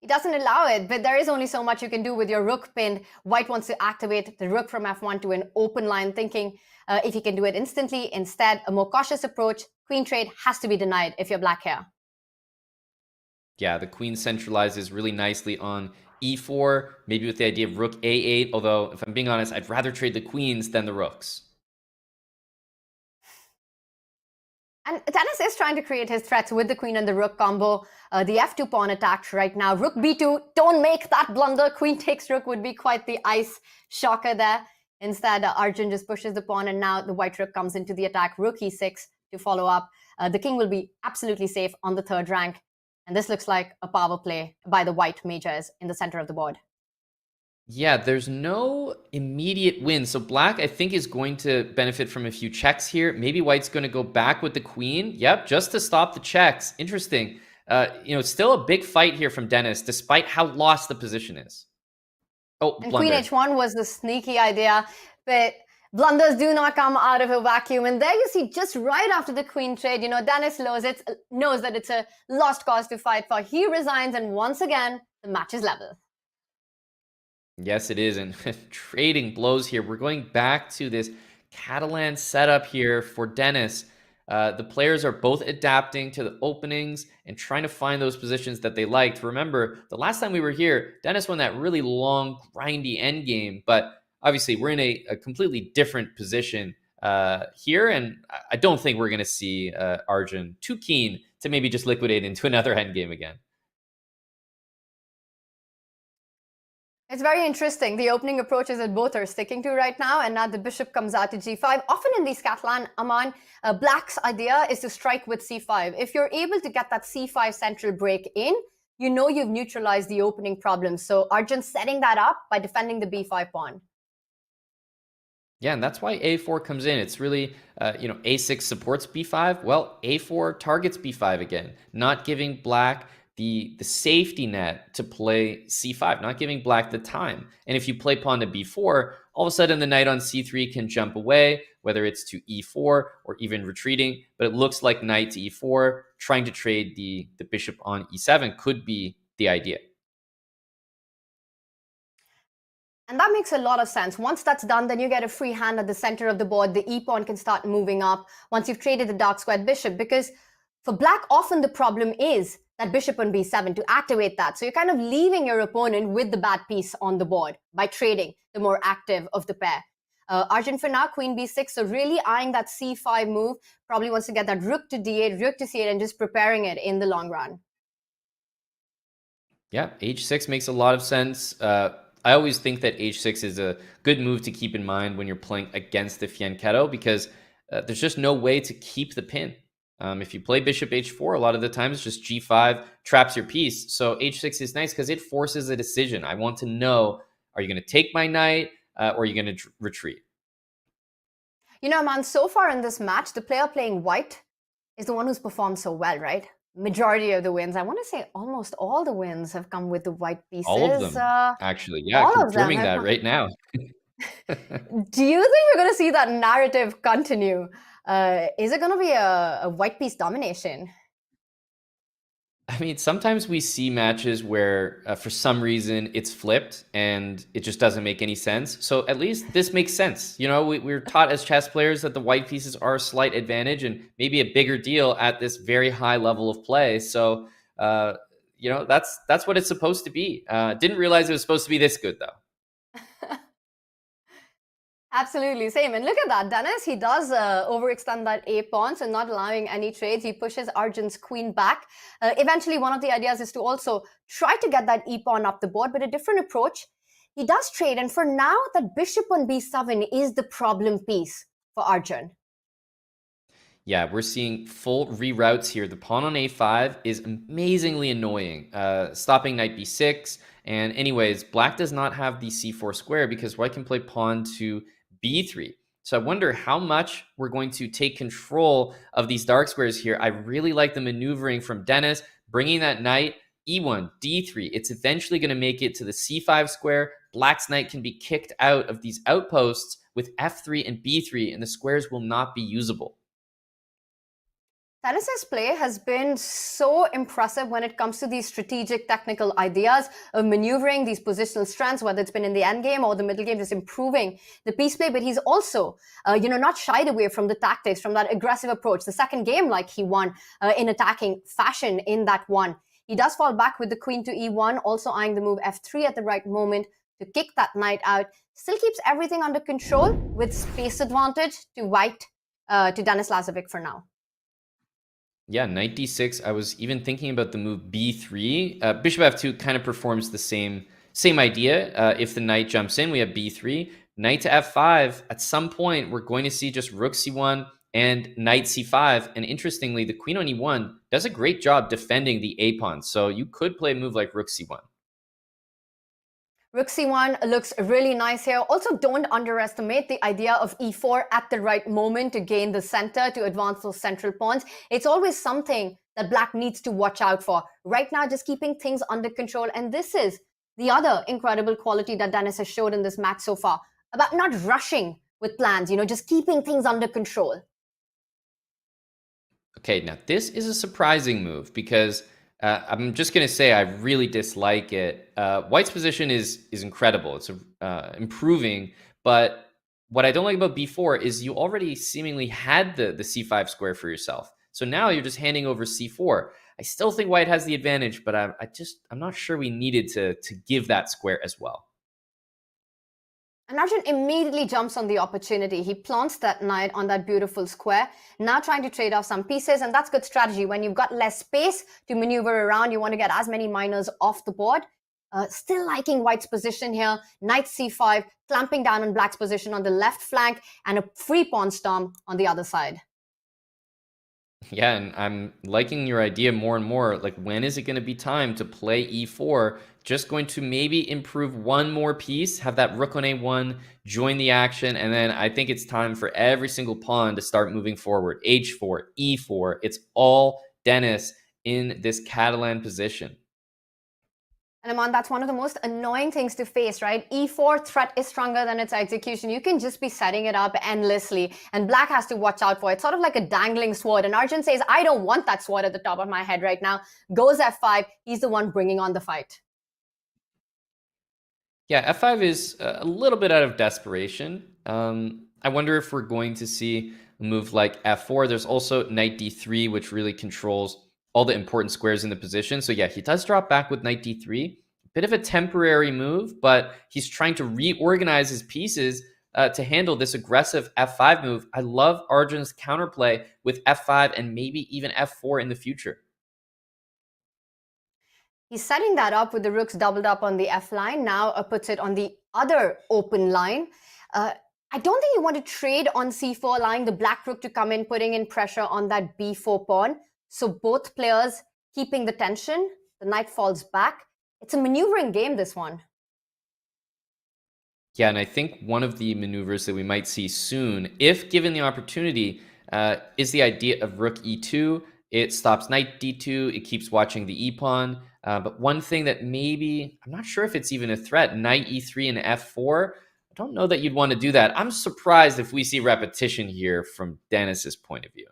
He doesn't allow it, but there is only so much you can do with your rook pinned. White wants to activate the rook from f1 to an open line, thinking if he can do it instantly. Instead, a more cautious approach, queen trade has to be denied if you're black here. Yeah, the queen centralizes really nicely on e4, maybe with the idea of rook a8, although if I'm being honest, I'd rather trade the queens than the rooks. And Denis is trying to create his threats with the queen and the rook combo. The f2 pawn attacked right now. Rook b2, don't make that blunder. Queen takes rook would be quite the ice shocker there. Instead, Arjun just pushes the pawn, and now the white rook comes into the attack. Rook e6 to follow up. The king will be absolutely safe on the third rank. And this looks like a power play by the white majors in the center of the board. Yeah, there's no immediate win. So black, I think, is going to benefit from a few checks here. Maybe white's going to go back with the queen. Yep, just to stop the checks. Interesting. Still a big fight here from Denis, despite how lost the position is. Oh, and blunder. queen h1 was the sneaky idea, but blunders do not come out of a vacuum. And there you see, just right after the queen trade, Denis knows that it's a lost cause to fight for. He resigns, and once again, the match is level. Yes, it is. And trading blows here. We're going back to this Catalan setup here for Denis. The players are both adapting to the openings and trying to find those positions that they liked. Remember, the last time we were here, Denis won that really long, grindy endgame. But obviously, we're in a completely different position here. And I don't think we're going to see Arjun too keen to maybe just liquidate into another endgame again. It's very interesting. The opening approaches that both are sticking to right now, and now the bishop comes out to g5. Often in these Catalan, Aman, black's idea is to strike with c5. If you're able to get that c5 central break in, you've neutralized the opening problem. So Arjun's setting that up by defending the b5 pawn. Yeah, and that's why a4 comes in. It's really, a6 supports b5. Well, a4 targets b5 again, not giving black the safety net to play c5, not giving black the time. And if you play pawn to b4, all of a sudden the knight on c3 can jump away, whether it's to e4 or even retreating. But it looks like knight to e4, trying to trade the bishop on e7 could be the idea. And that makes a lot of sense. Once that's done, then you get a free hand at the center of the board. The e-pawn can start moving up once you've traded the dark squared bishop, because for black, often the problem is that bishop on b7 to activate that. So you're kind of leaving your opponent with the bad piece on the board by trading the more active of the pair. Arjun for now, queen b6, so really eyeing that c5 move. Probably wants to get that rook to d8, rook to c8, and just preparing it in the long run. Yeah, h6 makes a lot of sense. I always think that h6 is a good move to keep in mind when you're playing against the fianchetto, because there's just no way to keep the pin. If you play bishop h4, a lot of the times just g5 traps your piece. So h6 is nice because it forces a decision. I want to know, are you going to take my knight or are you going to retreat? Man, so far in this match, the player playing white is the one who's performed so well, right? Majority of the wins, I want to say almost all the wins have come with the white pieces. All of them, actually. Yeah, confirming that right now. Do you think we're going to see that narrative continue? Is it going to be a white piece domination? I mean, sometimes we see matches where for some reason it's flipped and it just doesn't make any sense. So at least this makes sense. We're taught as chess players that the white pieces are a slight advantage and maybe a bigger deal at this very high level of play. So, that's what it's supposed to be. Didn't realize it was supposed to be this good, though. Absolutely, same. And look at that, Dennis. He does overextend that A pawn, so not allowing any trades. He pushes Arjun's queen back. Eventually, one of the ideas is to also try to get that E pawn up the board, but a different approach. He does trade, and for now, that bishop on B7 is the problem piece for Arjun. Yeah, we're seeing full reroutes here. The pawn on A5 is amazingly annoying, stopping knight B6. And anyways, black does not have the C4 square because white can play pawn to B3. So I wonder how much we're going to take control of these dark squares here. I really like the maneuvering from Denis, bringing that knight E1, D3. It's eventually going to make it to the C5 square. Black's knight can be kicked out of these outposts with F3 and B3, and the squares will not be usable. Denis's play has been so impressive when it comes to these strategic technical ideas of maneuvering these positional strengths, whether it's been in the endgame or the middle game, just improving the piece play. But he's also, not shied away from the tactics, from that aggressive approach. The second game, like he won in attacking fashion in that one. He does fall back with the queen to E1, also eyeing the move F3 at the right moment to kick that knight out. Still keeps everything under control with space advantage to white, to Denis Lazavik for now. Yeah, knight d6. I was even thinking about the move b3. Bishop f2 kind of performs the same idea. If the knight jumps in, we have b3. Knight to f5. At some point, we're going to see just rook c1 and knight c5. And interestingly, the queen on e1 does a great job defending the a pawn. So you could play a move like rook c1. Rook c1 looks really nice here. Also, don't underestimate the idea of e4 at the right moment to gain the center, to advance those central pawns. It's always something that black needs to watch out for. Right now, just keeping things under control. And this is the other incredible quality that Denis has showed in this match so far, about not rushing with plans, just keeping things under control. Okay, now this is a surprising move because I'm just going to say I really dislike it. White's position is incredible. It's improving, but what I don't like about b4 is you already seemingly had the c5 square for yourself. So now you're just handing over c4. I still think white has the advantage, but I'm not sure we needed to give that square as well. And Arjun immediately jumps on the opportunity. He plants that knight on that beautiful square, now trying to trade off some pieces, and that's good strategy. When you've got less space to maneuver around, you want to get as many minors off the board. Still liking white's position here. Knight c5, clamping down on black's position on the left flank, and a free pawn storm on the other side. Yeah, and I'm liking your idea more and more. Like, when is it going to be time to play e4? Just going to maybe improve one more piece, have that rook on a1, join the action, and then I think it's time for every single pawn to start moving forward. h4, e4, it's all Denis in this Catalan position. And Aman, that's one of the most annoying things to face, right? E4 threat is stronger than its execution. You can just be setting it up endlessly, and black has to watch out for it. Sort of like a dangling sword. And Arjun says, I don't want that sword at the top of my head right now. Goes f5. He's the one bringing on the fight. Yeah, f5 is a little bit out of desperation. I wonder if we're going to see a move like f4. There's also knight d3, which really controls all the important squares in the position. So yeah, he does drop back with knight d3. Bit of a temporary move, but he's trying to reorganize his pieces to handle this aggressive f5 move. I love Arjun's counterplay with f5 and maybe even f4 in the future. He's setting that up with the rooks doubled up on the f line. Now puts it on the other open line. I don't think you want to trade on c4, allowing the black rook to come in, putting in pressure on that b4 pawn. So both players keeping the tension. The knight falls back. It's a maneuvering game, this one. Yeah, and I think one of the maneuvers that we might see soon, if given the opportunity, is the idea of rook e2. It stops knight d2. It keeps watching the e-pawn. But one thing that maybe, I'm not sure if it's even a threat, knight e3 and f4. I don't know that you'd want to do that. I'm surprised if we see repetition here from Denis's point of view.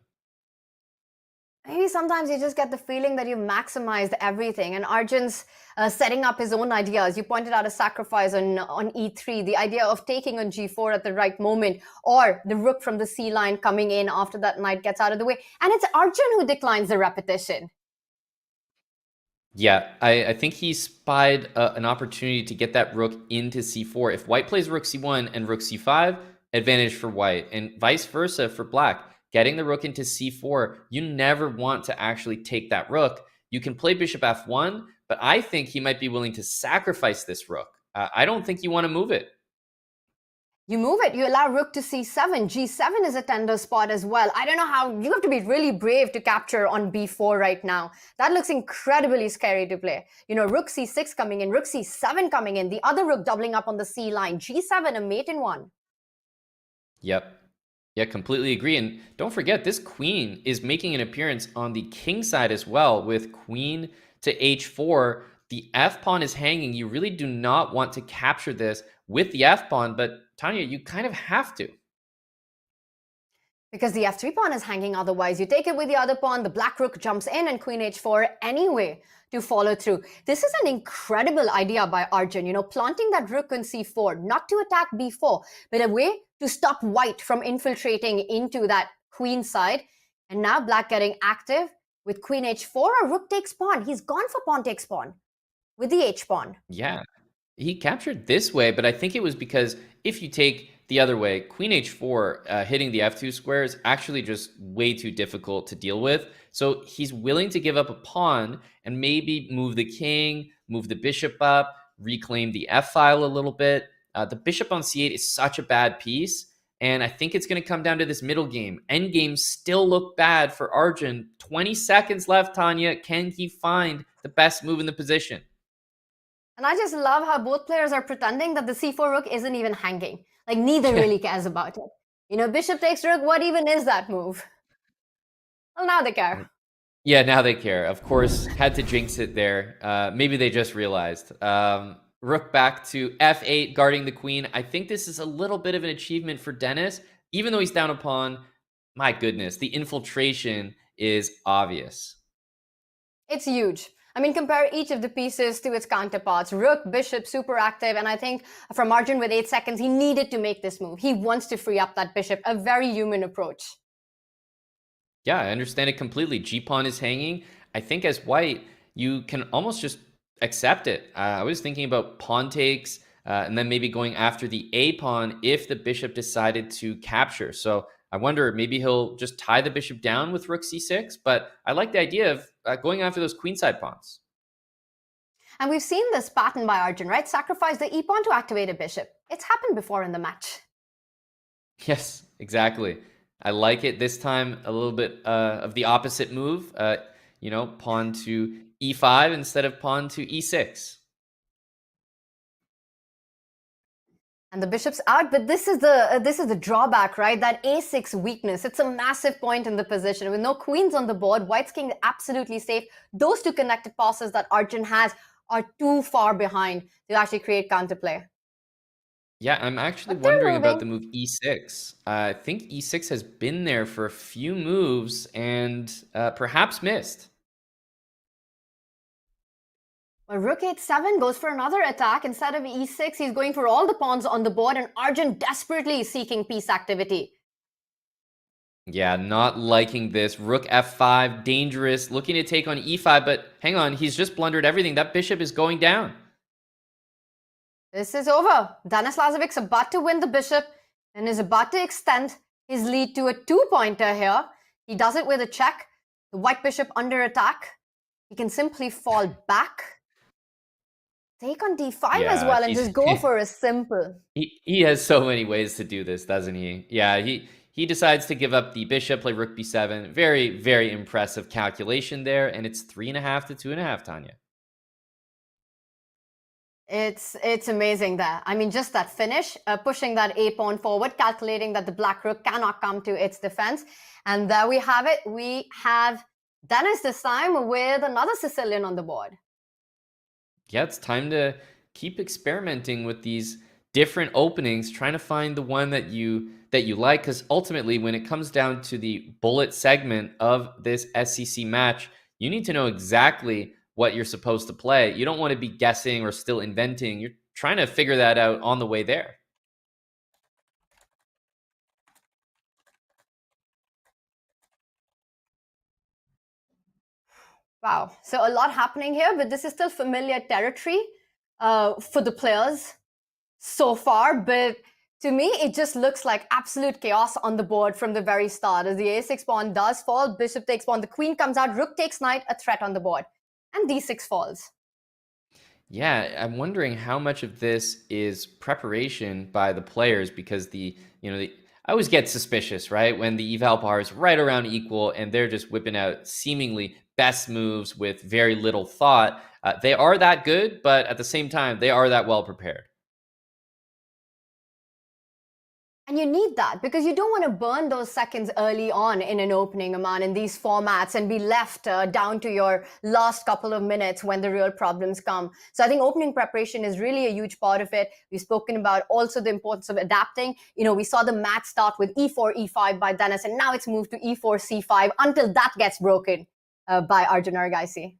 Maybe sometimes you just get the feeling that you've maximized everything, and Arjun's setting up his own ideas. You pointed out a sacrifice on e3, the idea of taking on g4 at the right moment, or the rook from the c line coming in after that knight gets out of the way. And it's Arjun who declines the repetition. Yeah, I think he spied an opportunity to get that rook into c4. If white plays rook c1 and rook c5, advantage for white, and vice versa for black. Getting the rook into c4, you never want to actually take that rook. You can play bishop f1, but I think he might be willing to sacrifice this rook. I don't think you want to move it. You move it, you allow rook to c7. g7 is a tender spot as well. I don't know how, you have to be really brave to capture on b4 right now. That looks incredibly scary to play. You know, rook c6 coming in, rook c7 coming in, the other rook doubling up on the c line, g7, a mate in one. Yep. Yeah, completely agree. And don't forget, this queen is making an appearance on the king side as well with queen to h4. The f-pawn is hanging. You really do not want to capture this with the f-pawn, but Tanya, you kind of have to. Because the f3 pawn is hanging otherwise. You take it with the other pawn, the black rook jumps in and queen h4 anyway to follow through. This is an incredible idea by Arjun, you know, planting that rook on c4, not to attack b4, but a way to stop white from infiltrating into that queen side. And now black getting active with queen h4 or rook takes pawn. He's gone for pawn takes pawn with the h-pawn. Yeah, he captured this way, but I think it was because if you take the other way, queen h4 hitting the f2 square is actually just way too difficult to deal with. So he's willing to give up a pawn and maybe move the king, move the bishop up, reclaim the f file a little bit. The bishop on c8 is such a bad piece, and I think it's going to come down to this middle game. Endgames still look bad for Arjun. 20 seconds left, Tanya. Can he find the best move in the position? And I just love how both players are pretending that the c4 rook isn't even hanging. Like, neither really cares about it. You know, bishop takes rook, what even is that move? Well, now they care. Yeah, now they care. Of course, had to jinx it there. Maybe they just realized. Rook back to f8, guarding the queen. I think this is a little bit of an achievement for Denis. Even though he's down a pawn, my goodness, the infiltration is obvious. It's huge. I mean, compare each of the pieces to its counterparts. Rook, bishop, super active. And I think from Arjun with 8 seconds, he needed to make this move. He wants to free up that bishop. A very human approach. Yeah, I understand it completely. G-pawn is hanging. I think as white, you can almost just accept it. I was thinking about pawn takes and then maybe going after the A-pawn if the bishop decided to capture. So I wonder, maybe he'll just tie the bishop down with rook c6, but I like the idea of going after those queenside pawns. And we've seen this pattern by Arjun, right? Sacrifice the e-pawn to activate a bishop. It's happened before in the match. Yes, exactly. I like it this time, a little bit of the opposite move, you know, pawn to e5 instead of pawn to e6. And the bishop's out, but this is the drawback, right? That a6 weakness. It's a massive point in the position. With no queens on the board, white's king is absolutely safe. Those two connected passes that Arjun has are too far behind to actually create counterplay. Yeah, I'm actually wondering about the move e6. I think e6 has been there for a few moves and perhaps missed. Well, rook h7 goes for another attack. Instead of e6, he's going for all the pawns on the board, and Arjun desperately seeking piece activity. Yeah, not liking this. Rook f5, dangerous, looking to take on e5, but hang on, he's just blundered everything. That bishop is going down. This is over. Denis Lazavik's about to win the bishop and is about to extend his lead to a 2-pointer here. He does it with a check. The white bishop under attack. He can simply fall back. Take on d5 as well and just go for a simple. He has so many ways to do this, doesn't he? Yeah, he decides to give up the bishop, play rook b7. Very, very impressive calculation there, and it's 3.5 to 2.5, Tanya. It's amazing there. I mean, just that finish, pushing that a-pawn forward, calculating that the black rook cannot come to its defense. And there we have it. We have Denis this time with another Sicilian on the board. Yeah, it's time to keep experimenting with these different openings, trying to find the one that you like, because ultimately when it comes down to the bullet segment of this SCC match, you need to know exactly what you're supposed to play. You don't want to be guessing or still inventing. You're trying to figure that out on the way there. Wow. So a lot happening here, but this is still familiar territory for the players so far. But To me, it just looks like absolute chaos on the board from the very start. As the a6 pawn does fall, bishop takes pawn, the queen comes out, rook takes knight, a threat on the board. And d6 falls. Yeah, I'm wondering how much of this is preparation by the players, because I always get suspicious, right? When the eval bar is right around equal and they're just whipping out seemingly best moves with very little thought. They are that good, but at the same time, they are that well prepared. And you need that because you don't want to burn those seconds early on in an opening, Aman, in these formats and be left down to your last couple of minutes when the real problems come. So I think opening preparation is really a huge part of it. We've spoken about also the importance of adapting. We saw the match start with e4, e5 by Denis, and now it's moved to e4, c5 until that gets broken by Arjun Erigaisi.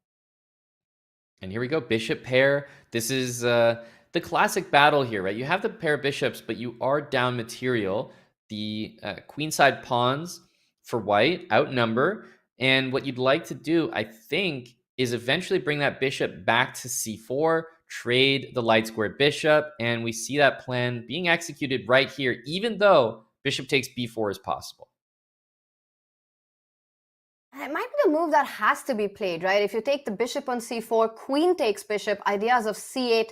And here we go, bishop pair. This is the classic battle here, right? You have the pair of bishops, but you are down material. The queenside pawns for white outnumber. And what you'd like to do, I think, is eventually bring that bishop back to c4, trade the light squared bishop, and we see that plan being executed right here, even though bishop takes b4 is possible. It might be the move that has to be played, right? If you take the bishop on c4, queen takes bishop, ideas of c8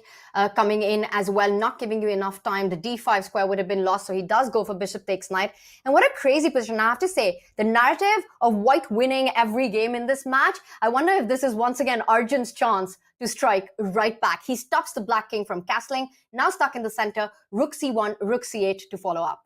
coming in as well, not giving you enough time. The d5 square would have been lost, so he does go for bishop takes knight. And what a crazy position. I have to say, the narrative of white winning every game in this match, I wonder if this is once again Arjun's chance to strike right back. He stops the black king from castling, now stuck in the center, rook c1, rook c8 to follow up.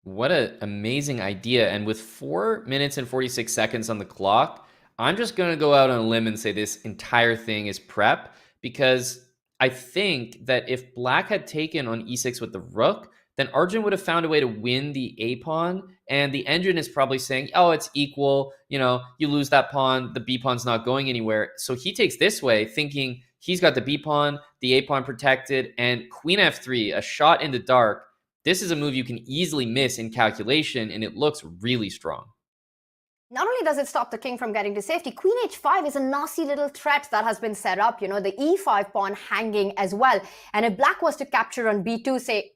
What an amazing idea. And with 4 minutes and 46 seconds on the clock, I'm just going to go out on a limb and say this entire thing is prep, because I think that if black had taken on e6 with the rook, then Arjun would have found a way to win the a pawn. And the engine is probably saying, oh, it's equal. You lose that pawn. The b pawn's not going anywhere. So he takes this way thinking he's got the b pawn, the a pawn protected, and queen f3, a shot in the dark. This is a move you can easily miss in calculation, and it looks really strong. Not only does it stop the king from getting to safety, queen h5 is a nasty little threat that has been set up. The e5 pawn hanging as well. And if black was to capture on b2, say,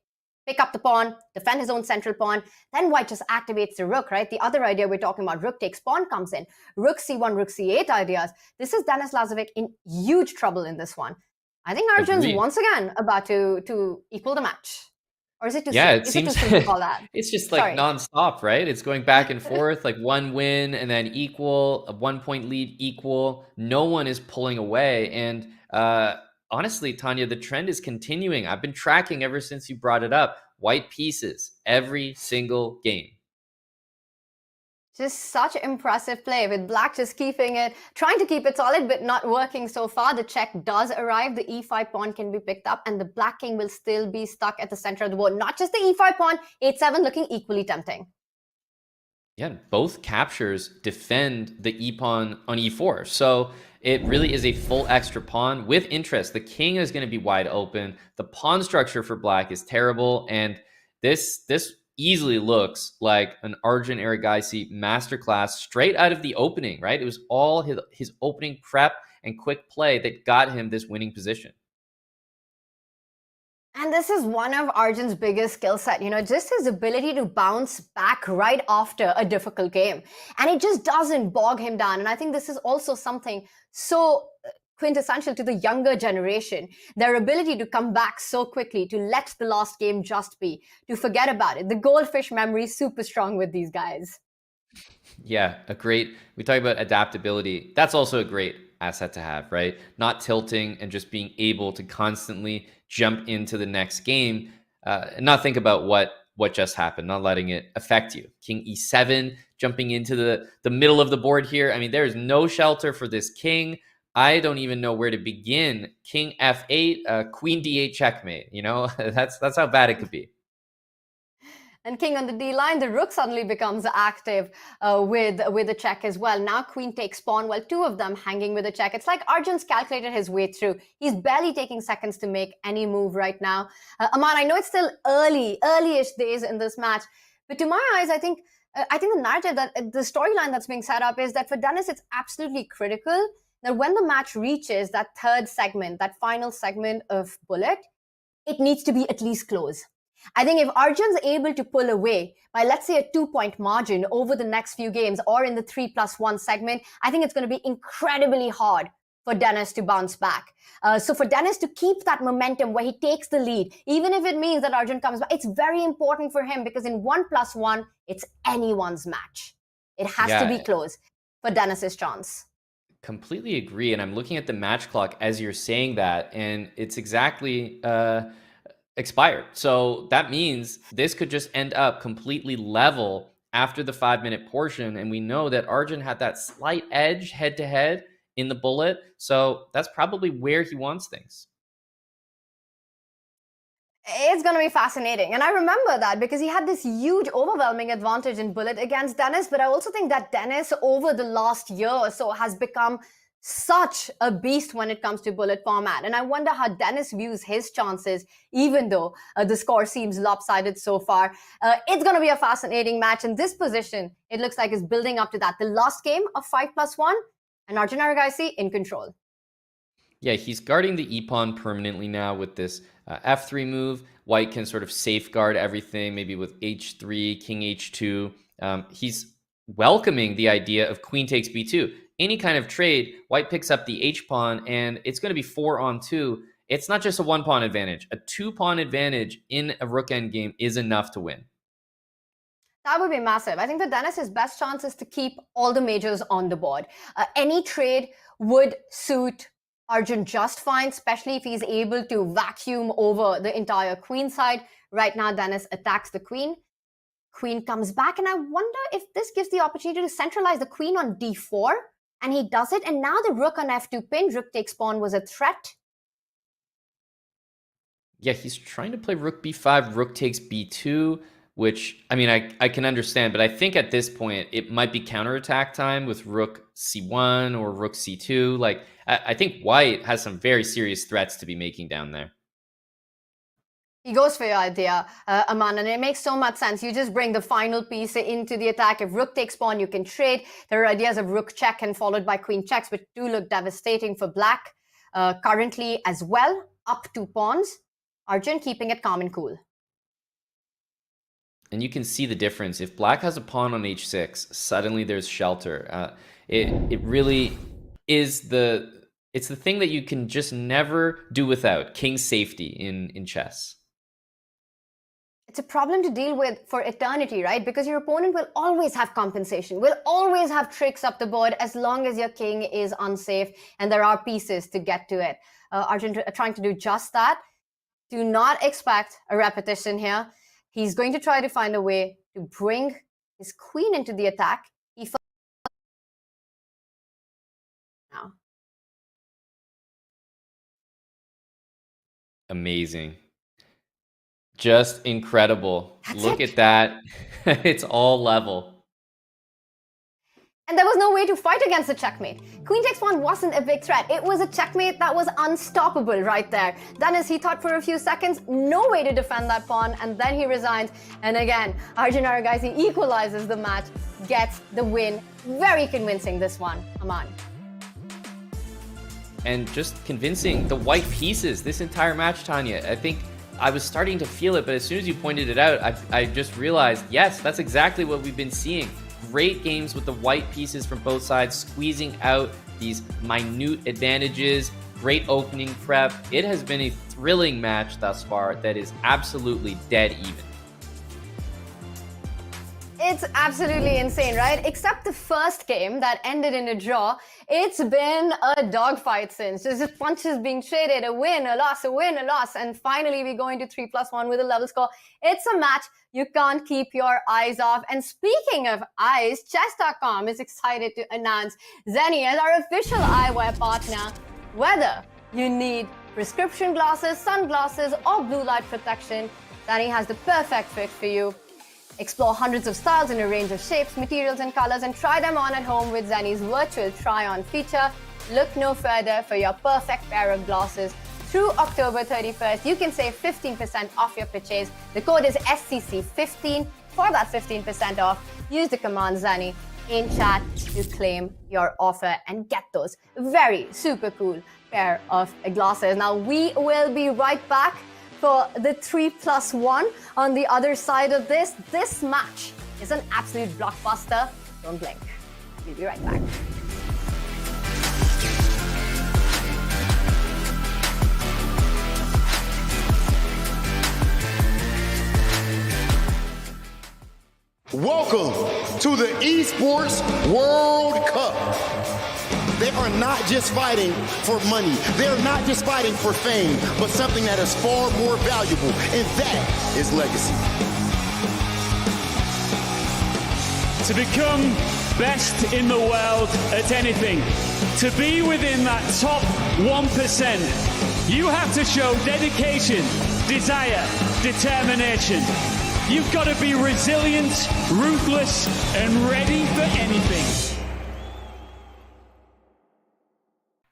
pick up the pawn, defend his own central pawn, then white just activates the rook, right? The other idea we're talking about, rook takes pawn, comes in. Rook c1, rook c8 ideas. This is Denis Lazavik in huge trouble in this one. I think Arjun's once again about to equal the match. Or is it too soon? It seems to call that? It's just like nonstop, right? It's going back and forth, like one win and then equal, a 1 point lead equal. No one is pulling away. And honestly, Tanya, the trend is continuing. I've been tracking ever since you brought it up. White pieces every single game. Just such impressive play with black just trying to keep it solid, but not working so far. The check does arrive. The e5 pawn can be picked up, and the black king will still be stuck at the center of the board. Not just the e5 pawn, 8-7 looking equally tempting. Yeah, both captures defend the e pawn on e4. So it really is a full extra pawn with interest. The king is going to be wide open. The pawn structure for black is terrible, and this easily looks like an Arjun Erigaisi masterclass straight out of the opening, right? It was all his opening prep and quick play that got him this winning position. And this is one of Arjun's biggest skill set, just his ability to bounce back right after a difficult game. And it just doesn't bog him down. And I think this is also something so quintessential to the younger generation, their ability to come back so quickly, to let the last game just be, to forget about it. The goldfish memory is super strong with these guys. Yeah, we talk about adaptability. That's also a great asset to have, right? Not tilting and just being able to constantly jump into the next game, and not think about what just happened, not letting it affect you. King e7, jumping into the middle of the board here. I mean, there is no shelter for this king. I don't even know where to begin. King f8, queen d8 checkmate. That's how bad it could be. And king on the D line, the rook suddenly becomes active with a check as well. Now queen takes pawn, while two of them hanging with a check. It's like Arjun's calculated his way through. He's barely taking seconds to make any move right now. Aman, I know it's still early-ish days in this match, but to my eyes, I think the narrative, that the storyline that's being set up is that for Denis, it's absolutely critical that when the match reaches that third segment, that final segment of bullet, it needs to be at least close. I think if Arjun's able to pull away by, let's say, a 2-point margin over the next few games or in the 3+1 segment, I think it's going to be incredibly hard for Denis to bounce back. So for Denis to keep that momentum where he takes the lead, even if it means that Arjun comes back, it's very important for him because in 1+1, it's anyone's match. It has to be close for Denis's chance. Completely agree. And I'm looking at the match clock as you're saying that, and it's exactly expired. So that means this could just end up completely level after the 5-minute portion. And we know that Arjun had that slight edge head to head in the bullet. So that's probably where he wants things. It's going to be fascinating. And I remember that because he had this huge overwhelming advantage in bullet against Denis. But I also think that Denis over the last year or so has become such a beast when it comes to bullet format. And I wonder how Denis views his chances, even though the score seems lopsided so far. It's going to be a fascinating match. And this position, it looks like, is building up to that. The last game of 5+1 and Arjun Erigaisi in control. Yeah, he's guarding the e-pawn permanently now with this f3 move. White can sort of safeguard everything, maybe with h3, king h2. He's welcoming the idea of queen takes b2. Any kind of trade, White picks up the h-pawn, and it's going to be 4-on-2. It's not just a 1-pawn advantage. A 2-pawn advantage in a rook endgame is enough to win. That would be massive. I think that Denis's best chance is to keep all the majors on the board. Any trade would suit Arjun just fine, especially if he's able to vacuum over the entire queen side. Right now, Denis attacks the queen. Queen comes back, and I wonder if this gives the opportunity to centralize the queen on d4, and he does it. And now the rook on f2 pin, rook takes pawn was a threat. Yeah, he's trying to play rook b5, rook takes b2, which, I mean, I can understand, but I think at this point, it might be counterattack time with rook c1 or rook c2. Like, I think White has some very serious threats to be making down there. He goes for your idea, Aman, and it makes so much sense. You just bring the final piece into the attack. If rook takes pawn, you can trade. There are ideas of rook check and followed by queen checks, which do look devastating for black. Currently as well, up 2 pawns. Arjun keeping it calm and cool. And you can see the difference. If black has a pawn on h6, suddenly there's shelter. It really is it's the thing that you can just never do without, king safety in chess. It's a problem to deal with for eternity, right? Because your opponent will always have compensation, will always have tricks up the board as long as your king is unsafe and there are pieces to get to it. Arjun trying to do just that. Do not expect a repetition here. He's going to try to find a way to bring his queen into the attack. Now. Amazing. Just incredible. Look at that. It's all level. And there was no way to fight against the checkmate. Queen takes pawn wasn't a big threat. It was a checkmate that was unstoppable right there. Then as he thought for a few seconds, no way to defend that pawn, and then he resigns. And again, Arjun Erigaisi equalizes the match, gets the win. Very convincing, this one, Aman. And just convincing the white pieces this entire match, Tanya. I think I was starting to feel it, but as soon as you pointed it out, I just realized, yes, that's exactly what we've been seeing. Great games with the white pieces from both sides, squeezing out these minute advantages, great opening prep. It has been a thrilling match thus far that is absolutely dead even. It's absolutely insane, right? Except the first game that ended in a draw. It's been a dogfight since. There's just punches being traded, a win, a loss, a win, a loss. And finally, we go into 3+1 with a level score. It's a match you can't keep your eyes off. And speaking of eyes, Chess.com is excited to announce Zenny as our official eyewear partner. Whether you need prescription glasses, sunglasses, or blue light protection, Zenny has the perfect fit for you. Explore hundreds of styles in a range of shapes, materials, and colors, and try them on at home with Zenny's virtual try-on feature. Look no further for your perfect pair of glasses. Through October 31st, you can save 15% off your purchase. The code is SCC15 for that 15% off. Use the command Zenny in chat to claim your offer and get those very super cool pair of glasses. Now, we will be right back for the 3+1 on the other side of this. This match is an absolute blockbuster. Don't blink. We'll be right back. Welcome to the Esports World Cup. They are not just fighting for money. They're not just fighting for fame, but something that is far more valuable, and that is legacy. To become best in the world at anything, to be within that top 1%, you have to show dedication, desire, determination. You've got to be resilient, ruthless, and ready for anything.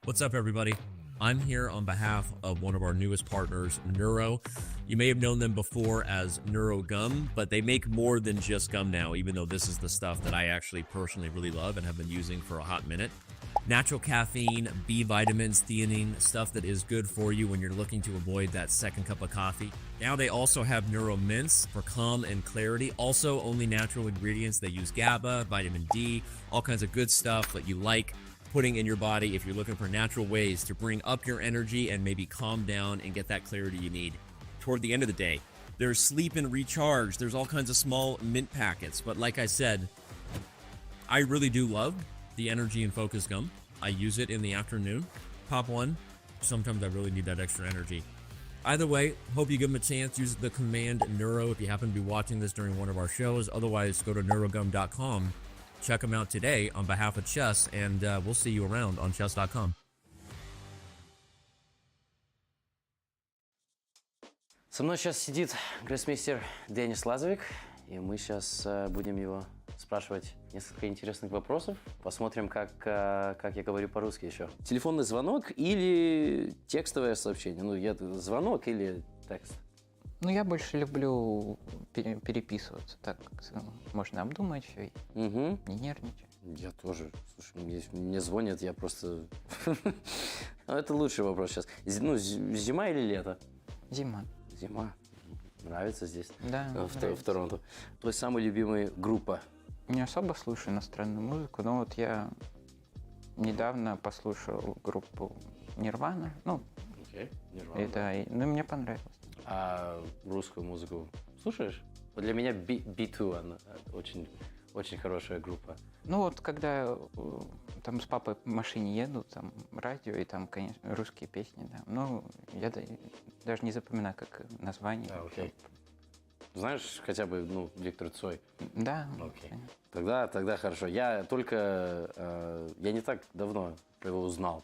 What's up, everybody? I'm here on behalf of one of our newest partners, Neuro. You may have known them before as Neuro Gum, but they make more than just gum now, even though this is the stuff that I actually personally really love and have been using for a hot minute. Natural caffeine, B vitamins, theanine, stuff that is good for you when you're looking to avoid that second cup of coffee. Now they also have Neuro Mints for calm and clarity. Also only natural ingredients. They use GABA, vitamin D, all kinds of good stuff that you like putting in your body if you're looking for natural ways to bring up your energy and maybe calm down and get that clarity you need toward the end of the day. There's sleep and recharge. There's all kinds of small mint packets. But like I said, I really do love the Energy and Focus Gum. I use it in the afternoon. Pop one. Sometimes I really need that extra energy. Either way, hope you give them a chance. Use the command Neuro if you happen to be watching this during one of our shows. Otherwise, go to neurogum.com. Check them out today on behalf of Chess, and we'll see you around on Chess.com. Со мной сейчас сидит гроссмейстер Денис Лазавик, и мы сейчас будем его спрашивать несколько интересных вопросов. Посмотрим, как я говорю по-русски еще. Телефонный звонок или текстовое сообщение? Ну, звонок или текст? Ну, я больше люблю переписываться, так можно обдумать все и не нервничать. Я тоже. Слушай, мне звонят, я просто... Это лучший вопрос сейчас. Ну, зима или лето? Зима. Зима. Нравится здесь? Да, в Торонто. Твоя самая любимая группа? Не особо слушаю иностранную музыку, но вот я недавно послушал группу Nirvana. Ну, это, мне понравилось. А русскую музыку слушаешь? Вот для меня B2, она очень, очень хорошая группа. Ну вот, когда там с папой в машине еду, там радио, и там, конечно, русские песни, да. Ну, я даже не запоминаю, как название. Окей. Знаешь хотя бы, ну, Виктор Цой? Да. Окей. Тогда хорошо. Я не так давно его узнал.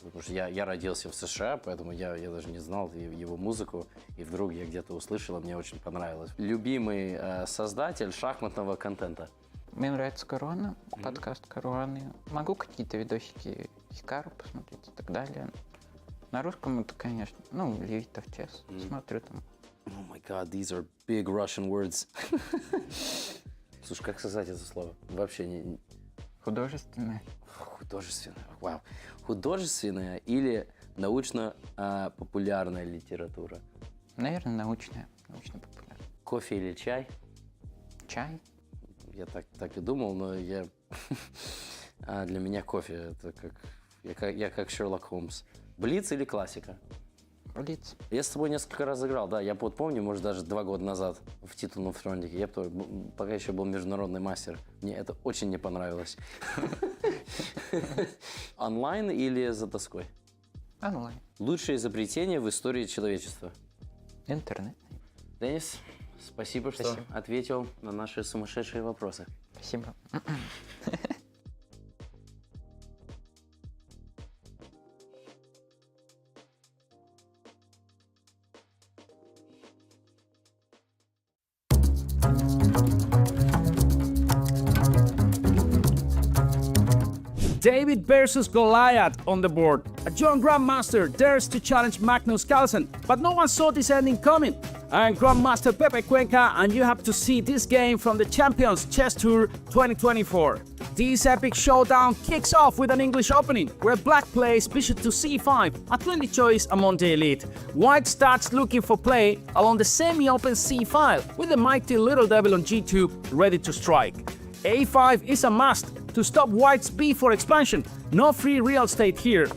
Потому что я родился в США, поэтому я даже не знал его музыку, и вдруг я где-то услышал, мне очень понравилось. Любимый создатель шахматного контента? Мне нравится Корона, подкаст Короны. Могу какие-то видосики Hikaru посмотреть и так далее. На русском это, конечно, ну, Левитов Chess. Смотрю там. Oh my god, these are big Russian words. Слушай, как сказать это слово? Вообще не... Художественное. Художественное, вау. Художественная или научно-популярная литература? Наверное, научно-популярная. Кофе или чай? Чай. Я так и думал, но для меня кофе это я как Шерлок Холмс. Блиц или классика? Блиц. Я с тобой несколько раз играл, да. Я вот помню, может, даже 2 года назад в титульном фронтике. Я пока еще был международный мастер. Мне это очень не понравилось. Онлайн или за доской? Онлайн. Лучшее изобретение в истории человечества? Интернет. Денис, спасибо, что ответил на наши сумасшедшие вопросы. Спасибо. David versus Goliath on the board. A young Grandmaster dares to challenge Magnus, but no one saw this ending coming. I'm Grandmaster Pepe Cuenca, and you have to see this game from the Champions Chess Tour 2024. This epic showdown kicks off with an English opening, where black plays bishop to c5, a trendy choice among the elite. White starts looking for play along the semi-open c file, with the mighty little devil on g2 ready to strike. a5 is a must to stop white's b4 expansion, no free real estate here.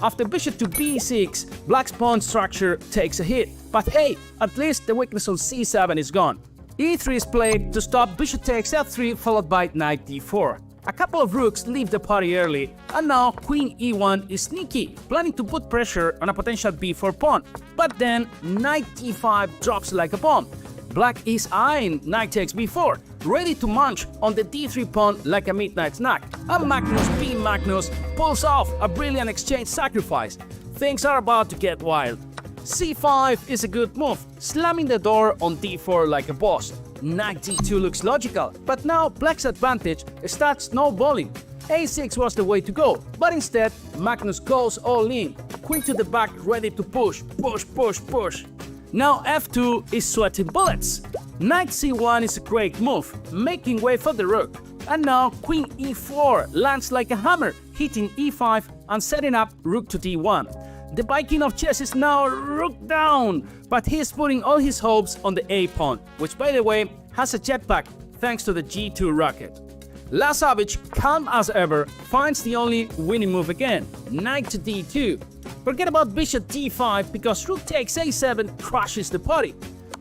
After bishop to b6, black's pawn structure takes a hit, but hey, at least the weakness on c7 is gone. e3 is played to stop bishop takes f3 followed by knight d4. A couple of rooks leave the party early, and now queen e1 is sneaky, planning to put pressure on a potential b4 pawn. But then knight d5 drops like a bomb. Black is eyeing knight takes b4, ready to munch on the d3 pawn like a midnight snack. And Magnus pulls off a brilliant exchange sacrifice. Things are about to get wild. c5 is a good move, slamming the door on d4 like a boss. Knight d2 looks logical, but now black's advantage starts snowballing. a6 was the way to go, but instead Magnus goes all in. Queen to the back, ready to push. Now f2 is sweating bullets. Knight c1 is a great move, making way for the rook. And now queen e4 lands like a hammer, hitting e5 and setting up rook to d1. The Viking of chess is now rook down, but he's putting all his hopes on the a pawn, which by the way has a jetpack thanks to the g2 rocket. Lazavik, calm as ever, finds the only winning move again, knight to d2. Forget about bishop d5 because rook takes a7 crushes the party.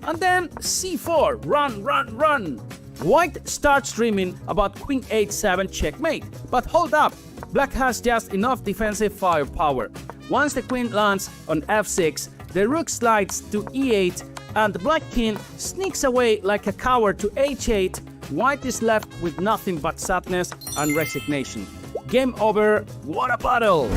And then c4, run. White starts dreaming about queen h7 checkmate, but hold up, black has just enough defensive firepower. Once the queen lands on f6, the rook slides to e8 and the black king sneaks away like a coward to h8. White is left with nothing but sadness and resignation. Game over, what a battle!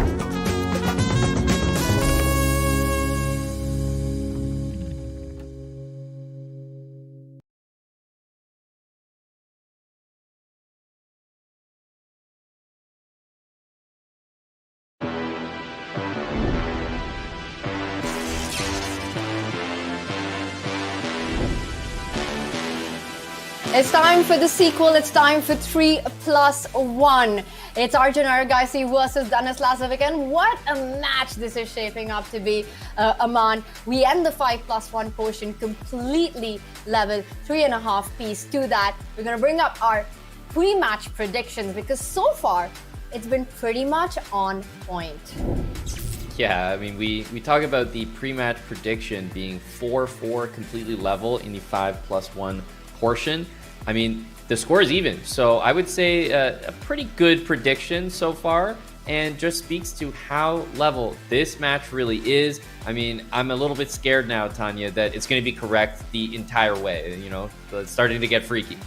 It's time for the sequel. It's time for 3+1. It's Arjun Erigaisi versus Denis Lazavik, and what a match this is shaping up to be, Aman. We end the 5+1 portion completely level, 3.5 piece. To that, we're going to bring up our pre-match predictions because so far it's been pretty much on point. Yeah, I mean, we talk about the pre-match prediction being 4-4 completely level in the 5+1 portion. I mean, the score is even, so I would say a pretty good prediction so far, and just speaks to how level this match really is. I mean, I'm a little bit scared now, Tanya, that it's going to be correct the entire way. You know, it's starting to get freaky.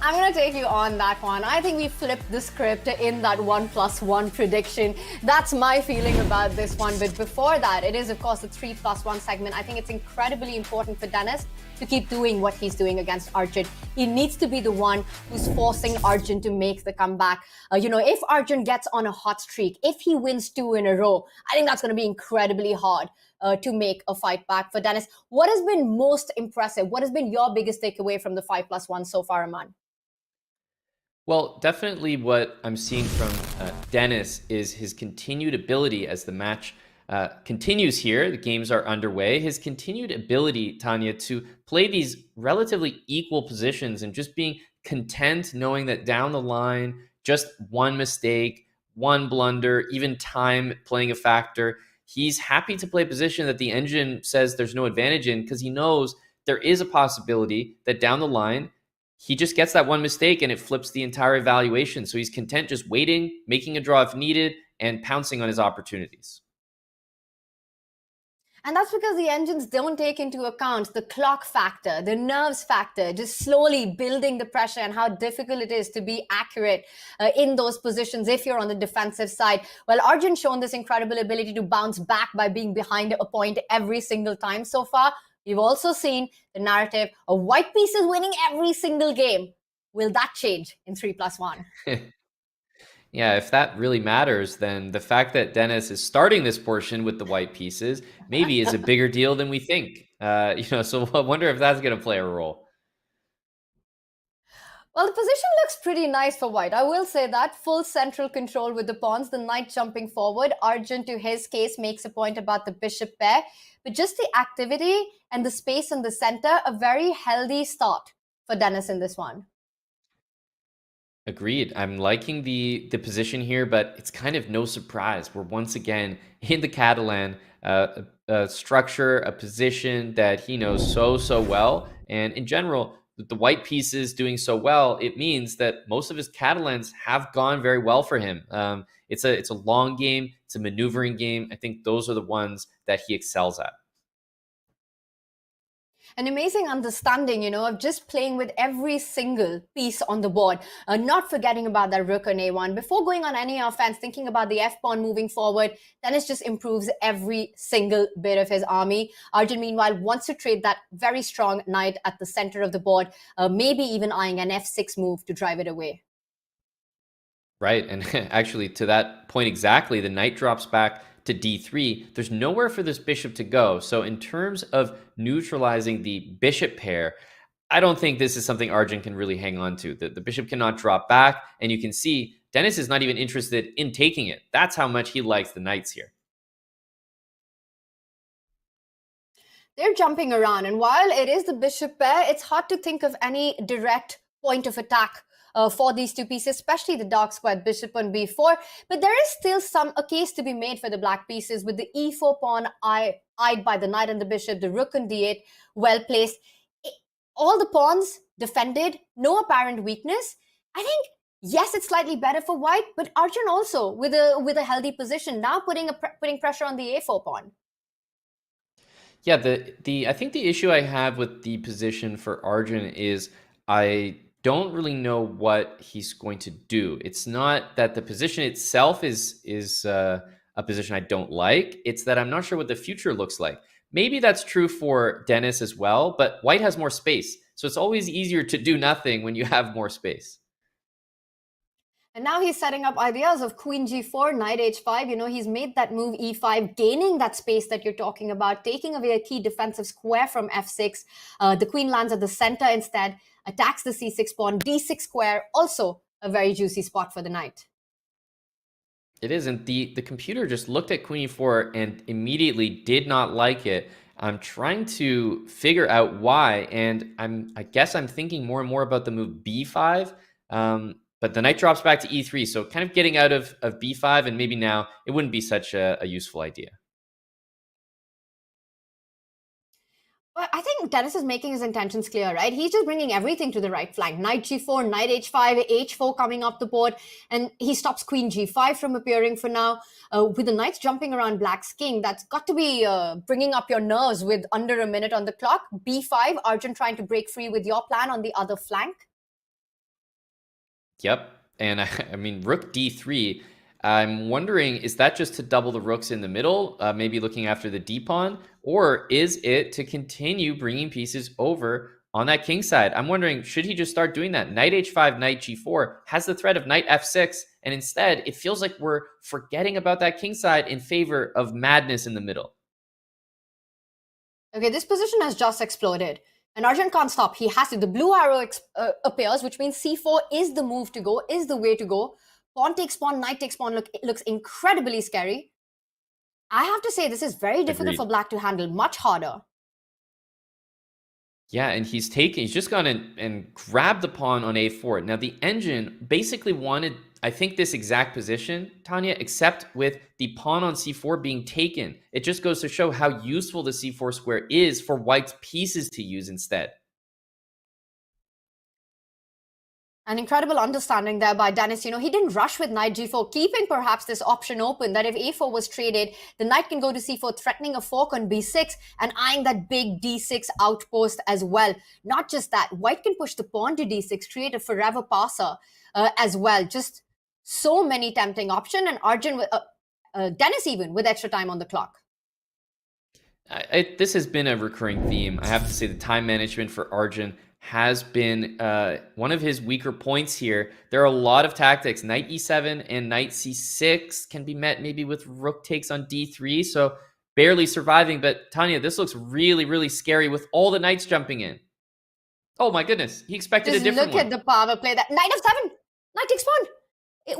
I'm going to take you on that one. I think we flipped the script in that 1+1 prediction. That's my feeling about this one. But before that, it is, of course, the 3+1 segment. I think it's incredibly important for Denis to keep doing what he's doing against Arjun. He needs to be the one who's forcing Arjun to make the comeback. If Arjun gets on a hot streak, if he wins 2 in a row, I think that's going to be incredibly hard to make a fight back for Denis. What has been most impressive? What has been your biggest takeaway from the 5+1 so far, Aman? Well, definitely what I'm seeing from Denis is his continued ability as the match continues here. The games are underway. His continued ability, Tanya, to play these relatively equal positions and just being content knowing that down the line, just one mistake, one blunder, even time playing a factor. He's happy to play a position that the engine says there's no advantage in because he knows there is a possibility that down the line, he just gets that one mistake and it flips the entire evaluation. So he's content just waiting, making a draw if needed, and pouncing on his opportunities. And that's because the engines don't take into account the clock factor, the nerves factor, just slowly building the pressure and how difficult it is to be accurate in those positions if you're on the defensive side. Well, Arjun's shown this incredible ability to bounce back by being behind a point every single time so far. We've also seen the narrative of white pieces winning every single game. Will that change in 3+1? Yeah, if that really matters, then the fact that Denis is starting this portion with the white pieces maybe is a bigger deal than we think. So I wonder if that's going to play a role. Well, the position looks pretty nice for white. I will say that. Full central control with the pawns, the knight jumping forward. Arjun, to his case, makes a point about the bishop pair. But just the activity and the space in the center, a very healthy start for Denis in this one. Agreed. I'm liking the position here, but it's kind of no surprise. We're once again in the Catalan, a structure, a position that he knows so well. And in general, with the white pieces doing so well, it means that most of his Catalans have gone very well for him. It's a long game. It's a maneuvering game. I think those are the ones that he excels at. An amazing understanding, of just playing with every single piece on the board, not forgetting about that rook on a1. Before going on any offense, thinking about the f-pawn moving forward, Denis just improves every single bit of his army. Arjun, meanwhile, wants to trade that very strong knight at the center of the board, maybe even eyeing an f6 move to drive it away. Right, and actually to that point exactly, the knight drops back to d3. There's nowhere for this bishop to go. So in terms of neutralizing the bishop pair, I don't think this is something Arjun can really hang on to. The bishop cannot drop back, and you can see Denis is not even interested in taking it. That's how much he likes the knights here. They're jumping around, and while it is the bishop pair, it's hard to think of any direct point of attack for these two pieces, especially the dark squared bishop on b4. But there is still a case to be made for the black pieces, with the e4 pawn eyed by the knight and the bishop, the rook on d8 well placed. All the pawns defended, no apparent weakness. I think, yes, it's slightly better for white, but Arjun also with a healthy position, now putting pressure on the a4 pawn. Yeah, I think the issue I have with the position for Arjun is I don't really know what he's going to do. It's not that the position itself is a position I don't like. It's that I'm not sure what the future looks like. Maybe that's true for Denis as well, but white has more space. So it's always easier to do nothing when you have more space. And now he's setting up ideas of queen g4, knight h5. He's made that move e5, gaining that space that you're talking about, taking away a key defensive square from f6. The queen lands at the center instead, attacks the c6 pawn, d6 square, also a very juicy spot for the knight. It is, and the computer just looked at queen e4 and immediately did not like it. I'm trying to figure out why, and I guess I'm thinking more and more about the move b5. But the knight drops back to e3, so kind of getting out of b5, and maybe now it wouldn't be such a useful idea. Well, I think Denis is making his intentions clear, right? He's just bringing everything to the right flank. Knight g4, knight h5, h4 coming up the board, and he stops queen g5 from appearing for now. With the knights jumping around black's king, that's got to be bringing up your nerves with under a minute on the clock. b5, Arjun trying to break free with your plan on the other flank. Yep, and I mean, rook d3, I'm wondering, is that just to double the rooks in the middle, maybe looking after the d-pawn, or is it to continue bringing pieces over on that king side? I'm wondering, should he just start doing that? Knight h5, knight g4 has the threat of knight f6, and instead, it feels like we're forgetting about that king side in favor of madness in the middle. Okay, this position has just exploded. And Arjun can't stop. He has to. The blue arrow appears, which means c4 is the move to go, is the way to go. Pawn takes pawn, knight takes pawn looks incredibly scary. I have to say, this is very difficult for black to handle, much harder. Yeah, and he's just gone and grabbed the pawn on a4. Now, the engine basically wanted, I think, this exact position, Tanya, except with the pawn on c4 being taken. It just goes to show how useful the c4 square is for white's pieces to use instead. An incredible understanding there by Denis. He didn't rush with knight g4, keeping perhaps this option open that if a4 was traded, the knight can go to c4, threatening a fork on b6 and eyeing that big d6 outpost as well. Not just that, white can push the pawn to d6, create a forever passer as well. Just so many tempting options, and Arjun, Denis even with extra time on the clock. This has been a recurring theme. I have to say the time management for Arjun has been one of his weaker points here. There are a lot of tactics. Knight e7 and knight c6 can be met maybe with rook takes on d3, so barely surviving. But Tanya, this looks really, really scary with all the knights jumping in. Oh my goodness, he expected Just a different look one. at the power play. That knight f7, knight takes pawn.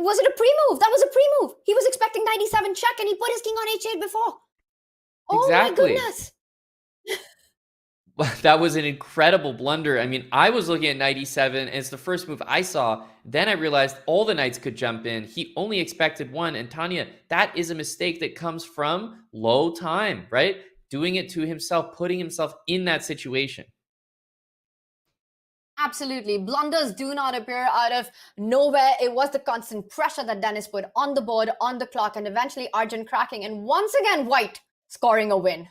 Was it a pre-move? That was a pre-move. He was expecting knight e7 check, and he put his king on h8 before. Oh Exactly. my goodness. That was an incredible blunder. I mean, I was looking at knight e7, and it's the first move I saw. Then I realized all the knights could jump in. He only expected one. And Tanya, that is a mistake that comes from low time, right? Doing it to himself, putting himself in that situation. Absolutely. Blunders do not appear out of nowhere. It was the constant pressure that Denis put on the board, on the clock, and eventually Arjun cracking. And once again, White scoring a win.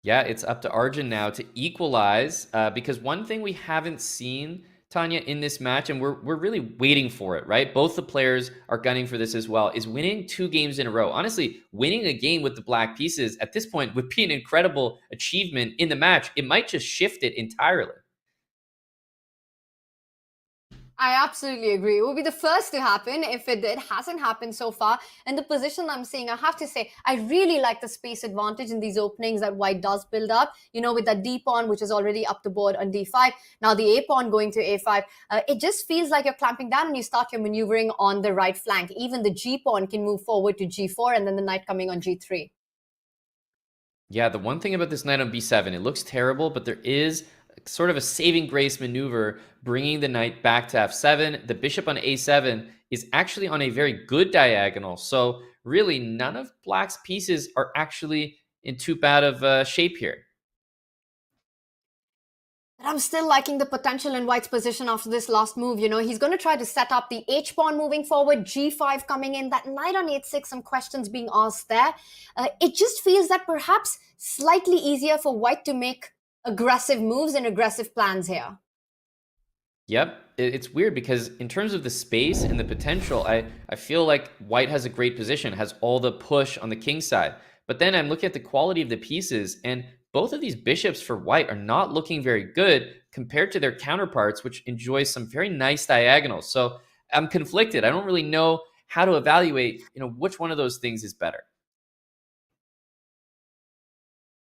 Yeah, it's up to Arjun now to equalize because one thing we haven't seen, Tanya, in this match, and we're really waiting for it, right? Both the players are gunning for this as well, is winning 2 games in a row. Honestly, winning a game with the black pieces at this point would be an incredible achievement in the match. It might just shift it entirely. I absolutely agree. It will be the first to happen if it did. Hasn't happened so far. And the position I'm seeing, I have to say, I really like the space advantage in these openings that White does build up. You know, with that D pawn, which is already up the board on D5. Now the A pawn going to A5. It just feels like you're clamping down and you start your maneuvering on the right flank. Even the G pawn can move forward to G4 and then the knight coming on G3. Yeah, the one thing about this knight on B7, it looks terrible, but there is sort of a saving grace maneuver bringing the knight back to F7. The bishop on A7 is actually on a very good diagonal. So really none of Black's pieces are actually in too bad of shape here. But I'm still liking the potential in White's position after this last move. You know, he's going to try to set up the H-pawn moving forward, G5 coming in, that knight on H6, some questions being asked there. It just feels that perhaps slightly easier for White to make aggressive moves and aggressive plans here. Yep, it's weird because in terms of the space and the potential, I feel like White has a great position, has all the push on the king side. But then I'm looking at the quality of the pieces, and both of these bishops for White are not looking very good compared to their counterparts, which enjoy some very nice diagonals. So I'm conflicted. I don't really know how to evaluate, which one of those things is better.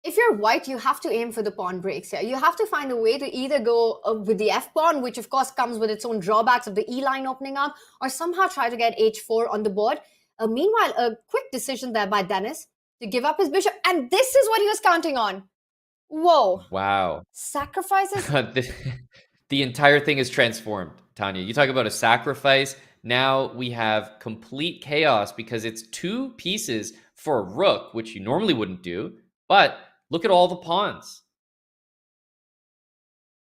If you're White, you have to aim for the pawn breaks here. You have to find a way to either go with the F-pawn, which of course comes with its own drawbacks of the E-line opening up, or somehow try to get H4 on the board. Meanwhile, a quick decision there by Denis to give up his bishop. And this is what he was counting on. Whoa. Wow. Sacrifices? The entire thing is transformed, Tanya. You talk about a sacrifice. Now we have complete chaos because it's 2 pieces for a rook, which you normally wouldn't do. But look at all the pawns.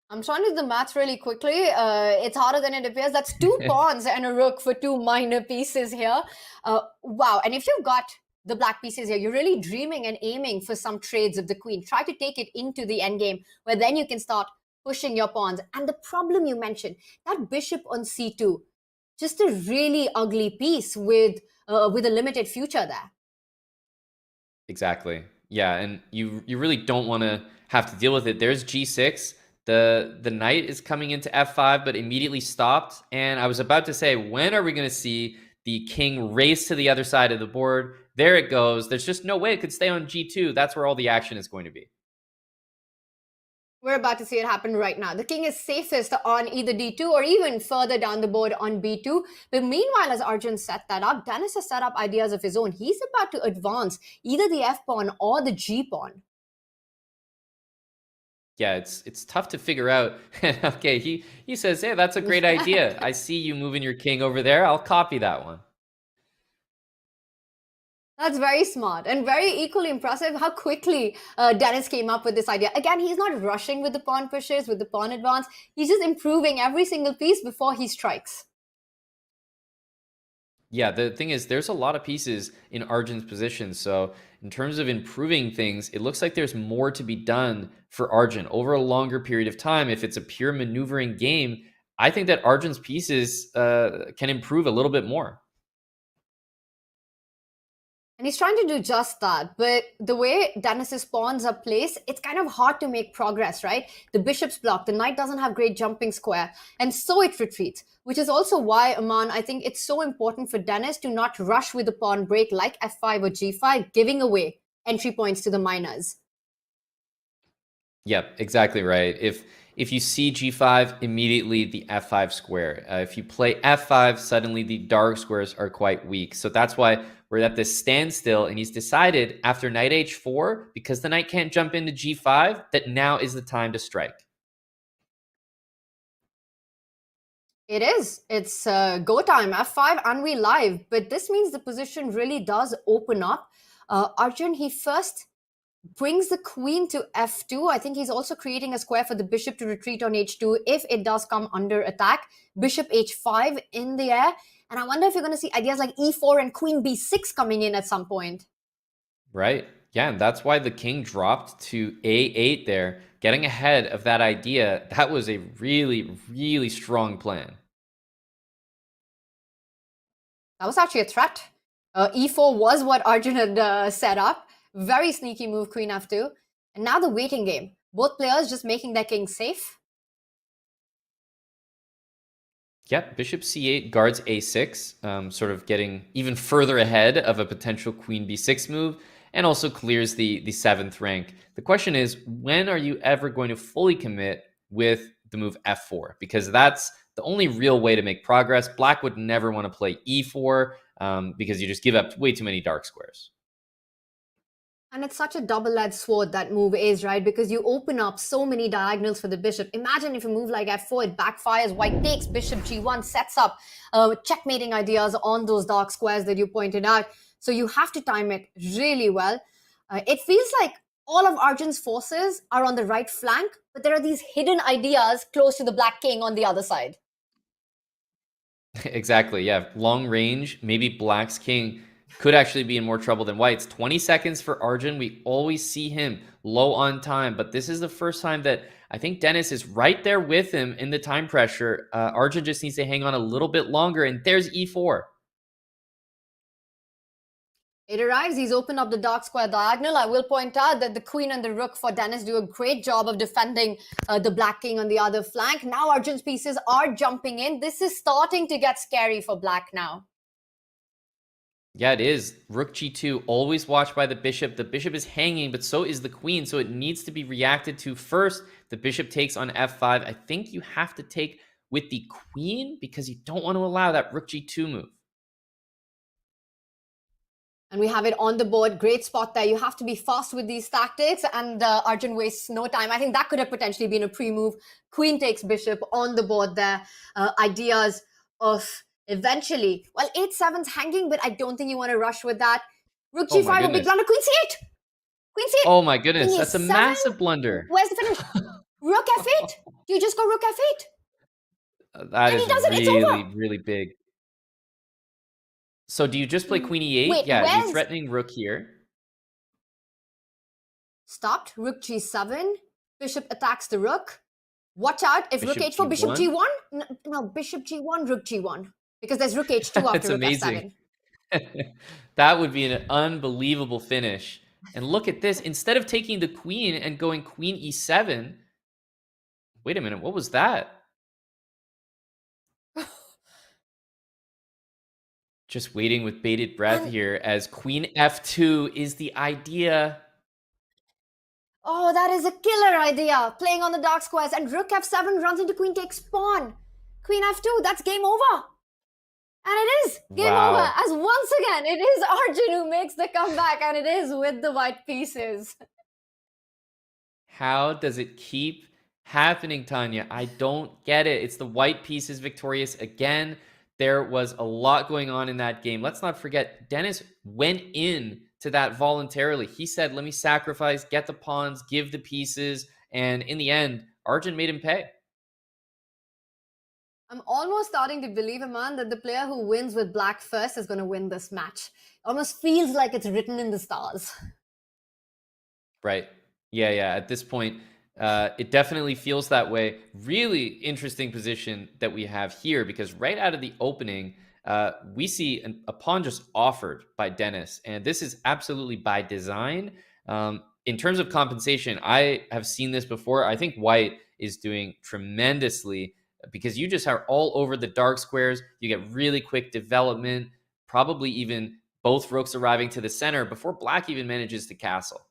I'm trying to do the maths really quickly. It's harder than it appears. That's 2 pawns and a rook for 2 minor pieces here. Wow. And if you've got the black pieces here, you're really dreaming and aiming for some trades of the queen. Try to take it into the endgame, where then you can start pushing your pawns. And the problem you mentioned, that bishop on C2, just a really ugly piece with a limited future there. Exactly. Yeah, and you really don't want to have to deal with it. There's G6. The knight is coming into F5, but immediately stopped. And I was about to say, when are we going to see the king race to the other side of the board? There it goes. There's just no way it could stay on G2. That's where all the action is going to be. We're about to see it happen right now. The king is safest on either D2 or even further down the board on B2. But meanwhile, as Arjun set that up, Denis has set up ideas of his own. He's about to advance either the F-pawn or the G-pawn. Yeah, it's tough to figure out. Okay, he says, hey, that's a great idea. I see you moving your king over there. I'll copy that one. That's very smart and very equally impressive how quickly Denis came up with this idea. Again, he's not rushing with the pawn pushes, with the pawn advance. He's just improving every single piece before he strikes. Yeah, the thing is, there's a lot of pieces in Arjun's position. So in terms of improving things, it looks like there's more to be done for Arjun over a longer period of time. If it's a pure maneuvering game, I think that Arjun's pieces can improve a little bit more. And he's trying to do just that. But the way Denis's pawns are placed, it's kind of hard to make progress, right? The bishop's blocked. The knight doesn't have great jumping square. And so it retreats, which is also why, Aman, I think it's so important for Denis to not rush with the pawn break like F5 or G5, giving away entry points to the minors. Yep, exactly right. If you see g5, immediately the f5 square. If you play f5, suddenly the dark squares are quite weak. So that's why we're at this standstill, and he's decided after knight h4, because the knight can't jump into g5, that now is the time to strike. It is. It's go time, f5, and we live. But this means the position really does open up. Arjun, he first brings the queen to f2. I think he's also creating a square for the bishop to retreat on h2 if it does come under attack. Bishop h5 in the air. And I wonder if you're going to see ideas like e4 and queen b6 coming in at some point. Right. Yeah, and that's why the king dropped to a8 there, getting ahead of that idea. That was a really, really strong plan. That was actually a threat. E4 was what Arjun had set up. Very sneaky move, queen f2. And now the waiting game. Both players just making their king safe. Yep, bishop c8 guards a6, sort of getting even further ahead of a potential queen b6 move, and also clears the 7th rank. The question is, when are you ever going to fully commit with the move f4? Because that's the only real way to make progress. Black would never want to play e4 because you just give up way too many dark squares. And it's such a double-edged sword, that move is, right? Because you open up so many diagonals for the bishop. Imagine if a move like f4, it backfires, white takes, bishop g1, sets up checkmating ideas on those dark squares that you pointed out. So you have to time it really well. It feels like all of Arjun's forces are on the right flank, but there are these hidden ideas close to the black king on the other side. Exactly, yeah. Long range, maybe black's king could actually be in more trouble than white's. 20 seconds for Arjun. We always see him low on time, but this is the first time that I think Denis is right there with him in the time pressure. Arjun just needs to hang on a little bit longer, and there's e4. It arrives. He's opened up the dark square diagonal. I will point out that the queen and the rook for Denis do a great job of defending the black king on the other flank. Now Arjun's pieces are jumping in. This is starting to get scary for black now. Yeah, it is. Rook g2, always watched by the bishop. The bishop is hanging, but so is the queen, so it needs to be reacted to first. The bishop takes on f5. I think you have to take with the queen because you don't want to allow that rook g2 move. And we have it on the board. Great spot there. You have to be fast with these tactics, and Arjun wastes no time. I think that could have potentially been a pre-move. Queen takes bishop on the board there. Ideas of eventually, well, 8-7's hanging, but I don't think you want to rush with that. Rook g5, a big blunder. Queen c8. Queen c8. Oh my goodness, that's a 7. massive blunder. Where's the finish? Rook f8. Do you just go rook f8? That And is he does it. It's really, over. really big. So do you just play queen e8? Wait, Yeah, where's... you're threatening rook here. Stopped. Rook g7. Bishop attacks the rook. Watch out. If Bishop rook h4, bishop G1? g1. No, bishop g1, rook g1. Because there's rook h2 after That's rook amazing. f7. That would be an unbelievable finish. And look at this. Instead of taking the queen and going queen e7, wait a minute, what was that? Just waiting with bated breath here as queen f2 is the idea. Oh, that is a killer idea. Playing on the dark squares, and rook f7 runs into queen takes pawn. Queen f2, that's game over. And it is game over, as once again, it is Arjun who makes the comeback, and it is with the white pieces. How does it keep happening, Tanya? I don't get it. It's the white pieces victorious again. There was a lot going on in that game. Let's not forget, Denis went in to that voluntarily. He said, let me sacrifice, get the pawns, give the pieces, and in the end, Arjun made him pay. I'm almost starting to believe, Aman, that the player who wins with black first is going to win this match. It almost feels like it's written in the stars. Right. Yeah. At this point, it definitely feels that way. Really interesting position that we have here, because right out of the opening, we see a pawn just offered by Denis, and this is absolutely by design. In terms of compensation, I have seen this before. I think white is doing tremendously because you just are all over the dark squares. You get really quick development, probably even both rooks arriving to the center before black even manages to castle.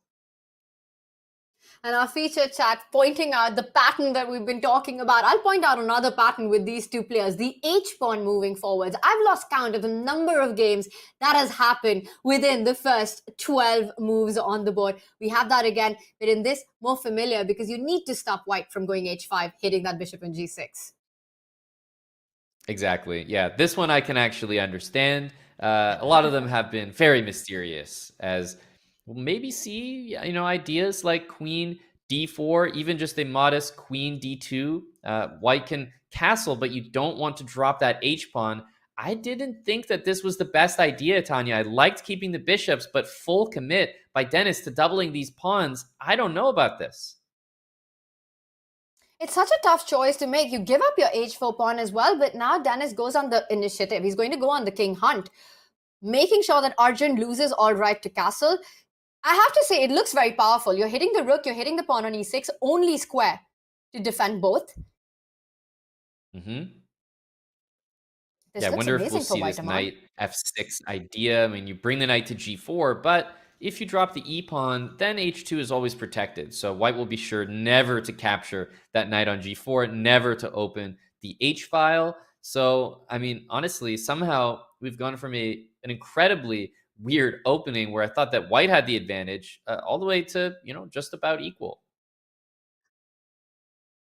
And our feature chat pointing out the pattern that we've been talking about. I'll point out another pattern with these two players, the H-pawn moving forwards. I've lost count of the number of games that has happened within the first 12 moves on the board. We have that again, but in this, more familiar because you need to stop white from going H5, hitting that bishop in G6. Exactly. Yeah, this one I can actually understand. A lot of them have been very mysterious, as we'll maybe see, ideas like queen d4, even just a modest queen d2. White can castle, but you don't want to drop that h-pawn. I didn't think that this was the best idea, Tanya. I liked keeping the bishops, but full commit by Denis to doubling these pawns. I don't know about this. It's such a tough choice to make. You give up your h4 pawn as well, but now Denis goes on the initiative. He's going to go on the king hunt, making sure that Arjun loses all right to castle. I have to say, it looks very powerful. You're hitting the rook, you're hitting the pawn on e6, only square to defend both. Mm-hmm. This Yeah, I looks wonder if amazing we'll for see white, this Aman. knight f6 idea. I mean, you bring the knight to g4, but if you drop the e-pawn, then h2 is always protected. So white will be sure never to capture that knight on g4, never to open the h-file. So, I mean, honestly, somehow we've gone from an incredibly weird opening where I thought that white had the advantage all the way to, just about equal.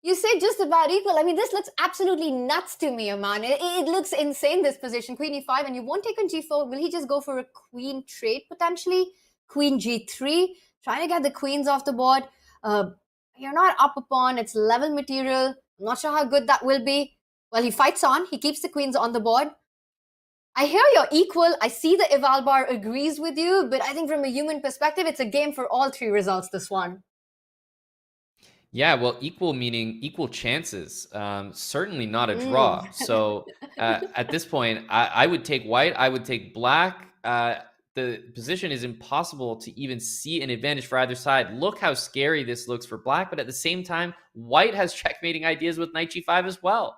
You say just about equal. I mean, this looks absolutely nuts to me, Aman. It looks insane, this position. Queen e5, and you won't take on g4. Will he just go for a queen trade, potentially? Queen g3, trying to get the queens off the board. You're not up a pawn. It's level material. I'm not sure how good that will be. Well, he fights on. He keeps the queens on the board. I hear you're equal. I see the eval bar agrees with you, but I think from a human perspective, it's a game for all three results, this one. Yeah, well, equal meaning equal chances. Certainly not a draw. So at this point, I would take white. I would take black. The position is impossible to even see an advantage for either side. Look how scary this looks for black, but at the same time, white has checkmating ideas with knight g5 as well.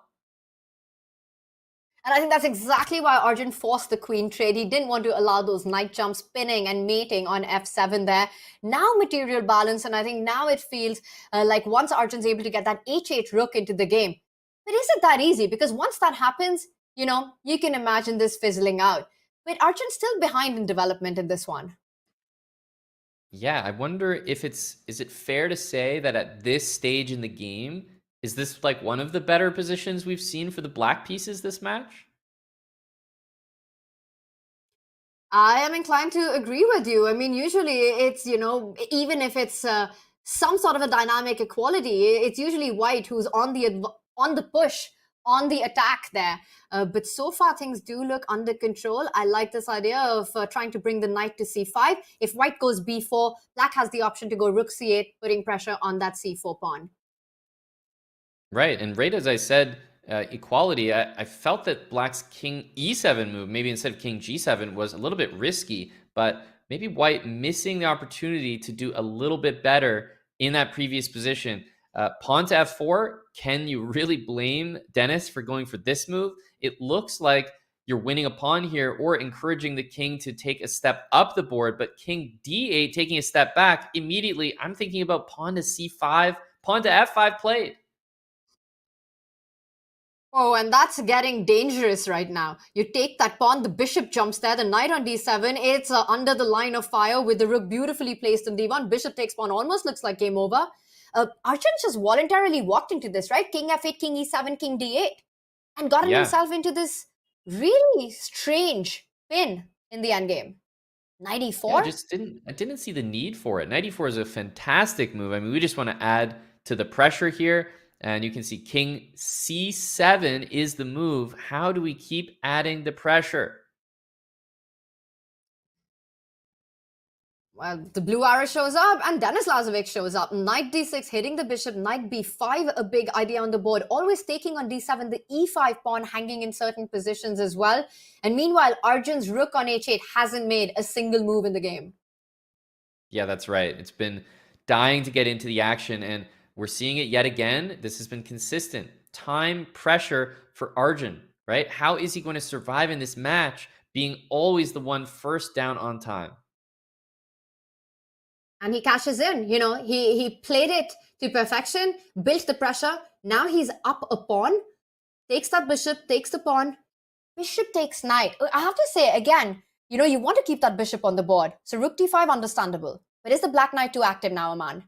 And I think that's exactly why Arjun forced the queen trade. He didn't want to allow those knight jumps, spinning and mating on f7 there. Now material balance, and I think now it feels like once Arjun's able to get that h8 rook into the game. But is it that easy? Because once that happens, you can imagine this fizzling out. But Arjun's still behind in development in this one. Yeah, I wonder if is it fair to say that at this stage in the game, is this like one of the better positions we've seen for the black pieces this match? I am inclined to agree with you. I mean, usually it's, even if it's some sort of a dynamic equality, it's usually white who's on the push, on the attack there. But so far, things do look under control. I like this idea of trying to bring the knight to c5. If white goes b4, black has the option to go rook c8, putting pressure on that c4 pawn. Right, and right as I said, equality, I felt that black's king e7 move, maybe instead of king g7, was a little bit risky, but maybe white missing the opportunity to do a little bit better in that previous position. Pawn to f4, can you really blame Denis for going for this move? It looks like you're winning a pawn here or encouraging the king to take a step up the board, but king d8 taking a step back, immediately I'm thinking about pawn to c5, pawn to f5 played. Oh, and that's getting dangerous right now. You take that pawn, the bishop jumps there, the knight on d7, it's under the line of fire with the rook beautifully placed on d1. Bishop takes pawn, almost looks like game over. Arjun just voluntarily walked into this, right? King f8, king e7, king d8, and gotten himself into this really strange pin in the endgame. Knight e4? Yeah, I didn't see the need for it. Knight e4 is a fantastic move. I mean, we just want to add to the pressure here. And you can see king c7 is the move. How do we keep adding the pressure? Well, the blue arrow shows up and Denis Lazavik shows up. Knight d6 hitting the bishop, knight b5, a big idea on the board. Always taking on d7, the e5 pawn hanging in certain positions as well. And meanwhile, Arjun's rook on h8 hasn't made a single move in the game. Yeah, that's right. It's been dying to get into the action, and we're seeing it yet again. This has been consistent. Time pressure for Arjun, right? How is he going to survive in this match being always the one first down on time? And he cashes in. You know, he played it to perfection, built the pressure. Now he's up a pawn, takes that bishop, takes the pawn. Bishop takes knight. I have to say, again, you know, you want to keep that bishop on the board. So rook d5, understandable. But is the black knight too active now, Aman?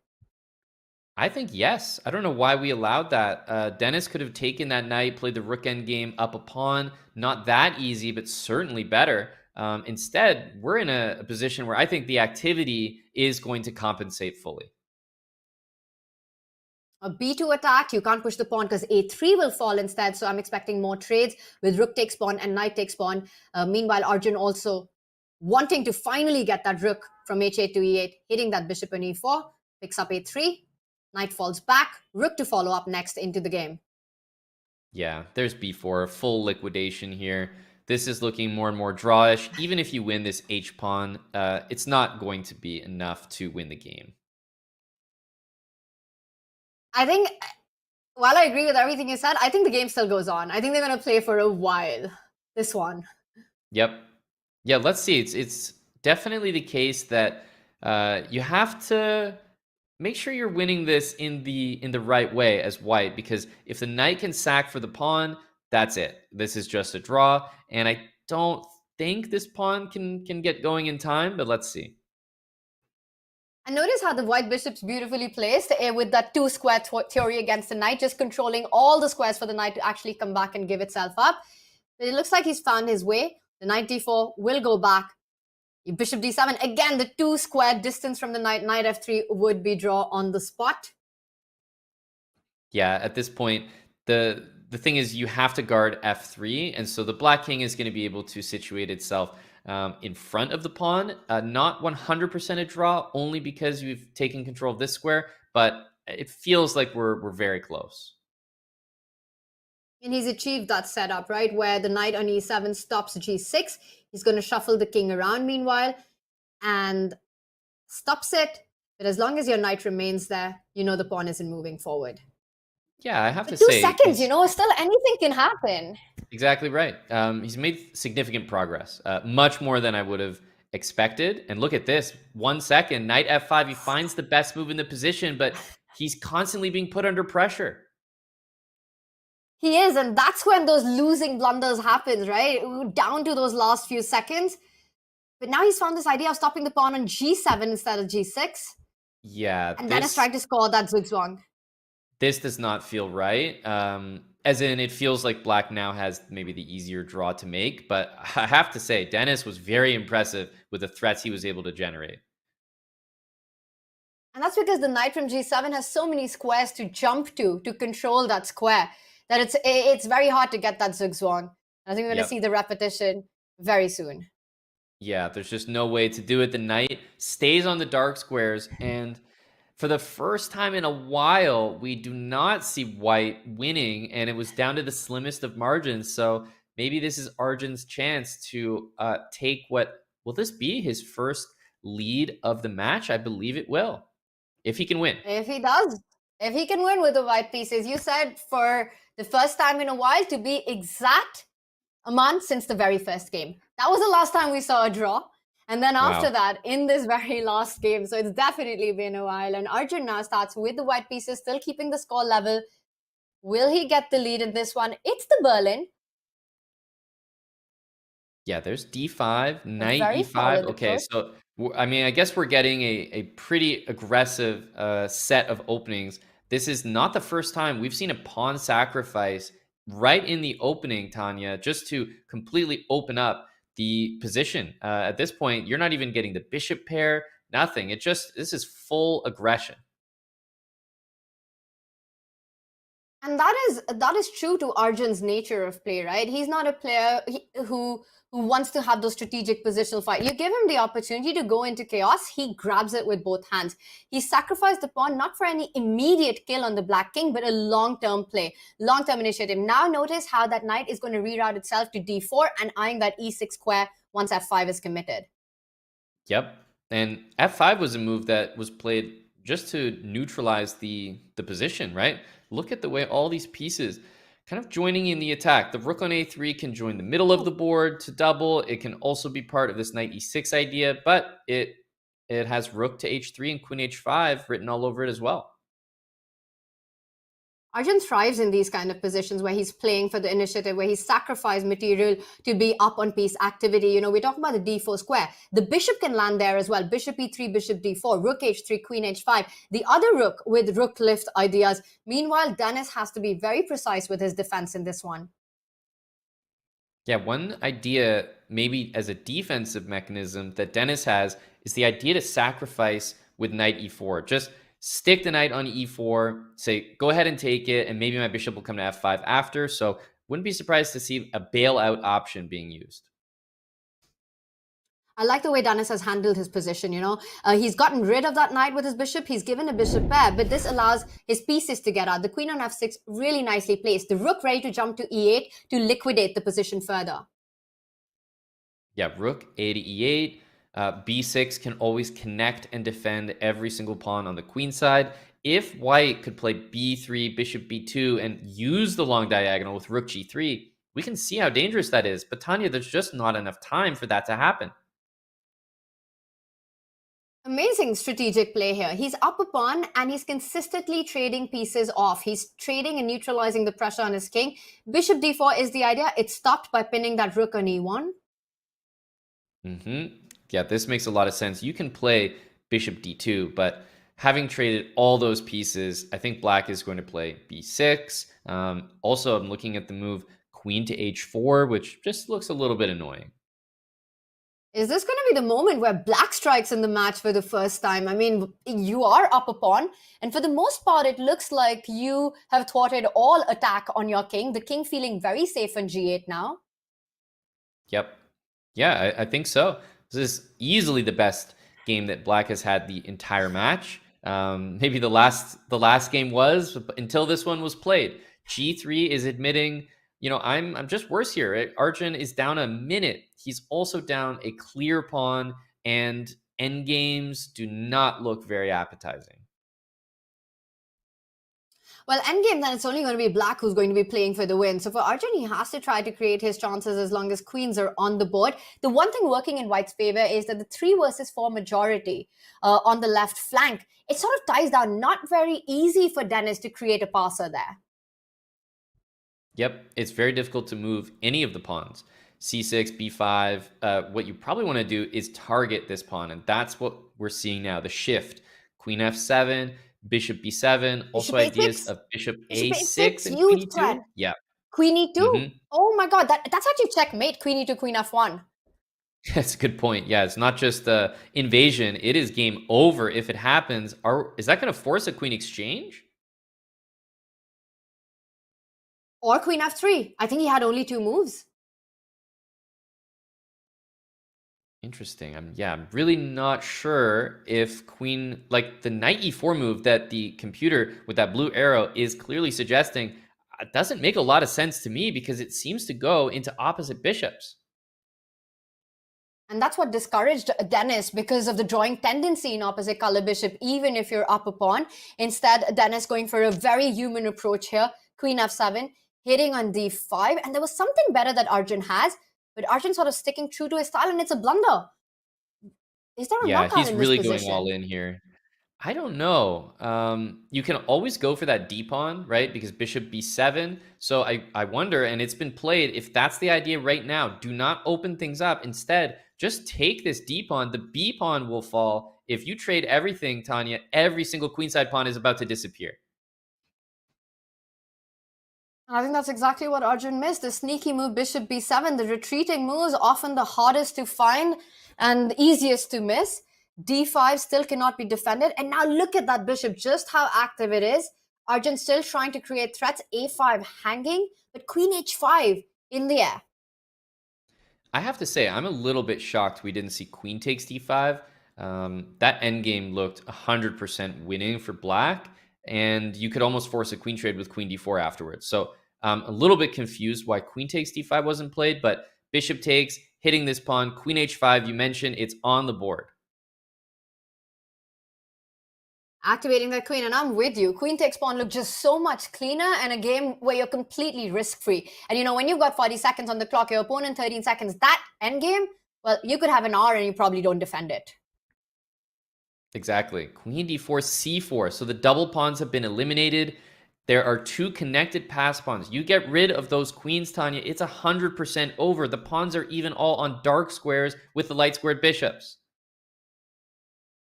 I think yes. I don't know why we allowed that. Denis could have taken that knight, played the rook endgame, up a pawn. Not that easy, but certainly better. Instead, we're in a position where I think the activity is going to compensate fully. A b2 attack, you can't push the pawn because a3 will fall instead. So I'm expecting more trades with rook takes pawn and knight takes pawn. Meanwhile, Arjun also wanting to finally get that rook from h8 to e8, hitting that bishop on e4, picks up a3, knight falls back, rook to follow up next into the game. Yeah, there's b4, full liquidation here. This is looking more and more drawish. Even if you win this h-pawn, it's not going to be enough to win the game. I think, while I agree with everything you said, I think the game still goes on. I think they're going to play for a while, this one. Yep. Yeah, let's see. It's definitely the case that you have to make sure you're winning this in the right way as white, because if the knight can sack for the pawn, that's it. This is just a draw, and I don't think this pawn can get going in time, but let's see. And notice how the white bishop's beautifully placed with that two-square theory against the knight, just controlling all the squares for the knight to actually come back and give itself up. But it looks like he's found his way. The knight d4 will go back. Bishop d7. Again, the two-square distance from the knight, knight f3 would be draw on the spot. Yeah, at this point, the thing is you have to guard f3, and so the black king is going to be able to situate itself in front of the pawn. Not 100% a draw, only because you've taken control of this square, but it feels like we're very close. And he's achieved that setup, right? Where the knight on e7 stops g6. He's going to shuffle the king around meanwhile and stops it. But as long as your knight remains there, you know the pawn isn't moving forward. Yeah, I have to say 2 seconds, you know, still anything can happen. Exactly right. He's made significant progress, much more than I would have expected. And look at this, 1 second, knight f5, he finds the best move in the position, but he's constantly being put under pressure. He is, and that's when those losing blunders happens, right? Down to those last few seconds. But now he's found this idea of stopping the pawn on g7 instead of g6. Yeah. And then he's trying to score that zugzwang. This does not feel right. As in, it feels like black now has maybe the easier draw to make. But I have to say, Denis was very impressive with the threats he was able to generate. And that's because the knight from g7 has so many squares to jump to control that square, that it's very hard to get that zugzwang. I think we're going to see the repetition very soon. Yeah, there's just no way to do it. The knight stays on the dark squares, and for the first time in a while, we do not see white winning, and it was down to the slimmest of margins. So maybe this is Arjun's chance to take will this be his first lead of the match? I believe it will, if he can win. If he does, if he can win with the white pieces. You said for the first time in a while, to be exact, a month since the very first game. That was the last time we saw a draw. And then after that, in this very last game. So it's definitely been a while. And Arjun now starts with the white pieces, still keeping the score level. Will he get the lead in this one? It's the Berlin. Yeah, there's d5, knight e5. Okay, so, I mean, I guess we're getting a pretty aggressive set of openings. This is not the first time we've seen a pawn sacrifice right in the opening, Tanya, just to completely open up the position. At this point, you're not even getting the bishop pair, nothing. This is full aggression. And that is true to Arjun's nature of play, right? He's not a player who wants to have those strategic positional fight. You give him the opportunity to go into chaos, he grabs it with both hands. He sacrificed the pawn not for any immediate kill on the black king, but a long-term play, long-term initiative. Now notice how that knight is going to reroute itself to d4 and eyeing that e6 square once f5 is committed. Yep. And f5 was a move that was played just to neutralize the position, right? Look at the way all these pieces kind of joining in the attack. The rook on a3 can join the middle of the board to double. It can also be part of this knight e6 idea, but it it has rook to h3 and queen h5 written all over it as well. Arjun thrives in these kind of positions where he's playing for the initiative, where he's sacrificed material to be up on piece activity. You know, we talk about the d4 square. The bishop can land there as well. Bishop e3, bishop d4, rook h3, queen h5. The other rook with rook lift ideas. Meanwhile, Denis has to be very precise with his defense in this one. Yeah, one idea, maybe as a defensive mechanism that Denis has, is the idea to sacrifice with knight e4. Just stick the knight on e4, say, go ahead and take it, and maybe my bishop will come to f5 after. So wouldn't be surprised to see a bailout option being used. I like the way Denis has handled his position, you know. He's gotten rid of that knight with his bishop. He's given a bishop pair, but this allows his pieces to get out. The queen on f6, really nicely placed. The rook ready to jump to e8 to liquidate the position further. Yeah, rook a to e8. b6 can always connect and defend every single pawn on the queen side. If white could play b3, bishop b2, and use the long diagonal with rook g3, we can see how dangerous that is. But Tanya, there's just not enough time for that to happen. Amazing strategic play here. He's up a pawn and he's consistently trading pieces off. He's trading and neutralizing the pressure on his king. Bishop d4 is the idea. It's stopped by pinning that rook on e1. Yeah, this makes a lot of sense. You can play bishop d2, but having traded all those pieces, I think black is going to play b6. Also, I'm looking at the move queen to h4, which just looks a little bit annoying. Is this going to be the moment where black strikes in the match for the first time? I mean, you are up a pawn, and for the most part, it looks like you have thwarted all attack on your king. The king feeling very safe on g8 now. Yep. Yeah, I think so. This is easily the best game that black has had the entire match. Maybe the last game was, until this one was played. G3 is admitting, you know, I'm just worse here. Arjun is down a minute. He's also down a clear pawn, and endgames do not look very appetizing. Well, endgame, then it's only going to be black who's going to be playing for the win. So for Arjun, he has to try to create his chances as long as queens are on the board. The one thing working in white's favor is that the 3 versus 4 majority on the left flank, it sort of ties down. Not very easy for Denis to create a passer there. Yep, it's very difficult to move any of the pawns. c6, b5, what you probably want to do is target this pawn, and that's what we're seeing now, the shift. Queen f7, bishop b7, also bishop ideas a6. of bishop Bishop a6 and huge queen e2. threat. Yeah. Queen e2. Oh my god, that's actually checkmate. Queen e2, queen f1. That's a good point. Yeah, it's not just invasion. It is game over if it happens. Is that going to force a queen exchange? Or queen f3. I think he had only 2 moves. Interesting. I'm really not sure if queen, like the knight e4 move that the computer with that blue arrow is clearly suggesting, doesn't make a lot of sense to me because it seems to go into opposite bishops. And that's what discouraged Denis because of the drawing tendency in opposite color bishop, even if you're up a pawn. Instead, Denis going for a very human approach here. Queen f7, hitting on d5. And there was something better that Arjun has, but Arjun sort of sticking true to his style, and it's a blunder. Is there a knockout He's in really this going position? all in here. I don't know. You can always go for that d pawn, right? Because bishop b7. So I wonder, and it's been played, if that's the idea right now, do not open things up. Instead, just take this d pawn. The b pawn will fall. If you trade everything, Tanya, every single queenside pawn is about to disappear. I think that's exactly what Arjun missed. The sneaky move, bishop b7, the retreating moves, often the hardest to find and the easiest to miss. d5 still cannot be defended. And now look at that bishop, just how active it is. Arjun still trying to create threats. a5 hanging, but queen h5 in the air. I have to say, I'm a little bit shocked we didn't see queen takes d5. That endgame looked 100% winning for black, and you could almost force a queen trade with queen d4 afterwards. So a little bit confused why queen takes d5 wasn't played, but bishop takes, hitting this pawn, queen h5, you mentioned, it's on the board. Activating that queen, and I'm with you. Queen takes pawn look just so much cleaner and a game where you're completely risk-free. And you know, when you've got 40 seconds on the clock, your opponent 13 seconds, that endgame, well, you could have an hour and you probably don't defend it. Exactly. Queen d4, c4. So the double pawns have been eliminated. There are 2 connected pass pawns. You get rid of those queens, Tanya, it's 100% over. The pawns are even all on dark squares with the light squared bishops.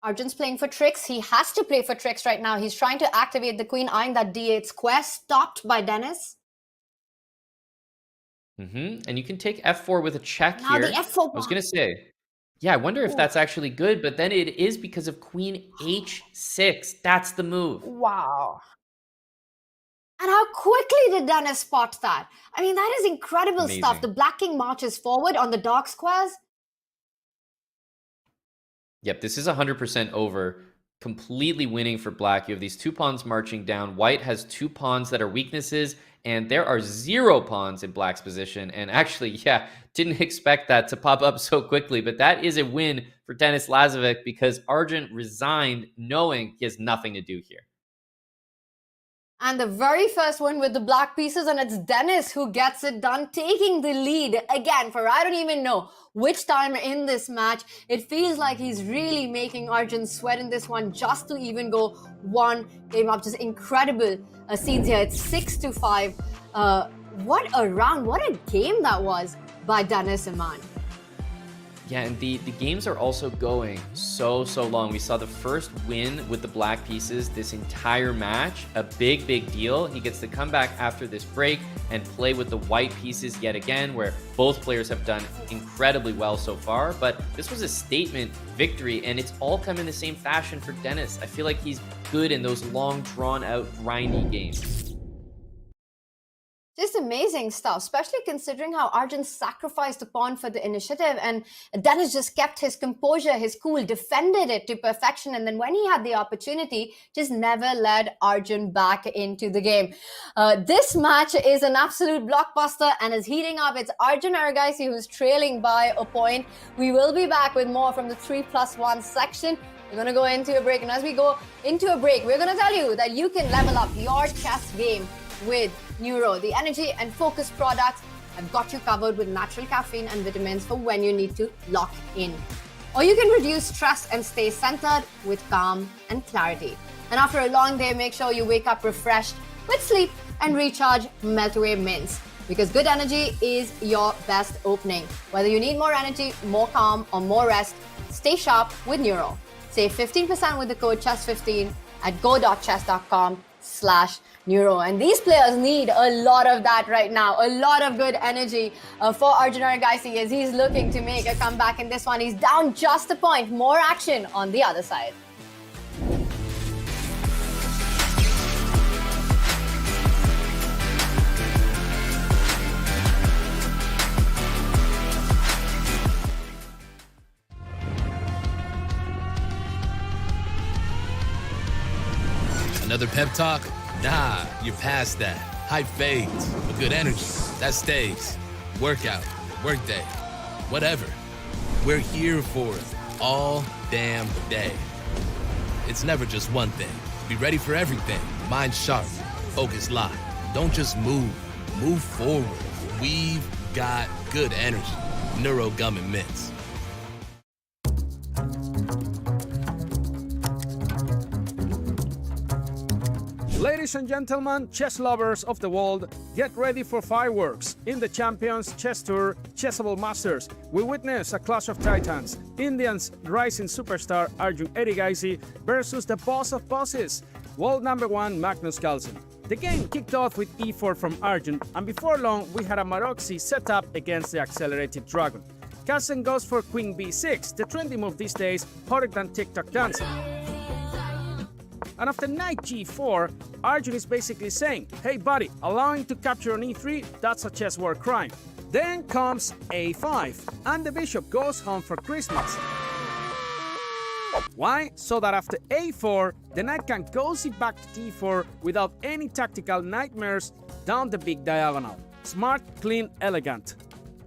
Arjun's playing for tricks. He has to play for tricks right now. He's trying to activate the queen, eyeing that d8 square, stopped by Denis. And you can take f4 with a check Now here. the f4 I was going to say, yeah, I wonder if that's actually good, but then it is because of queen h6. That's the move. Wow. And how quickly did Denis spot that? I mean, that is incredible stuff. The black king marches forward on the dark squares. Yep, this is 100% over. Completely winning for black. You have these 2 pawns marching down. White has 2 pawns that are weaknesses, and there are 0 pawns in black's position. And actually, yeah, didn't expect that to pop up so quickly, but that is a win for Denis Lazavik because Arjun resigned knowing he has nothing to do here. And the very first win with the black pieces, and it's Denis who gets it done, taking the lead again for I don't even know which time in this match. It feels like he's really making Arjun sweat in this one just to even go one game up. Just incredible scenes here. It's 6-5. What a round, what a game that was by Denis Iman. Yeah, and the games are also going so long. We saw the first win with the black pieces this entire match. A big deal. He gets to come back after this break and play with the white pieces yet again, where both players have done incredibly well so far. But this was a statement victory, and it's all come in the same fashion for Denis. I feel like he's good in those long, drawn-out, grindy games. Just amazing stuff, especially considering how Arjun sacrificed a pawn for the initiative, and Denis just kept his composure, his cool, defended it to perfection, and then when he had the opportunity, just never led Arjun back into the game. This match is an absolute blockbuster and is heating up. It's Arjun Erigaisi who's trailing by a point. We will be back with more from the 3+1 section. We're going to go into a break, and as we go into a break, we're going to tell you that you can level up your chess game with Neuro. The energy and focus products have got you covered with natural caffeine and vitamins for when you need to lock in. Or you can reduce stress and stay centered with calm and clarity. And after a long day, make sure you wake up refreshed with sleep and recharge Meltaway Mints. Because good energy is your best opening. Whether you need more energy, more calm, or more rest, stay sharp with Neuro. Save 15% with the code CHESS15 at go.chess.com/Neuro. And these players need a lot of that right now. A lot of good energy for Arjun Erigaisi as he's looking to make a comeback in this one. He's down just a point. More action on the other side. Another pep talk? Nah, you're past that. High fades, but good energy, that stays. Workout, workday, whatever. We're here for it all damn day. It's never just one thing. Be ready for everything. Mind sharp, focus locked. Don't just move forward. We've got good energy. Neuro Gum and Mints. Ladies and gentlemen, chess lovers of the world, get ready for fireworks. In the Champions Chess Tour Chessable Masters, we witness a clash of titans. Indians' rising superstar Arjun Erigaisi versus the boss of bosses, world number 1 Magnus. The game kicked off with e4 from Arjun, and before long we had a Maroxy set up against the accelerated dragon. Carlsen goes for queen b6, the trendy move these days, hotter than TikTok dancing. And after knight g4, Arjun is basically saying, hey buddy, allowing to capture on e3, that's a chess war crime. Then comes a5, and the bishop goes home for Christmas. Why? So that after a4, the knight can cozy back to d4 without any tactical nightmares down the big diagonal. Smart, clean, elegant.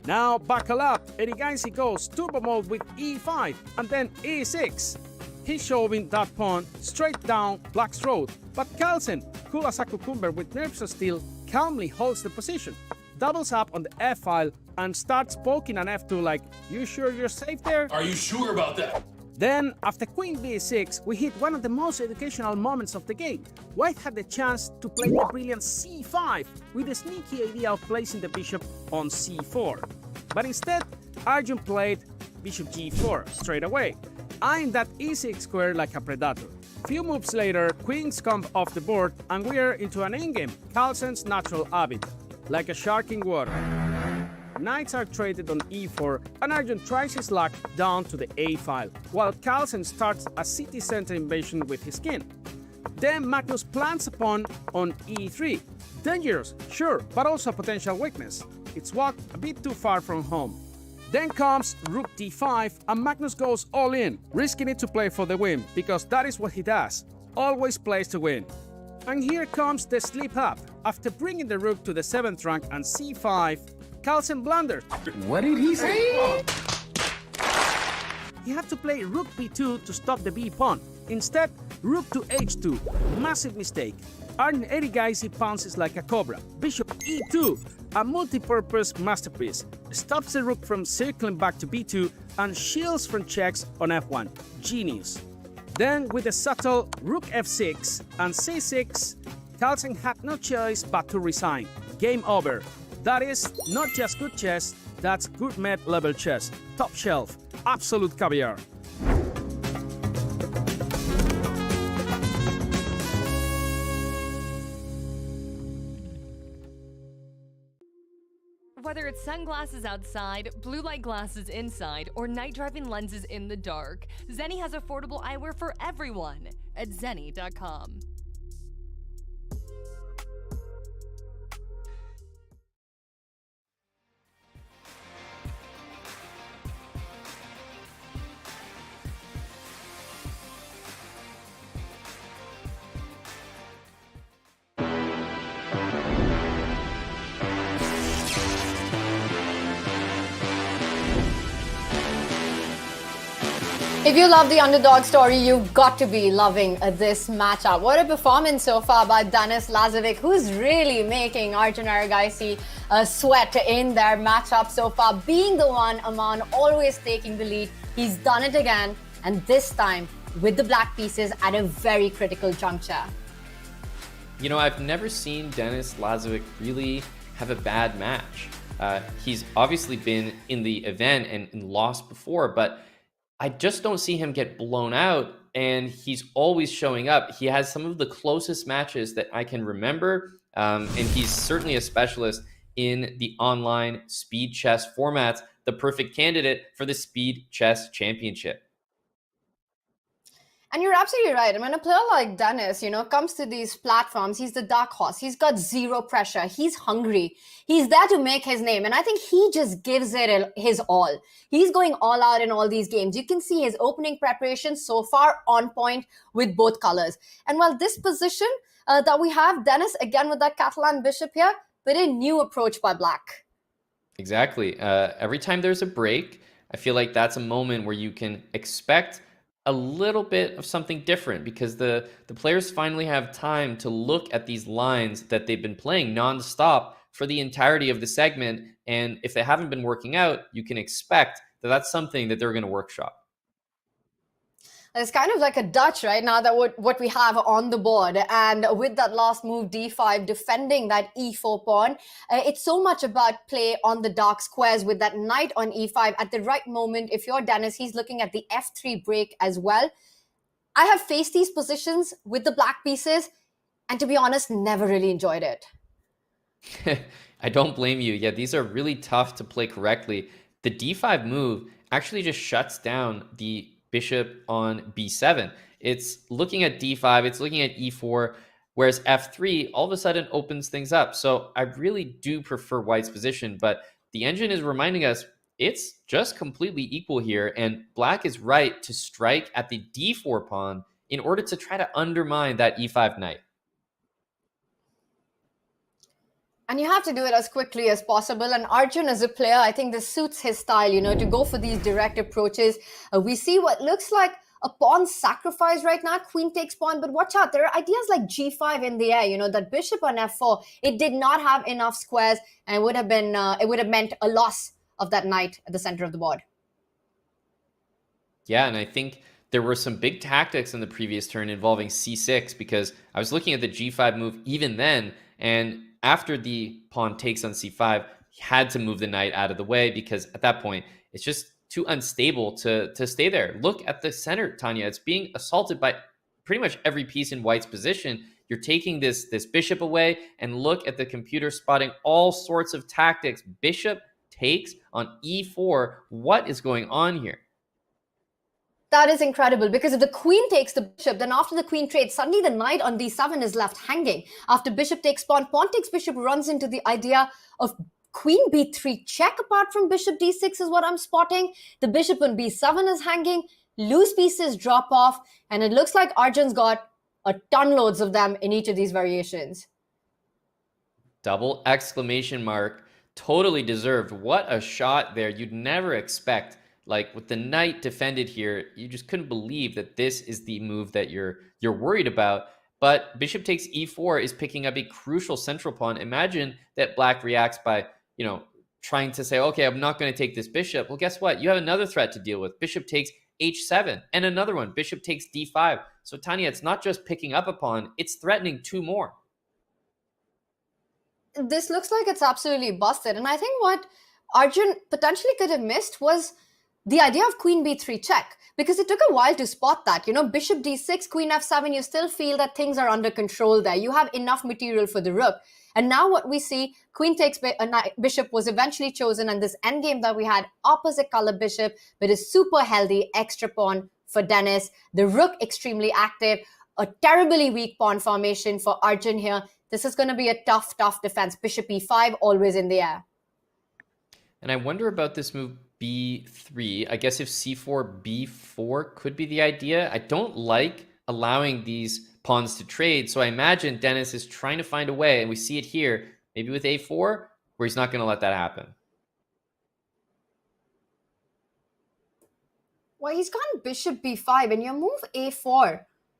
Now buckle up, Erigaisi goes turbo mode with e5 and then e6. He's shoving that pawn straight down black's throat, but Carlsen, cool as a cucumber with nerves of steel, calmly holds the position, doubles up on the f-file, and starts poking an f2 like, you sure you're safe there? Are you sure about that? Then, after queen b6, we hit one of the most educational moments of the game. White had the chance to play the brilliant c5 with the sneaky idea of placing the bishop on c4. But instead, Arjun played bishop g4 straight away, eyeing that e6 square like a predator. Few moves later, queens come off the board and we're into an endgame, Carlsen's natural habitat, like a shark in water. Knights are traded on e4 and Arjun tries his luck down to the a file, while Carlsen starts a city center invasion with his king. Then Magnus plants a pawn on e3. Dangerous, sure, but also a potential weakness. It's walked a bit too far from home. Then comes rook d5 and Magnus goes all in, risking it to play for the win, because that is what he does, always plays to win. And here comes the slip up. After bringing the rook to the 7th rank and c5, Carlsen blundered. What did he say? He had to play rook b2 to stop the b pawn. Instead, rook to h2. Massive mistake. Arjun Erigaisi pounces like a cobra. Bishop e2, a multi-purpose masterpiece. Stops the rook from circling back to b2 and shields from checks on f1. Genius. Then, with a subtle rook f6 and c6, Carlsen had no choice but to resign. Game over. That is not just good chess, that's gourmet level chess. Top shelf, absolute caviar. Whether it's sunglasses outside, blue light glasses inside, or night-driving lenses in the dark, Zenni has affordable eyewear for everyone at Zenni.com. If you love the underdog story, you've got to be loving this matchup. What a performance so far by Denis Lazavik, who's really making Arjun Erigaisi sweat in their matchup so far, being the one among always taking the lead. He's done it again, and this time with the black pieces at a very critical juncture. You know, I've never seen Denis Lazavik really have a bad match. He's obviously been in the event and lost before, but I just don't see him get blown out, and he's always showing up. He has some of the closest matches that I can remember, and he's certainly a specialist in the online speed chess formats, the perfect candidate for the Speed Chess Championship. And you're absolutely right. And when a player like Denis, comes to these platforms, he's the dark horse. He's got zero pressure. He's hungry. He's there to make his name. And I think he just gives it his all. He's going all out in all these games. You can see his opening preparation so far on point with both colors. And while this position that we have, Denis, again with that Catalan bishop here, but a new approach by black. Exactly. Every time there's a break, I feel like that's a moment where you can expect a little bit of something different, because the players finally have time to look at these lines that they've been playing nonstop for the entirety of the segment. And if they haven't been working out, you can expect that that's something that they're going to workshop. It's kind of like a Dutch right now, that what we have on the board. And with that last move, d5, defending that e4 pawn, it's so much about play on the dark squares with that knight on e5 at the right moment. If you're Denis, he's looking at the f3 break as well. I have faced these positions with the black pieces, and to be honest, never really enjoyed it. I don't blame you. Yeah, these are really tough to play correctly. The d5 move actually just shuts down the bishop on b7. It's looking at d5, it's looking at e4, whereas f3 all of a sudden opens things up. So I really do prefer white's position, but the engine is reminding us it's just completely equal here, and black is right to strike at the d4 pawn in order to try to undermine that e5 knight. And you have to do it as quickly as possible. And Arjun, as a player, I think this suits his style, to go for these direct approaches. We see what looks like a pawn sacrifice right now. Queen takes pawn, but watch out. There are ideas like g5 in the air, that bishop on f4. It did not have enough squares, and it would have meant a loss of that knight at the center of the board. Yeah, and I think there were some big tactics in the previous turn involving c6, because I was looking at the g5 move even then, and after the pawn takes on c5, he had to move the knight out of the way, because at that point, it's just too unstable to stay there. Look at the center, Tanya. It's being assaulted by pretty much every piece in white's position. You're taking this bishop away, and look at the computer spotting all sorts of tactics. Bishop takes on e4. What is going on here? That is incredible, because if the queen takes the bishop, then after the queen trades, suddenly the knight on d7 is left hanging. After bishop takes pawn, pawn takes bishop runs into the idea of queen b3 check apart from bishop d6 is what I'm spotting. The bishop on b7 is hanging, loose pieces drop off, and it looks like Arjun's got a ton loads of them in each of these variations. Double exclamation mark. Totally deserved. What a shot there. You'd never expect, like with the knight defended here, you just couldn't believe that this is the move that you're worried about. But bishop takes e4 is picking up a crucial central pawn. Imagine that black reacts by, trying to say, okay, I'm not going to take this bishop. Well, guess what? You have another threat to deal with. Bishop takes h7 and another one. Bishop takes d5. So Tanya, it's not just picking up a pawn, it's threatening two more. This looks like it's absolutely busted. And I think what Arjun potentially could have missed was the idea of queen b3 check, because it took a while to spot that. Bishop d6, queen f7, you still feel that things are under control there. You have enough material for the rook. And now what we see, queen takes bishop was eventually chosen, and this endgame that we had, opposite color bishop with a super healthy extra pawn for Denis. The rook extremely active, a terribly weak pawn formation for Arjun here. This is going to be a tough defense. Bishop e5, always in the air. And I wonder about this move b3. I guess if c4, b4 could be the idea. I don't like allowing these pawns to trade, so I imagine Denis is trying to find a way, and we see it here, maybe with a4, where he's not going to let that happen. Well, he's gone bishop b5, and your move a4,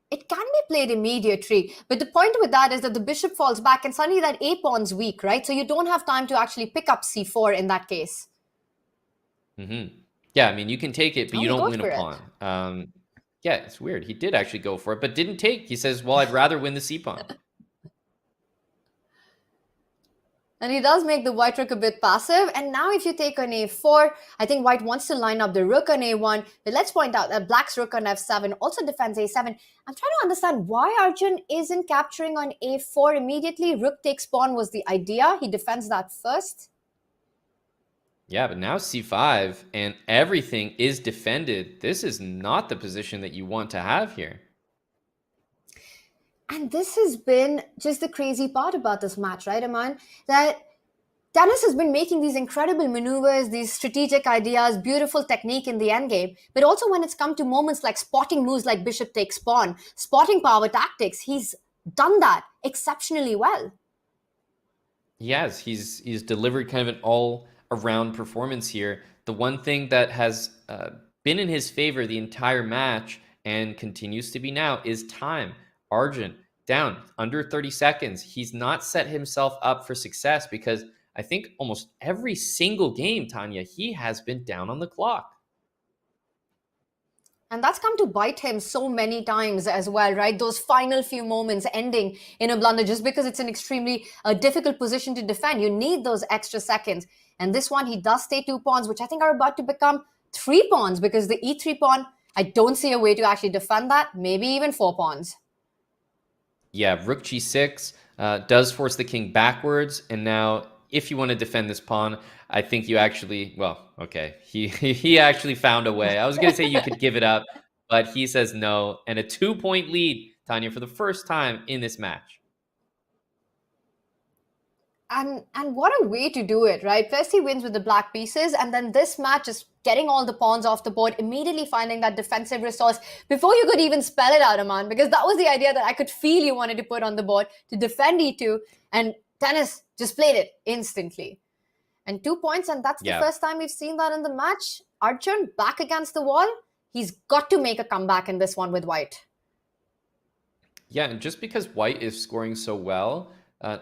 it can be played immediately. But the point with that is that the bishop falls back, and suddenly that a pawn's weak, right? So you don't have time to actually pick up c4 in that case. Yeah, I mean, you can take it, but you don't win a for pawn. Yeah, it's weird. He did actually go for it, but didn't take. He says, well, I'd rather win the c pawn. And he does make the white rook a bit passive. And now if you take on a4, I think white wants to line up the rook on a1. But let's point out that black's rook on f7 also defends a7. I'm trying to understand why Arjun isn't capturing on a4 immediately. Rook takes pawn was the idea. He defends that first. Yeah, but now c5 and everything is defended. This is not the position that you want to have here. And this has been just the crazy part about this match, right, Aman? That Denis has been making these incredible maneuvers, these strategic ideas, beautiful technique in the endgame. But also when it's come to moments like spotting moves like bishop takes pawn, spotting power tactics, he's done that exceptionally well. Yes, he's delivered kind of an all-around performance here. The one thing that has been in his favor the entire match and continues to be now is time. Arjun down under 30 seconds. He's not set himself up for success because I think almost every single game, Tanya, he has been down on the clock. And that's come to bite him so many times as well, right? Those final few moments ending in a blunder just because it's an extremely difficult position to defend. You need those extra seconds. And this one, he does stay 2 pawns, which I think are about to become 3 pawns because the e3 pawn, I don't see a way to actually defend that. Maybe even 4 pawns. Yeah, rook g6 does force the king backwards. And now if you want to defend this pawn, I think you actually, well, okay, he actually found a way. I was going to say you could give it up, but he says no. And a 2-point lead, Tanya, for the first time in this match. And what a way to do it, right? First he wins with the black pieces, and then this match is getting all the pawns off the board, immediately finding that defensive resource before you could even spell it out, Aman, because that was the idea that I could feel you wanted to put on the board to defend e2, and Denis just played it instantly. And 2 points, and that's the first time we've seen that in the match. Arjun back against the wall. He's got to make a comeback in this one with white. Yeah, and just because white is scoring so well,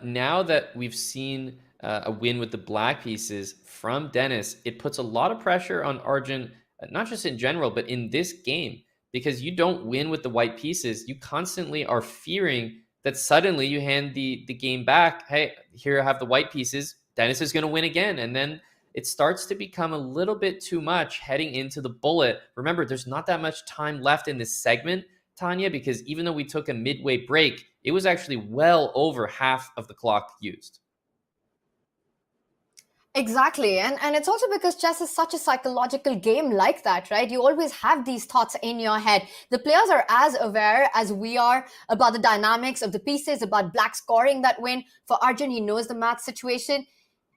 now that we've seen a win with the black pieces from Denis, it puts a lot of pressure on Arjun not just in general, but in this game, because you don't win with the white pieces. You constantly are fearing that suddenly you hand the game back. Hey, here I have the white pieces. Denis is going to win again. And then it starts to become a little bit too much heading into the bullet. Remember, there's not that much time left in this segment, Tanya, because even though we took a midway break, it was actually well over half of the clock used. Exactly. And it's also because chess is such a psychological game like that, right? You always have these thoughts in your head. The players are as aware as we are about the dynamics of the pieces, about black scoring that win. For Arjun, he knows the math situation.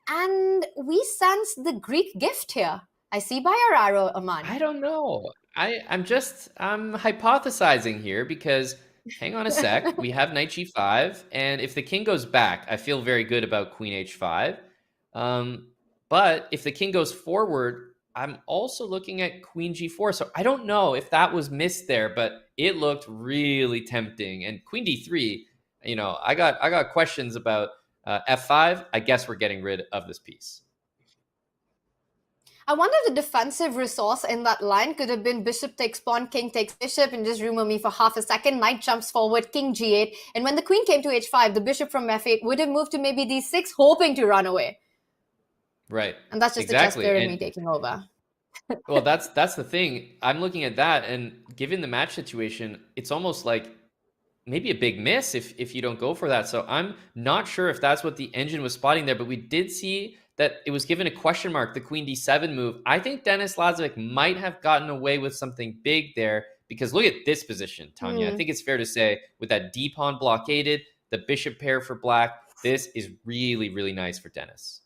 And we sense the Greek gift here. I see by your arrow, Aman. I don't know. I'm hypothesizing here because, hang on a sec, we have knight g5, and if the king goes back, I feel very good about queen h5. But if the king goes forward, I'm also looking at queen g4. So I don't know if that was missed there, but it looked really tempting. And queen d3, you know, I got questions about f5. I guess we're getting rid of this piece. I wonder if the defensive resource in that line could have been bishop takes pawn, king takes bishop, and just rumor me for half a second, knight jumps forward, king g8. And when the queen came to h5, the bishop from f8 would have moved to maybe d6, hoping to run away. Right. And that's just the chess player in me taking over. Well, that's the thing. I'm looking at that, and given the match situation, it's almost like maybe a big miss if you don't go for that. So I'm not sure if that's what the engine was spotting there, but we did see that it was given a question mark, the queen d7 move. I think Denis Lazavik might have gotten away with something big there, because look at this position, Tanya. I think it's fair to say with that d pawn blockaded, the bishop pair for black, this is really, really nice for Denis.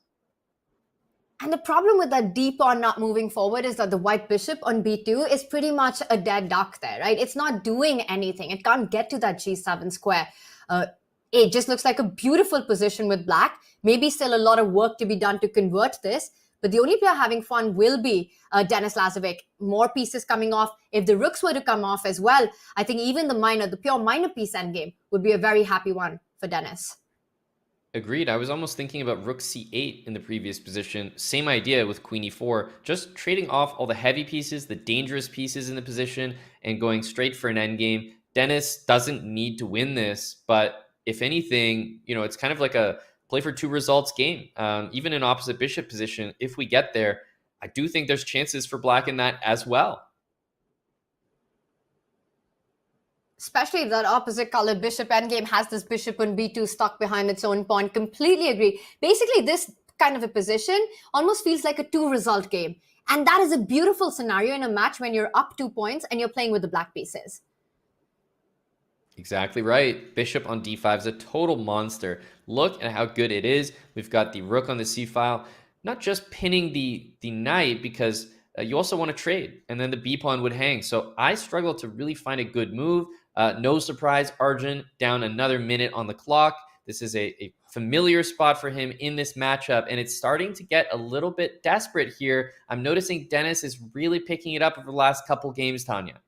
And the problem with that d pawn not moving forward is that the white bishop on b2 is pretty much a dead duck there, right? It's not doing anything. It can't get to that g7 square. It just looks like a beautiful position with black. Maybe still a lot of work to be done to convert this. But the only player having fun will be Denis Lazavik. More pieces coming off. If the rooks were to come off as well, I think even the pure minor piece endgame would be a very happy one for Denis. Agreed. I was almost thinking about rook c8 in the previous position. Same idea with queen e4, just trading off all the heavy pieces, the dangerous pieces in the position, and going straight for an endgame. Denis doesn't need to win this, but if anything, you know, it's kind of like a play for two results game. Even in opposite bishop position, if we get there, I do think there's chances for black in that as well. Especially if that opposite colored bishop endgame has this bishop on b2 stuck behind its own pawn. Completely agree. Basically, this kind of a position almost feels like a two-result game. And that is a beautiful scenario in a match when you're up 2 points and you're playing with the black pieces. Exactly right. Bishop on d5 is a total monster. Look at how good it is. We've got the rook on the c file, not just pinning the knight, because you also want to trade, and then the b pawn would hang. So I struggle to really find a good move. No surprise, Arjun down another minute on the clock. This is a familiar spot for him in this matchup, and it's starting to get a little bit desperate here. I'm noticing Denis is really picking it up over the last couple games, Tanya.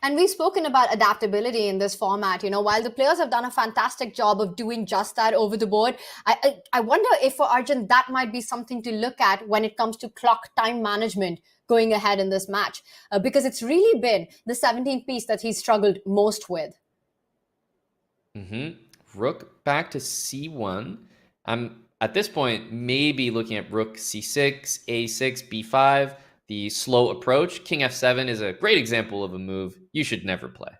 And we've spoken about adaptability in this format. You know, while the players have done a fantastic job of doing just that over the board, I wonder if for Arjun that might be something to look at when it comes to clock time management going ahead in this match, because it's really been the 17th piece that he's struggled most with. Rook back to c1. I'm at this point maybe looking at rook c6, a6, b5. The slow approach. King f7 is a great example of a move you should never play.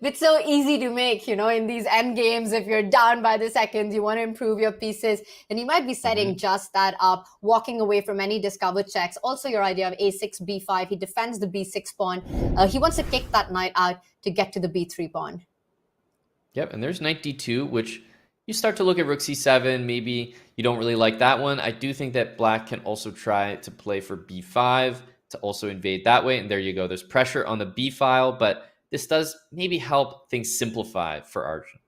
It's so easy to make, you know, in these end games. If you're down by the seconds, you want to improve your pieces, and you might be setting just that up, walking away from any discovered checks. Also, your idea of a6, b5, he defends the b6 pawn. He wants to kick that knight out to get to the b3 pawn. Yep, and there's knight d2, which you start to look at rook c7. Maybe you don't really like that one. I do think that black can also try to play for b5 to also invade that way. And there you go. There's pressure on the b file, but this does maybe help things simplify for Arjun.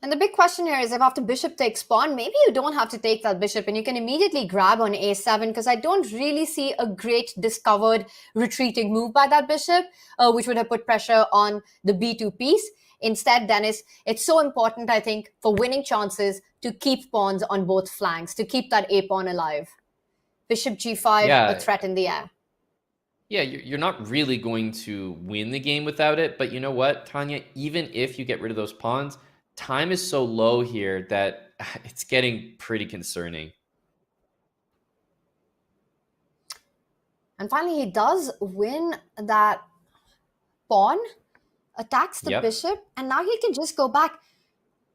And the big question here is, if after bishop takes pawn, maybe you don't have to take that bishop and you can immediately grab on a7, because I don't really see a great discovered retreating move by that bishop, which would have put pressure on the b2 piece. Instead, Denis, it's so important, I think, for winning chances to keep pawns on both flanks, to keep that a-pawn alive. Bishop g5, Yeah. a threat in the air. Yeah, you're not really going to win the game without it. But you know what, Tanya? Even if you get rid of those pawns, time is so low here that it's getting pretty concerning. And finally, he does win that pawn, attacks the bishop, and now he can just go back.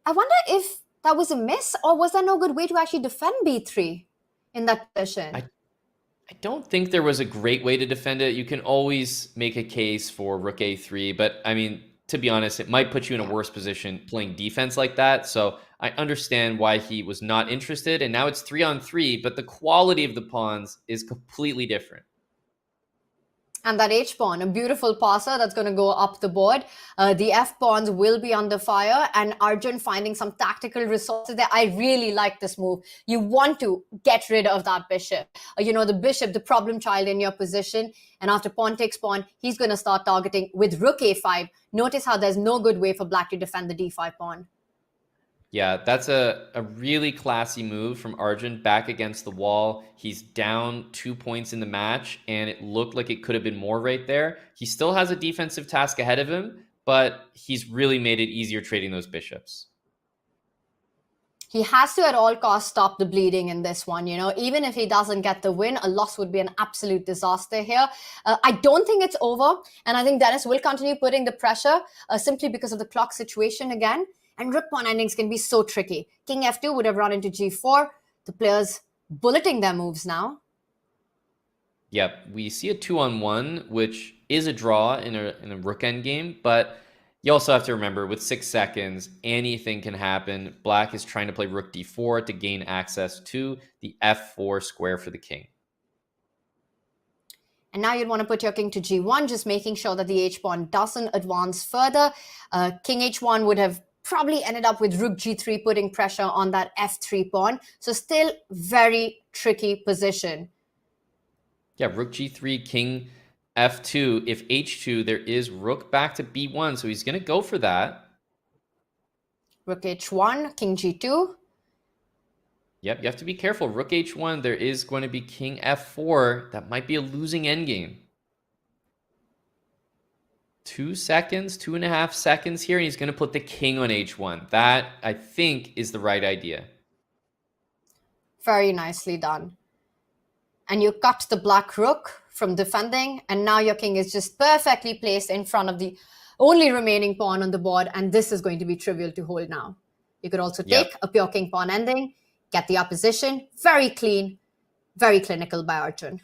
I wonder if that was a miss, or was there no good way to actually defend b3 in that position? I don't think there was a great way to defend it. You can always make a case for rook a3, but I mean, to be honest, it might put you in a worse position playing defense like that. So I understand why he was not interested, and now it's 3-on-3, but the quality of the pawns is completely different. And that h-pawn, a beautiful passer that's going to go up the board. The f-pawns will be under fire, and Arjun finding some tactical resources there. I really like this move. You want to get rid of that bishop. The bishop, the problem child in your position. And after pawn takes pawn, he's going to start targeting with rook a5. Notice how there's no good way for black to defend the d5 pawn. Yeah, that's a really classy move from Arjun back against the wall. He's down 2 points in the match, and it looked like it could have been more right there. He still has a defensive task ahead of him, but he's really made it easier trading those bishops. He has to at all costs stop the bleeding in this one. Even if he doesn't get the win, a loss would be an absolute disaster here. I don't think it's over, and I think Denis will continue putting the pressure simply because of the clock situation again. And rook pawn endings can be so tricky. King f2 would have run into g4. The players bulleting their moves now. Yep, we see a 2-on-1, which is a draw in a rook endgame, but you also have to remember with 6 seconds, anything can happen. Black is trying to play rook d4 to gain access to the f4 square for the king. And now you'd want to put your king to g1, just making sure that the h-pawn doesn't advance further. King h1 would have probably ended up with rook g3 putting pressure on that f3 pawn. So still very tricky position. Yeah, rook g3, king f2. If h2, there is rook back to b1, so he's going to go for that. Rook h1, king g2. Yep, you have to be careful. Rook h1, there is going to be king f4. That might be a losing endgame. 2 seconds, 2.5 seconds here, and he's going to put the king on h1. That, I think, is the right idea. Very nicely done. And you cut the black rook from defending, and now your king is just perfectly placed in front of the only remaining pawn on the board, and this is going to be trivial to hold now. You could also take a pure king pawn ending, get the opposition. Very clean, very clinical by Arjun.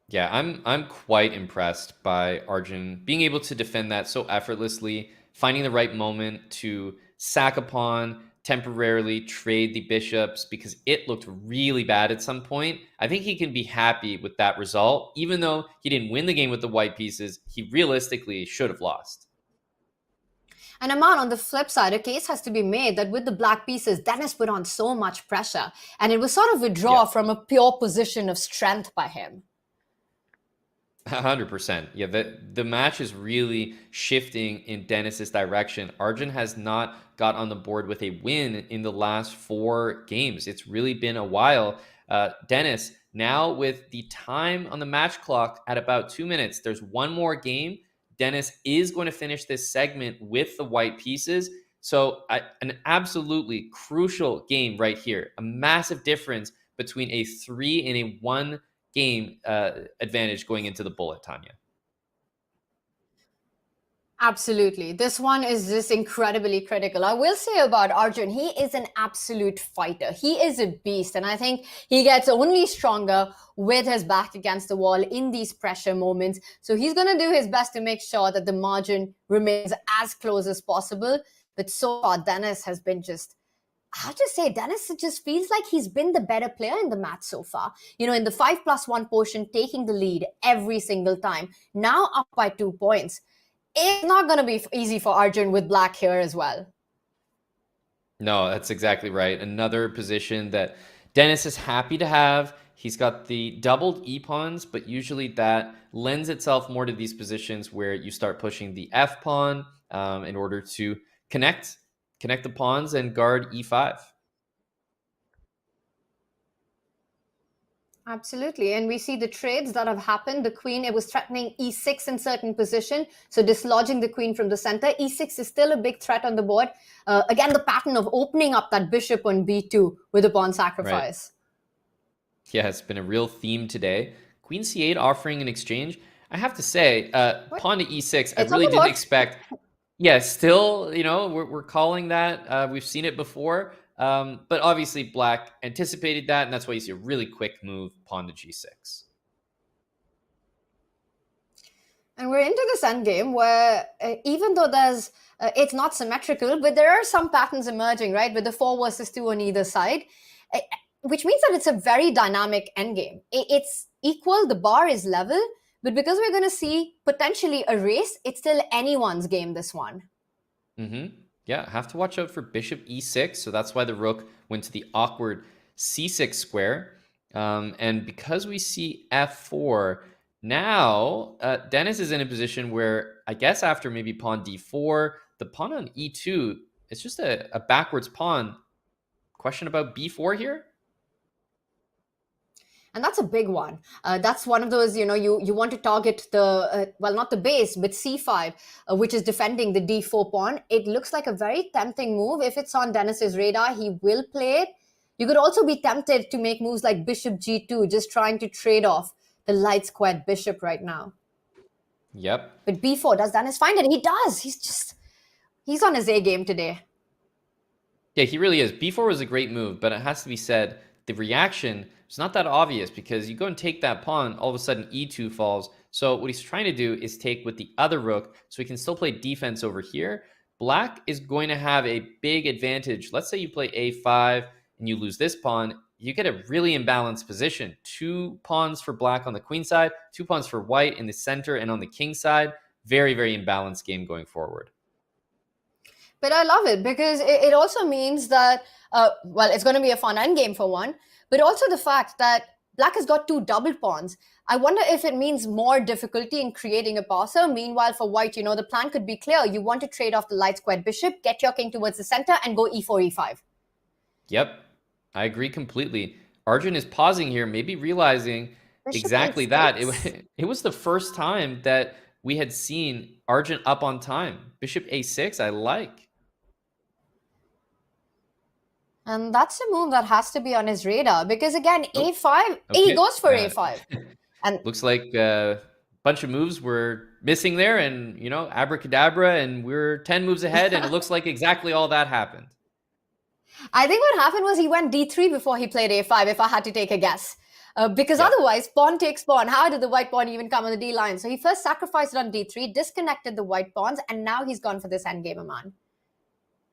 Yeah, I'm quite impressed by Arjun being able to defend that so effortlessly, finding the right moment to sack a pawn, temporarily trade the bishops because it looked really bad at some point. I think he can be happy with that result. Even though he didn't win the game with the white pieces, he realistically should have lost. And Aman, on the flip side, a case has to be made that with the black pieces, Denis put on so much pressure, and it was sort of a draw from a pure position of strength by him. 100%. Yeah, the match is really shifting in Denis's direction. Arjun has not got on the board with a win in the last 4 games. It's really been a while. Denis, now with the time on the match clock at about 2 minutes, there's one more game. Denis is going to finish this segment with the white pieces. So an absolutely crucial game right here. A massive difference between a 3 and a 1 game advantage going into the bullet, Tanya. Absolutely. This one is just incredibly critical. I will say about Arjun, he is an absolute fighter. He is a beast. And I think he gets only stronger with his back against the wall in these pressure moments. So he's going to do his best to make sure that the margin remains as close as possible. But so far, Denis has been just, I have to say, Denis, it just feels like he's been the better player in the match so far. You know, in the 5+1 portion, taking the lead every single time. Now up by 2 points. It's not going to be easy for Arjun with black here as well. No, that's exactly right. Another position that Denis is happy to have. He's got the doubled e-pawns, but usually that lends itself more to these positions where you start pushing the f-pawn in order to connect the pawns and guard e5. Absolutely. And we see the trades that have happened. The queen, it was threatening e6 in certain position, so dislodging the queen from the center. E6 is still a big threat on the board. Again, the pattern of opening up that bishop on b2 with a pawn sacrifice. Right. Yeah, it's been a real theme today. Queen c8 offering an exchange. I have to say, pawn to e6, I really didn't expect. Yeah, still, we're calling that. We've seen it before. But obviously black anticipated that, and that's why you see a really quick move, pawn to g6. And we're into this endgame where even though there's it's not symmetrical, but there are some patterns emerging, right, with the 4 versus 2 on either side, which means that it's a very dynamic endgame. It's equal, the bar is level, but because we're going to see potentially a race, it's still anyone's game, this one. Yeah, have to watch out for bishop e6. So that's why the rook went to the awkward c6 square. And because we see f4, now Denis is in a position where I guess after maybe pawn d4, the pawn on e2, it's just a backwards pawn. Question about b4 here? And that's a big one. That's one of those, you want to target the, well, not the base, but c5, which is defending the d4 pawn. It looks like a very tempting move. If it's on Denis's radar, he will play it. You could also be tempted to make moves like bishop g2, just trying to trade off the light squared bishop right now. Yep. But b4, does Denis find it? He does. He's on his A game today. Yeah, he really is. b4 was a great move, but it has to be said, the reaction, it's not that obvious because you go and take that pawn, all of a sudden e2 falls. So what he's trying to do is take with the other rook so he can still play defense over here. Black is going to have a big advantage. Let's say you play a5 and you lose this pawn. You get a really imbalanced position. 2 pawns for black on the queen side, 2 pawns for white in the center and on the king side. Very, very imbalanced game going forward. But I love it because it also means that, well, it's going to be a fun endgame for one, but also the fact that black has got 2 double pawns. I wonder if it means more difficulty in creating a passer. Meanwhile, for white, the plan could be clear. You want to trade off the light squared bishop, get your king towards the center, and go e4, e5. Yep, I agree completely. Arjun is pausing here, maybe realizing Bishop exactly A6. that. It was the first time that we had seen Arjun up on time. Bishop a6, I like. And that's a move that has to be on his radar because, again, a5, Okay. he goes for a5. And Looks like a bunch of moves were missing there and, abracadabra, and we're 10 moves ahead, and it looks like exactly all that happened. I think what happened was he went d3 before he played a5, if I had to take a guess. Because otherwise, pawn takes pawn. How did the white pawn even come on the d line? So he first sacrificed it on d3, disconnected the white pawns, and now he's gone for this endgame, man.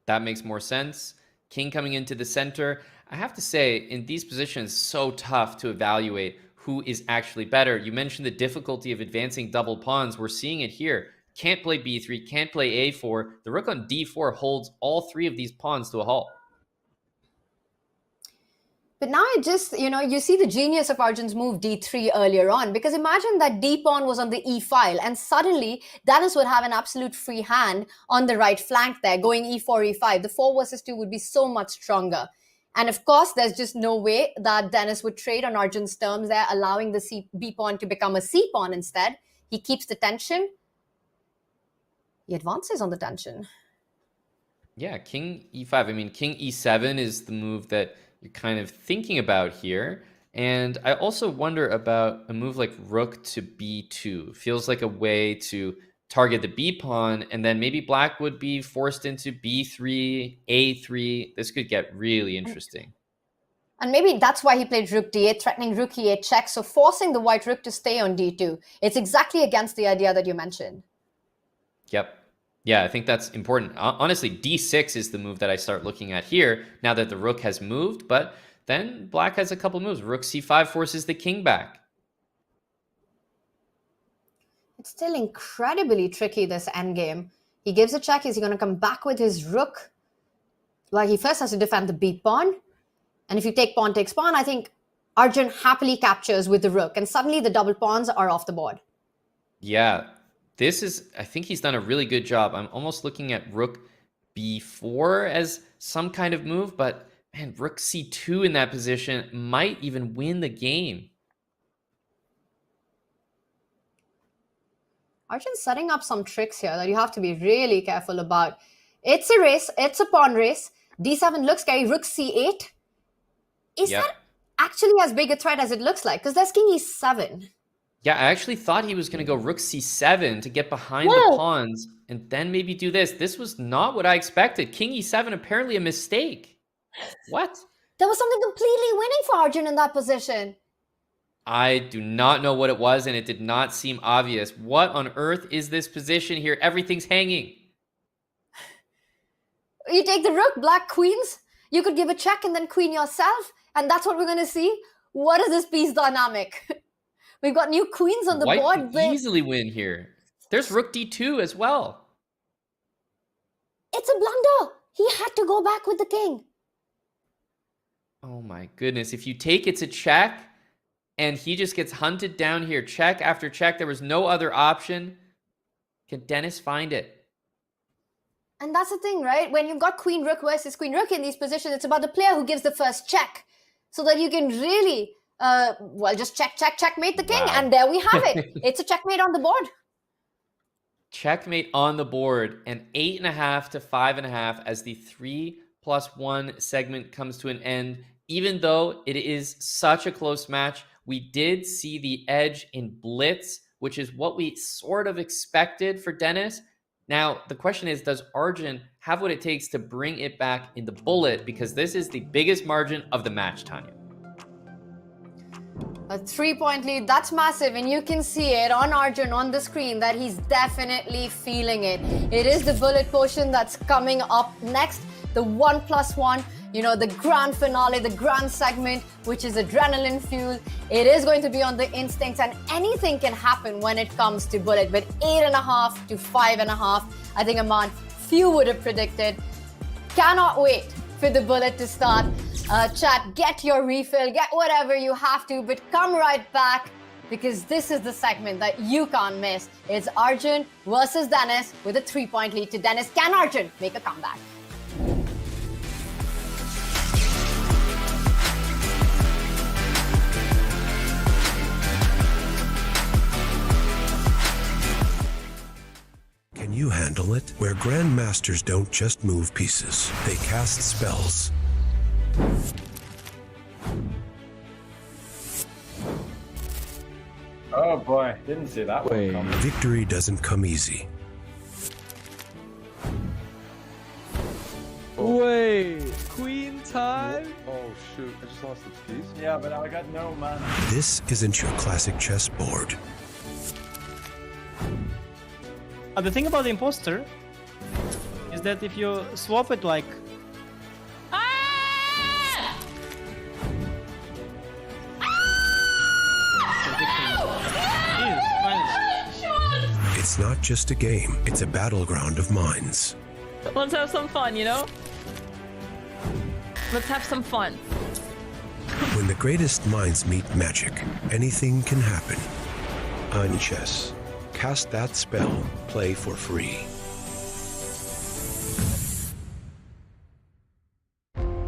That makes more sense. King coming into the center. I have to say, in these positions, so tough to evaluate who is actually better. You mentioned the difficulty of advancing double pawns. We're seeing it here. Can't play b3, can't play a4. The rook on d4 holds all 3 of these pawns to a halt. But now it just, you see the genius of Arjun's move d3 earlier on, because imagine that d pawn was on the e file and suddenly Denis would have an absolute free hand on the right flank there, going e4, e5. The 4 versus 2 would be so much stronger. And of course, there's just no way that Denis would trade on Arjun's terms there, allowing the b pawn to become a c pawn instead. He keeps the tension. He advances on the tension. Yeah, king e5. I mean, king e7 is the move that you're kind of thinking about here. And I also wonder about a move like rook to b2. Feels like a way to target the b pawn, and then maybe black would be forced into b3, a3. This could get really interesting. And maybe that's why he played rook d8, threatening rook e8 check, so forcing the white rook to stay on d2. It's exactly against the idea that you mentioned. Yep. Yeah, I think that's important. Honestly, d6 is the move that I start looking at here now that the rook has moved, but then black has a couple moves. Rook c5 forces the king back. It's still incredibly tricky, this endgame. He gives a check. Is he going to come back with his rook? Well, he first has to defend the b pawn. And if you take pawn takes pawn, I think Arjun happily captures with the rook. And suddenly the double pawns are off the board. Yeah, I think he's done a really good job. I'm almost looking at rook b4 as some kind of move, but man, rook c2 in that position might even win the game. Arjun's setting up some tricks here that you have to be really careful about. It's a race. It's a pawn race. D7 looks scary. Rook C8. Is that actually as big a threat as it looks like? Because there's King E7. Yeah, I actually thought he was going to go Rook C7 to get behind the pawns and then maybe do this. This was not what I expected. King E7, apparently a mistake. What? There was something completely winning for Arjun in that position. I do not know what it was, and it did not seem obvious. What on earth is this position here? Everything's hanging. You take the rook, black queens. You could give a check and then queen yourself. And that's what we're going to see. What is this piece dynamic? We've got new queens on the White board. could easily win here. There's Rook D2 as well. It's a blunder. He had to go back with the king. Oh my goodness. If you take it's a check, and he just gets hunted down here. Check after check. There was no other option. Can Denis find it? And that's the thing, right? When you've got queen rook versus queen rook in these positions, it's about the player who gives the first check. So that you can really, just checkmate the king. Wow. And there we have it. It's a checkmate on the board. Checkmate on the board. And 8.5 to 5.5 as the 3+1 segment comes to an end. Even though it is such a close match, we did see the edge in blitz, which is what we sort of expected for Denis. Now, the question is, does Arjun have what it takes to bring it back in the bullet? Because this is the biggest margin of the match, Tanya. A 3-point lead, that's massive. And you can see it on Arjun on the screen that he's definitely feeling it. It is the bullet portion that's coming up next. The 1+1. You know, the grand finale, the grand segment, which is adrenaline fuel. It is going to be on the instincts, and anything can happen when it comes to bullet. But 8.5 to 5.5, I think, Aman, few would have predicted. Cannot wait for the bullet to start. Chat, get your refill, get whatever you have to, but come right back because this is the segment that you can't miss. It's Arjun versus Denis with a 3-point lead to Denis. Can Arjun make a comeback? Can you handle it? Where grandmasters don't just move pieces, they cast spells. Oh boy, didn't see that one coming. Victory doesn't come easy. Wait, queen time? Oh shoot, I just lost the piece. Yeah, but I got no mana. This isn't your classic chessboard. The thing about the imposter is that if you swap it like It's not just a game, it's a battleground of minds. Let's have some fun, you know? Let's have some fun. When the greatest minds meet magic, anything can happen. On Chess. Cast that spell, play for free.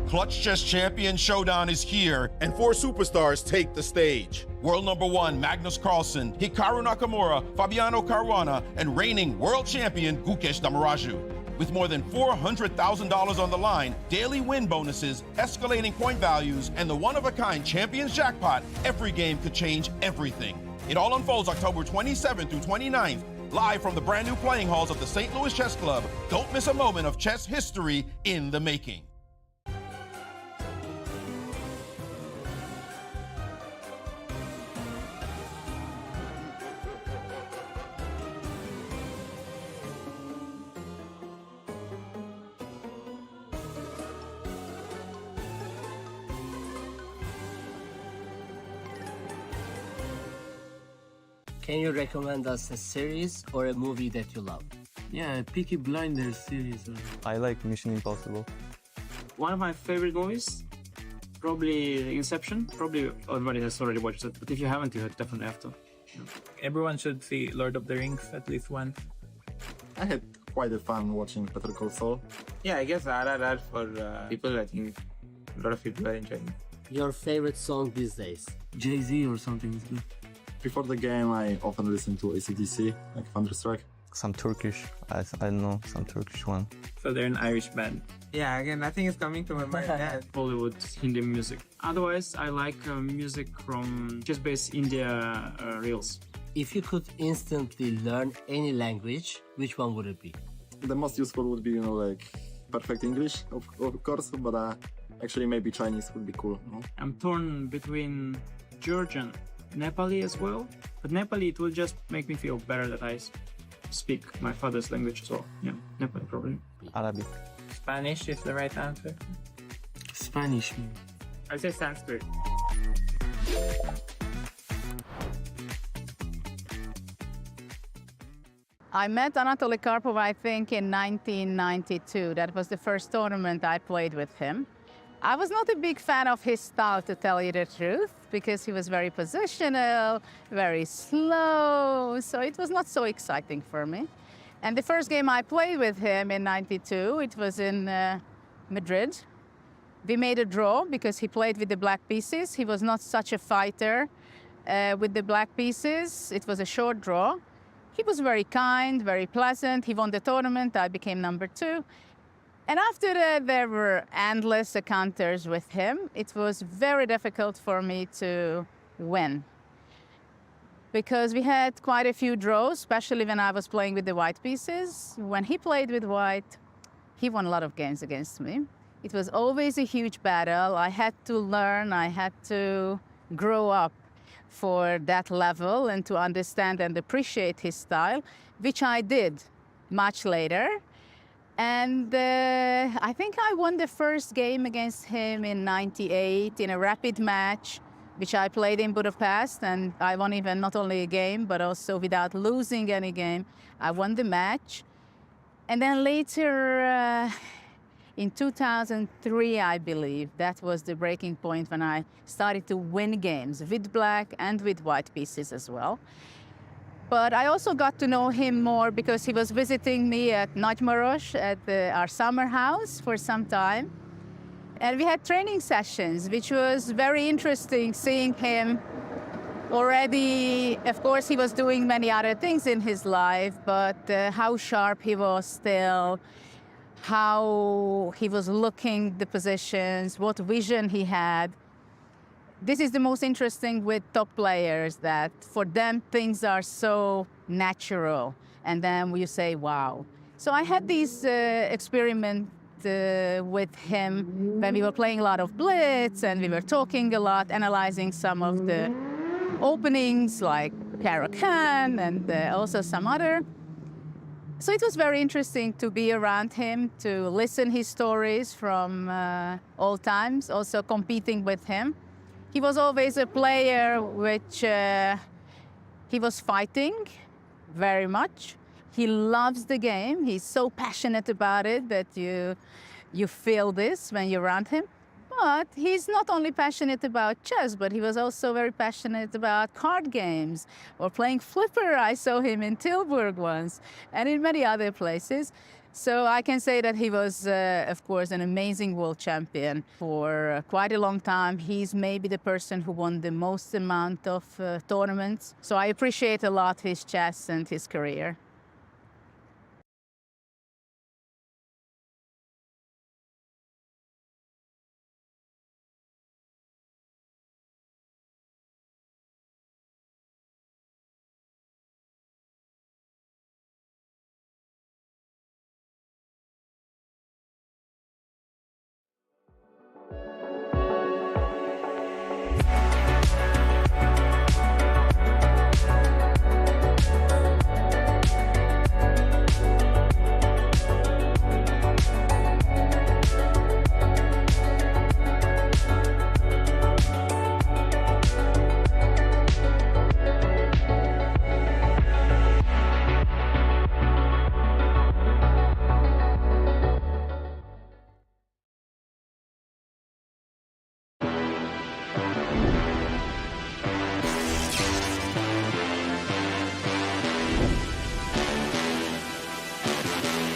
Clutch Chess Champion Showdown is here, and 4 superstars take the stage. World number 1, Magnus Carlsen, Hikaru Nakamura, Fabiano Caruana, and reigning world champion, Gukesh Damaraju. With more than $400,000 on the line, daily win bonuses, escalating point values, and the one-of-a-kind Champions Jackpot, every game could change everything. It all unfolds October 27th through 29th, live from the brand new playing halls of the St. Louis Chess Club. Don't miss a moment of chess history in the making. Can you recommend us a series or a movie that you love? Yeah, Peaky Blinders series. I like Mission Impossible. one of my favorite movies, probably Inception. Probably everybody has already watched it, but if you haven't, you definitely have to. Everyone should see Lord of the Rings at least once. I had quite a fun watching Better Call Saul. Yeah, I guess RRR for people, I think a lot of people are enjoying it. Your favorite song these days? Jay-Z or something is good. Before the game, I often listen to ACDC, like Thunderstruck. Some Turkish, I don't know, some Turkish one. So they're an Irish band. Yeah, again, nothing is coming to my mind. Yeah. Bollywood, Hindi music. Otherwise, I like music from chess-based India reels. If you could instantly learn any language, which one would it be? The most useful would be, like perfect English, of course, but actually maybe Chinese would be cool. No? I'm torn between Georgian, Nepali as well. But Nepali, it will just make me feel better that I speak my father's language as well. Yeah, Nepali probably. Arabic. Spanish is the right answer. Spanish. I'd say Sanskrit. I met Anatoly Karpov, I think, in 1992. That was the first tournament I played with him. I was not a big fan of his style, to tell you the truth, because he was very positional, very slow, so it was not so exciting for me. And the first game I played with him in 92, it was in Madrid. We made a draw because he played with the black pieces. He was not such a fighter with the black pieces. It was a short draw. He was very kind, very pleasant. He won the tournament. I became number 2. And after that, there were endless encounters with him. It was very difficult for me to win because we had quite a few draws, especially when I was playing with the white pieces. When he played with white, he won a lot of games against me. It was always a huge battle. I had to learn, I had to grow up for that level and to understand and appreciate his style, which I did much later. And I think I won the first game against him in '98 in a rapid match, which I played in Budapest. And I won even not only a game, but also without losing any game. I won the match. And then later, in 2003, I believe, that was the breaking point when I started to win games with black and with white pieces as well. But I also got to know him more because he was visiting me at Nagymaros at our summer house for some time. And we had training sessions, which was very interesting seeing him already. Of course, he was doing many other things in his life, but how sharp he was still, how he was looking the positions, what vision he had. This is the most interesting with top players, that for them things are so natural, and then you say, wow. So I had these experiments with him when we were playing a lot of blitz, and we were talking a lot, analyzing some of the openings like Caro-Kann and also some other. So it was very interesting to be around him, to listen his stories from old times, also competing with him. He was always a player which he was fighting very much. He loves the game. He's so passionate about it that you feel this when you're around him. But he's not only passionate about chess, but he was also very passionate about card games or playing flipper. I saw him in Tilburg once and in many other places. So I can say that he was, of course, an amazing world champion for quite a long time. He's maybe the person who won the most amount of tournaments. So I appreciate a lot his chess and his career.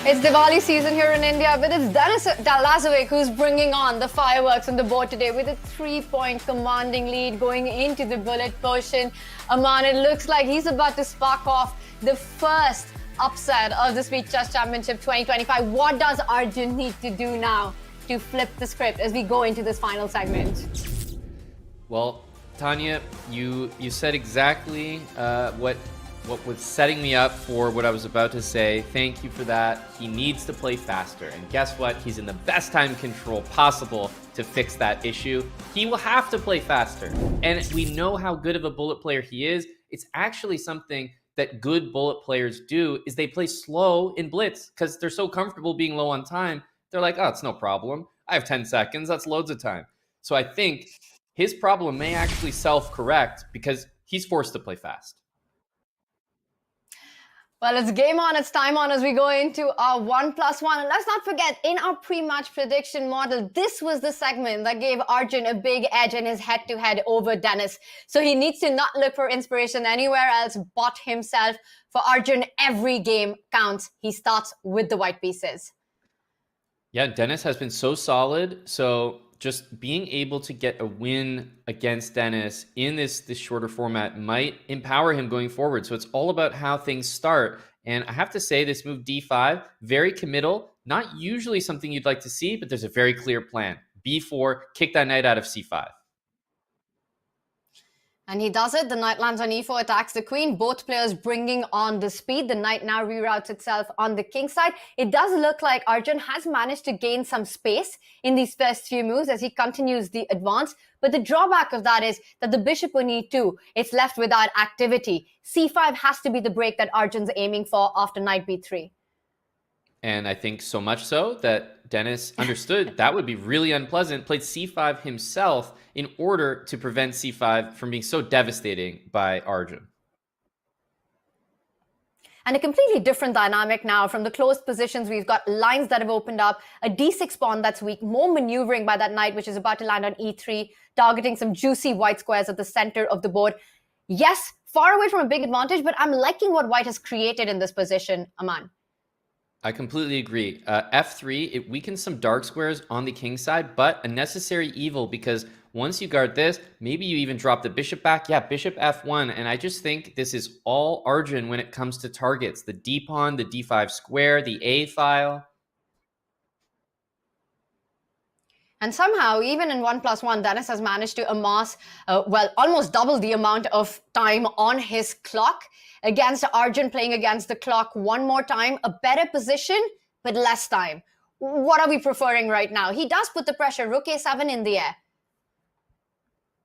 It's Diwali season here in India, but it's Denis Lazavik who's bringing on the fireworks on the board today with a 3-point commanding lead going into the bullet portion. Aman, it looks like he's about to spark off the first upset of the Speed Chess Championship 2025. What does Arjun need to do now to flip the script as we go into this final segment? Well, Tanya, you said exactly what was setting me up for what I was about to say. Thank you for that. He needs to play faster. And guess what? He's in the best time control possible to fix that issue. He will have to play faster. And we know how good of a bullet player he is. It's actually something that good bullet players do is they play slow in blitz because they're so comfortable being low on time. They're like, oh, it's no problem. I have 10 seconds. That's loads of time. So I think his problem may actually self-correct because he's forced to play fast. Well, it's game on, it's time on as we go into our 1+1. And let's not forget, in our pre-match prediction model, this was the segment that gave Arjun a big edge in his head-to-head over Denis. So he needs to not look for inspiration anywhere else but himself. For Arjun, every game counts. He starts with the white pieces. Yeah, Denis has been so solid. So just being able to get a win against Denis in this shorter format might empower him going forward. So it's all about how things start. And I have to say, this move D5, very committal, not usually something you'd like to see, but there's a very clear plan. B4, kick that knight out of C5. And he does it. The knight lands on E4, attacks the queen. Both players bringing on the speed. The knight now reroutes itself on the king side. It does look like Arjun has managed to gain some space in these first few moves as he continues the advance. But the drawback of that is that the bishop on E2, it's left without activity. C5 has to be the break that Arjun's aiming for after knight B3. And I think so much so that Denis understood that would be really unpleasant, played C5 himself in order to prevent C5 from being so devastating by Arjun. And a completely different dynamic now. From the closed positions, we've got lines that have opened up, a D6 pawn that's weak, more maneuvering by that knight, which is about to land on E3, targeting some juicy white squares at the center of the board. Yes, far away from a big advantage, but I'm liking what white has created in this position, Aman. I completely agree. F3, it weakens some dark squares on the king side, but a necessary evil because once you guard this, maybe you even drop the bishop back. Yeah, bishop F1. And I just think this is all Arjun when it comes to targets. The D pawn, the D5 square, the A file. And somehow, even in 1+1, Denis has managed to amass, almost double the amount of time on his clock against Arjun playing against the clock one more time. A better position, but less time. What are we preferring right now? He does put the pressure, rook A7 in the air.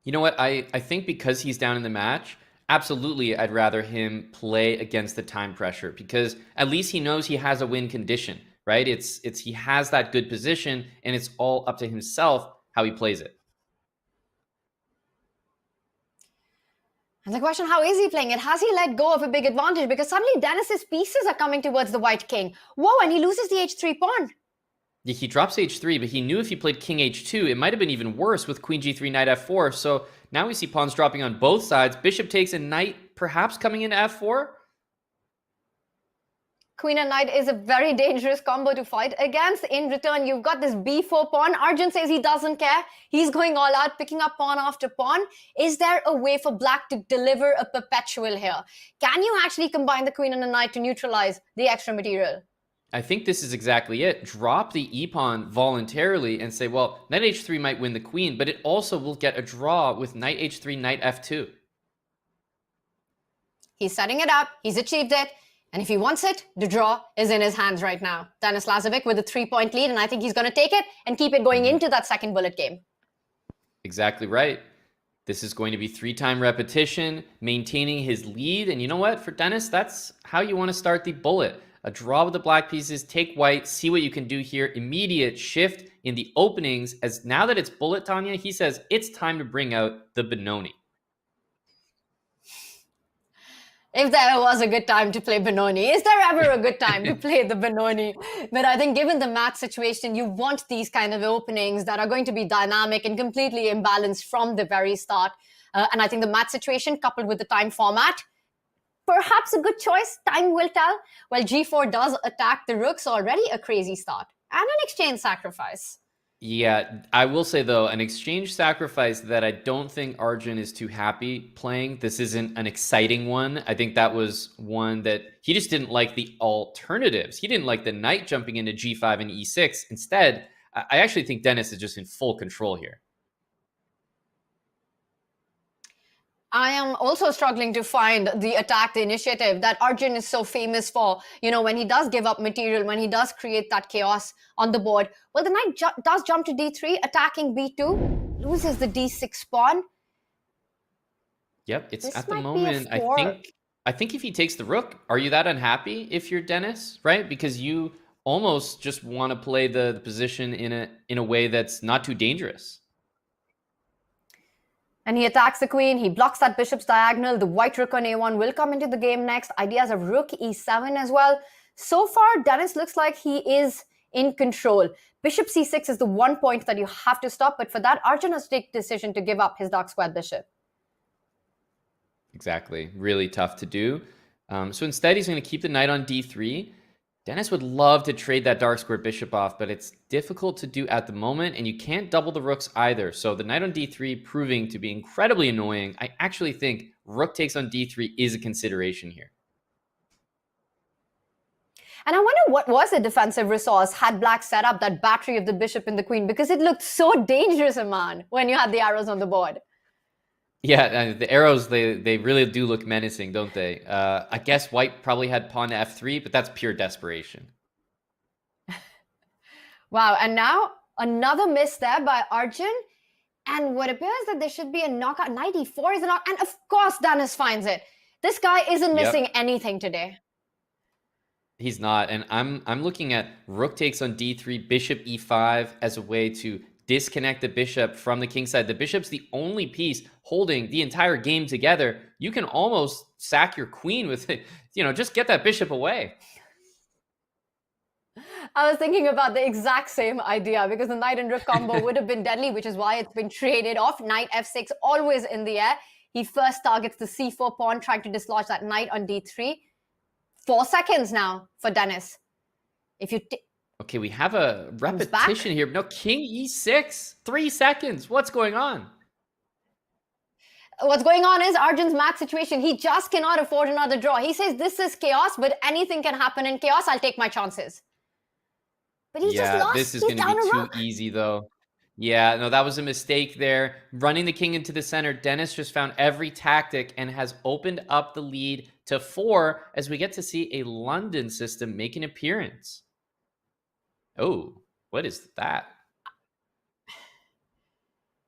You know what? I think because he's down in the match, absolutely I'd rather him play against the time pressure because at least he knows he has a win condition. Right? It's he has that good position and it's all up to himself how he plays it. And the question, how is he playing it? Has he let go of a big advantage? Because suddenly Denis's pieces are coming towards the white king. Whoa, and he loses the H3 pawn. Yeah, he drops H3, but he knew if he played King H2, it might have been even worse with Queen G3, Knight F4. So now we see pawns dropping on both sides. Bishop takes a knight, perhaps coming into F4. Queen and knight is a very dangerous combo to fight against. In return, you've got this B4 pawn. Arjun says he doesn't care. He's going all out, picking up pawn after pawn. Is there a way for black to deliver a perpetual here? Can you actually combine the queen and the knight to neutralize the extra material? I think this is exactly it. Drop the E-pawn voluntarily and say, well, knight H3 might win the queen, but it also will get a draw with knight H3, knight F2. He's setting it up. He's achieved it. And if he wants it, the draw is in his hands right now. Denis Lazavik with a 3-point lead, and I think he's going to take it and keep it going into that second bullet game. Exactly right. This is going to be 3-time repetition, maintaining his lead. And you know what? For Denis, that's how you want to start the bullet. A draw with the black pieces, take white, see what you can do here. Immediate shift in the openings. As now that it's bullet, Tanya, he says it's time to bring out the Benoni. If there ever was a good time to play Benoni, is there ever a good time to play the Benoni? But I think given the match situation, you want these kind of openings that are going to be dynamic and completely imbalanced from the very start. And I think the match situation coupled with the time format perhaps a good choice? Time will tell. Well, g4 does attack the rook, so already a crazy start. And an exchange sacrifice. Yeah, I will say though, an exchange sacrifice that I don't think Arjun is too happy playing. This isn't an exciting one. I think that was one that he just didn't like the alternatives. He didn't like the knight jumping into g5 and e6. Instead, I actually think Denis is just in full control here. I am also struggling to find the attack, the initiative that Arjun is so famous for. You know, when he does give up material, when he does create that chaos on the board. Well, the knight does jump to d3, attacking b2, loses the d6 pawn. Yep, it's This at the might be a moment, I think if he takes the rook, are you that unhappy if you're Denis, right? Because you almost just want to play the position in a way that's not too dangerous. And he attacks the queen. He blocks that bishop's diagonal. The white rook on a1 will come into the game next. Ideas of rook e7 as well. So far, Denis looks like he is in control. Bishop c6 is the one point that you have to stop. But for that, Arjun has to take the decision to give up his dark squared bishop. Exactly. Really tough to do. So instead, he's going to keep the knight on d3. Denis would love to trade that dark square bishop off, but it's difficult to do at the moment, and you can't double the rooks either. So the knight on d3 proving to be incredibly annoying. I actually think rook takes on d3 is a consideration here. And I wonder what was the defensive resource had Black set up that battery of the bishop and the queen, because it looked so dangerous, Aman, when you had the arrows on the board. Yeah, the arrows, they really do look menacing, don't they? I guess white probably had pawn to f3, but that's pure desperation. Wow, and now another miss there by Arjun. And what appears that there should be a knockout. Knight e4 is a knockout. And of course, Denis finds it. This guy isn't missing anything today. He's not. And I'm looking at rook takes on d3, bishop e5 as a way to disconnect the bishop from the king side. The bishop's the only piece holding the entire game together. You can almost sack your queen with it. You know, just get that bishop away. I was thinking about the exact same idea, because the knight and rook combo would have been deadly, which is why it's been traded off. Knight f6 always in the air. He first targets the c4 pawn, trying to dislodge that knight on d3. 4 seconds now for Denis. If you okay, we have a repetition here. No, king e6. 3 seconds. What's going on? What's going on is Arjun's math situation. He just cannot afford another draw. He says this is chaos, but anything can happen in chaos. I'll take my chances. But he just lost. This is going to be too easy, though. Yeah, no, that was a mistake there. Running the king into the center, Denis just found every tactic and has opened up the lead to 4 as we get to see a London system make an appearance. Oh, what is that?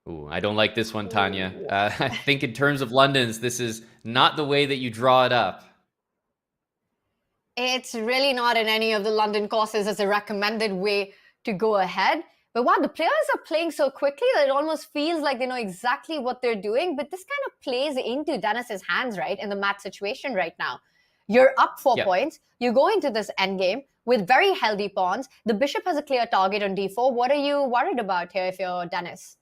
Oh, I don't like this one, Tanya. I think in terms of Londons, this is not the way that you draw it up. It's really not in any of the London courses as a recommended way to go ahead. But wow, the players are playing so quickly that it almost feels like they know exactly what they're doing. But this kind of plays into Denis's hands, right, in the mat situation right now. You're up 4 points. You go into this endgame with very healthy pawns. The bishop has a clear target on d4. What are you worried about here if you're Denis?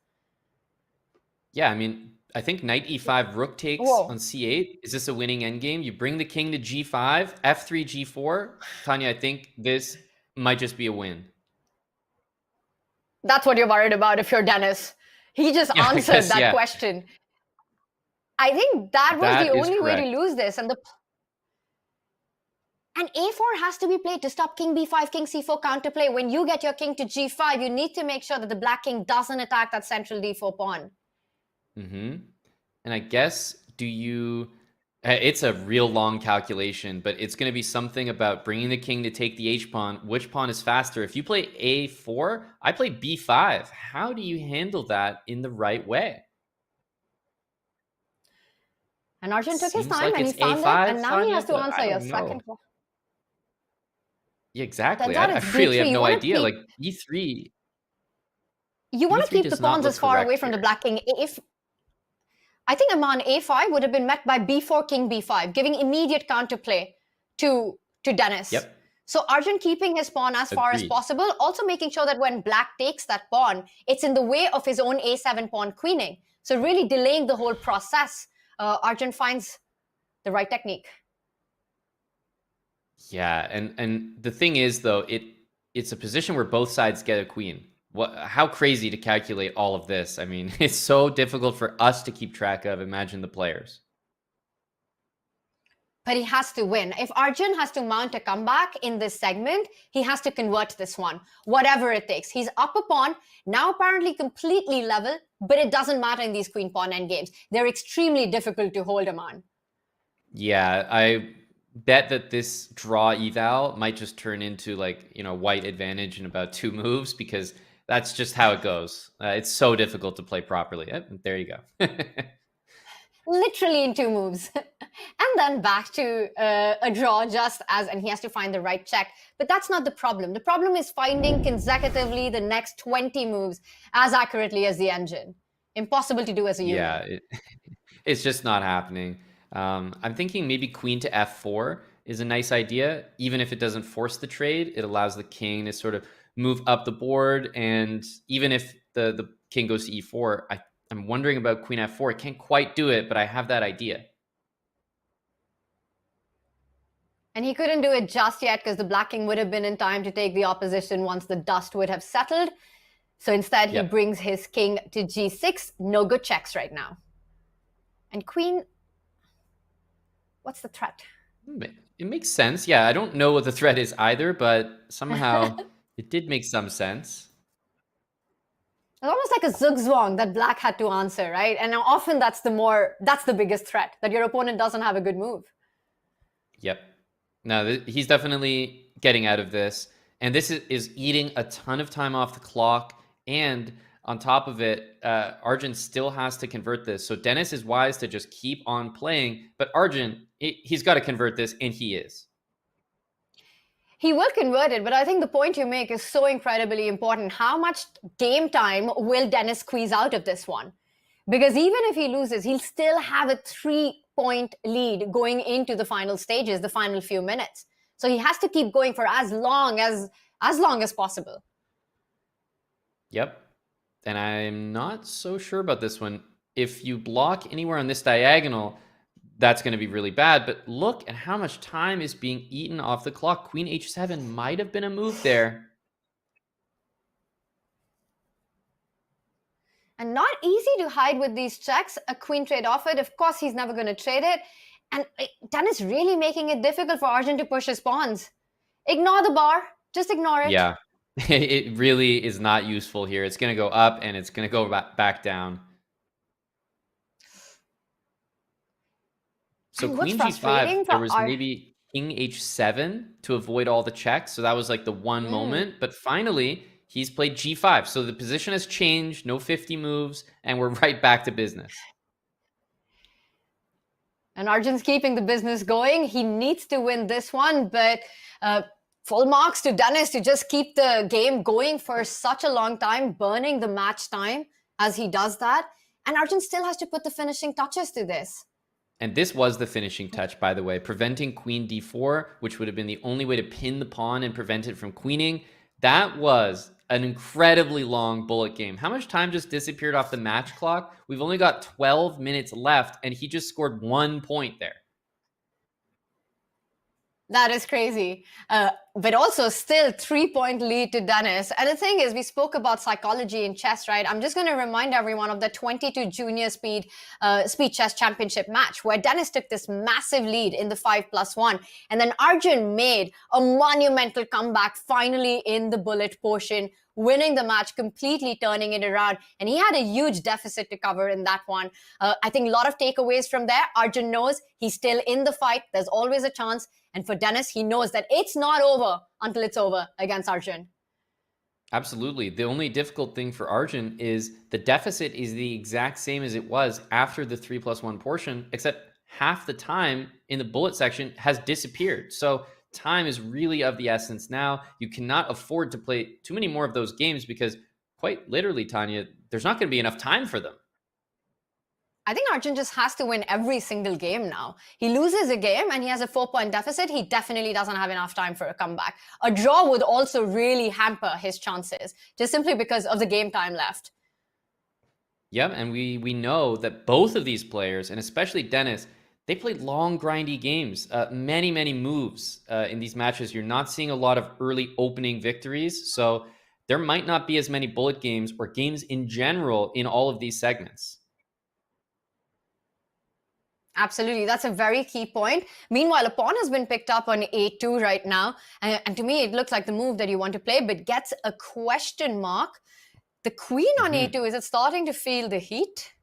Yeah, I mean, I think knight e5, rook takes on c8. Is this a winning endgame? You bring the king to g5, f3, g4. Tanya, I think this might just be a win. That's what you're worried about if you're Denis. He just answered that question. I think that was the only way to lose this. And a4 has to be played to stop king b5, king c4 counterplay. When you get your king to g5, you need to make sure that the black king doesn't attack that central d4 pawn. Mm-hmm. And I guess, do you... It's a real long calculation, but it's going to be something about bringing the king to take the h-pawn. Which pawn is faster? If you play a4, I play b5. How do you handle that in the right way? And Arjun took his time and he found it, and now he has to answer your second question. Yeah, exactly. I really have no idea. Like, e3... You want to keep the pawns as far away from the black king. I think Aman a5 would have been met by b4, king b5, giving immediate counterplay to Denis. Yep. So Arjun keeping his pawn as far as possible, also making sure that when black takes that pawn, it's in the way of his own a7 pawn queening. So really delaying the whole process. Arjun finds the right technique. Yeah, and the thing is, though, it's a position where both sides get a queen. How crazy to calculate all of this. I mean, it's so difficult for us to keep track of. Imagine the players. But he has to win. If Arjun has to mount a comeback in this segment, he has to convert this one, whatever it takes. He's up a pawn, now apparently completely level, but it doesn't matter in these queen-pawn endgames. They're extremely difficult to hold him on. Yeah, I bet that this draw eval might just turn into white advantage in about 2 moves, because that's just how it goes. It's so difficult to play properly. There you go. Literally in 2 moves. And then back to a draw and he has to find the right check. But that's not the problem. The problem is finding consecutively the next 20 moves as accurately as the engine. Impossible to do as a human. Yeah, it's just not happening. I'm thinking maybe queen to f4 is a nice idea. Even if it doesn't force the trade, it allows the king to sort of move up the board. And even if the king goes to e4, I'm wondering about queen f4. I can't quite do it, but I have that idea. And he couldn't do it just yet because the black king would have been in time to take the opposition once the dust would have settled. So instead, he brings his king to g6. No good checks right now. And queen, what's the threat? It makes sense. Yeah, I don't know what the threat is either, but somehow it did make some sense. It's almost like a zugzwang that black had to answer, right? And now often that's the biggest threat, that your opponent doesn't have a good move. Yep. No, he's definitely getting out of this. And this is eating a ton of time off the clock. And on top of it, Arjun still has to convert this. So Denis is wise to just keep on playing. But Arjun, he's got to convert this, and he is. He will convert it, but I think the point you make is so incredibly important. How much game time will Denis squeeze out of this one? Because even if he loses, he'll still have a 3-point lead going into the final stages, the final few minutes. So he has to keep going for as long as possible. Yep. And I'm not so sure about this one. If you block anywhere on this diagonal, that's going to be really bad. But look at how much time is being eaten off the clock. Queen h7 might have been a move there. And not easy to hide with these checks. A queen trade offered. Of course, he's never going to trade it. And Denis really making it difficult for Arjun to push his pawns. Ignore the bar. Just ignore it. Yeah, it really is not useful here. It's going to go up and it's going to go back down. So queen g5, there was maybe king h7 to avoid all the checks. So that was like the one moment. But finally, he's played g5. So the position has changed, no 50 moves, and we're right back to business. And Arjun's keeping the business going. He needs to win this one, but full marks to Denis to just keep the game going for such a long time, burning the match time as he does that. And Arjun still has to put the finishing touches to this. And this was the finishing touch, by the way, preventing queen d4, which would have been the only way to pin the pawn and prevent it from queening. That was an incredibly long bullet game. How much time just disappeared off the match clock? We've only got 12 minutes left, and he just scored 1 point there. That is crazy. But also still 3-point lead to Denis. And the thing is, we spoke about psychology in chess, right? I'm just going to remind everyone of the 22 Junior Speed Chess Championship match where Denis took this massive lead in the 5+1. And then Arjun made a monumental comeback finally in the bullet portion, winning the match, completely turning it around. And he had a huge deficit to cover in that one. I think a lot of takeaways from there. Arjun knows he's still in the fight. There's always a chance. And for Denis, he knows that it's not over until it's over against Arjun. Absolutely. The only difficult thing for Arjun is the deficit is the exact same as it was after the 3+1 portion, except half the time in the bullet section has disappeared. So time is really of the essence now. You cannot afford to play too many more of those games because quite literally, Tanya, there's not going to be enough time for them. I think Arjun just has to win every single game now. He loses a game and he has a 4-point deficit. He definitely doesn't have enough time for a comeback. A draw would also really hamper his chances, just simply because of the game time left. Yeah, and we know that both of these players, and especially Denis, they played long, grindy games, many moves in these matches. You're not seeing a lot of early opening victories. So there might not be as many bullet games or games in general in all of these segments. Absolutely, that's a very key point. Meanwhile, a pawn has been picked up on a2 right now. And to me, it looks like the move that you want to play, but gets a question mark. The queen on a2, is it starting to feel the heat?